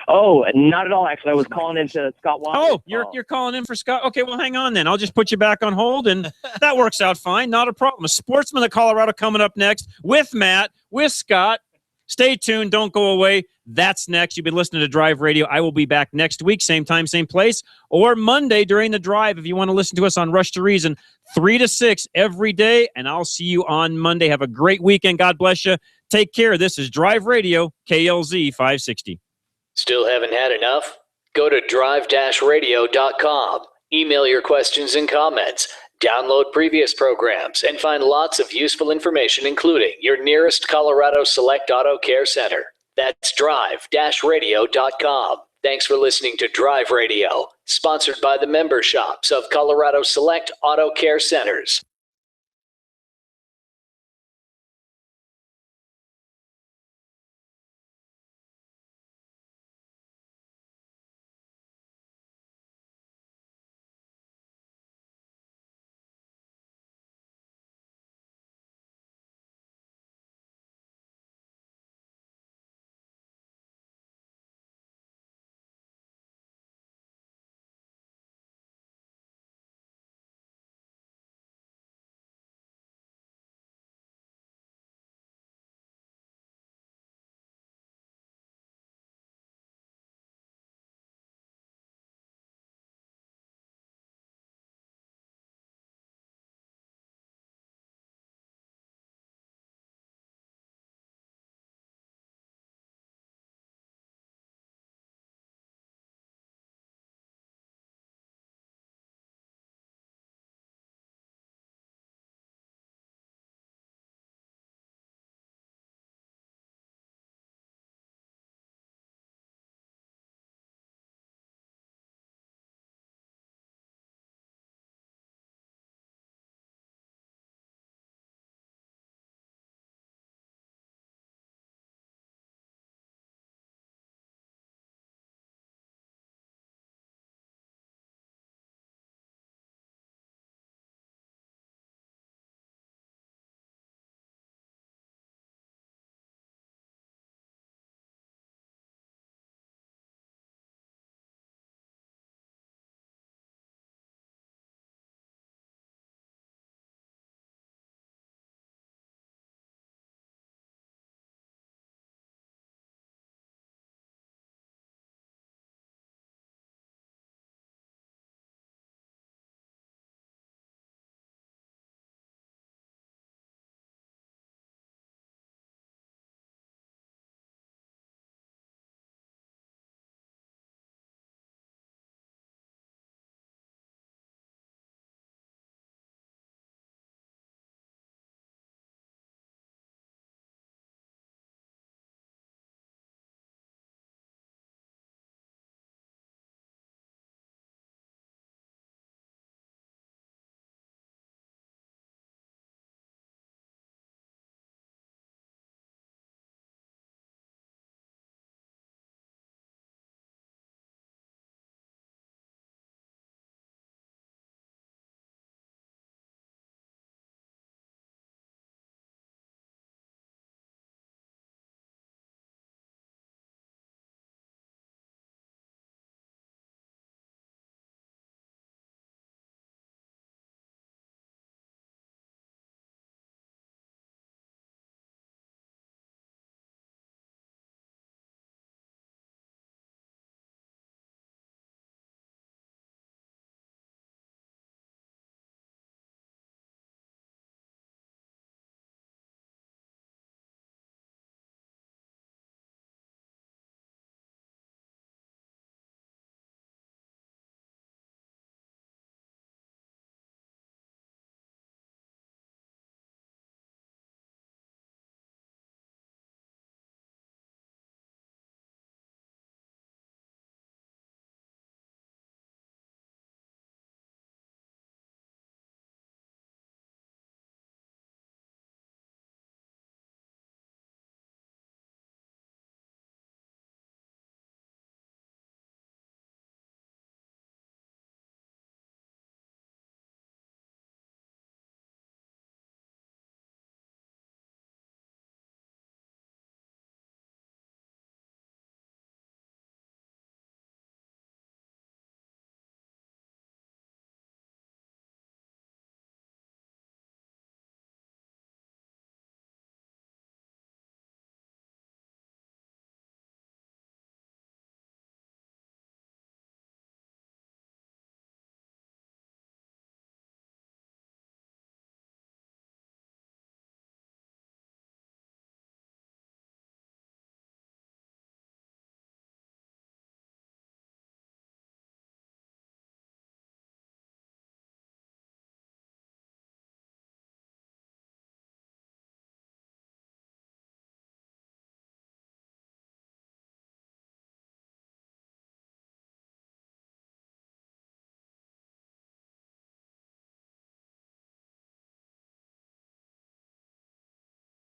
[SPEAKER 2] Oh, not at all. Actually, I was calling into Scott Walker.
[SPEAKER 7] Oh, you're calling in for Scott. Okay, well, hang on then. I'll just put you back on hold, and that works out fine. Not a problem. A Sportsman of Colorado coming up next with Matt, with Scott. Stay tuned. Don't go away. That's next. You've been listening to Drive Radio. I will be back next week, same time, same place, or Monday during the drive if you want to listen to us on Rush to Reason, 3 to 6 every day, and I'll see you on Monday. Have a great weekend. God bless you. Take care. This is Drive Radio, KLZ 560.
[SPEAKER 12] Still haven't had enough? Go to drive-radio.com. Email your questions and comments. Download previous programs and find lots of useful information, including your nearest Colorado Select Auto Care Center. That's drive-radio.com. Thanks for listening to Drive Radio, sponsored by the member shops of Colorado Select Auto Care Centers.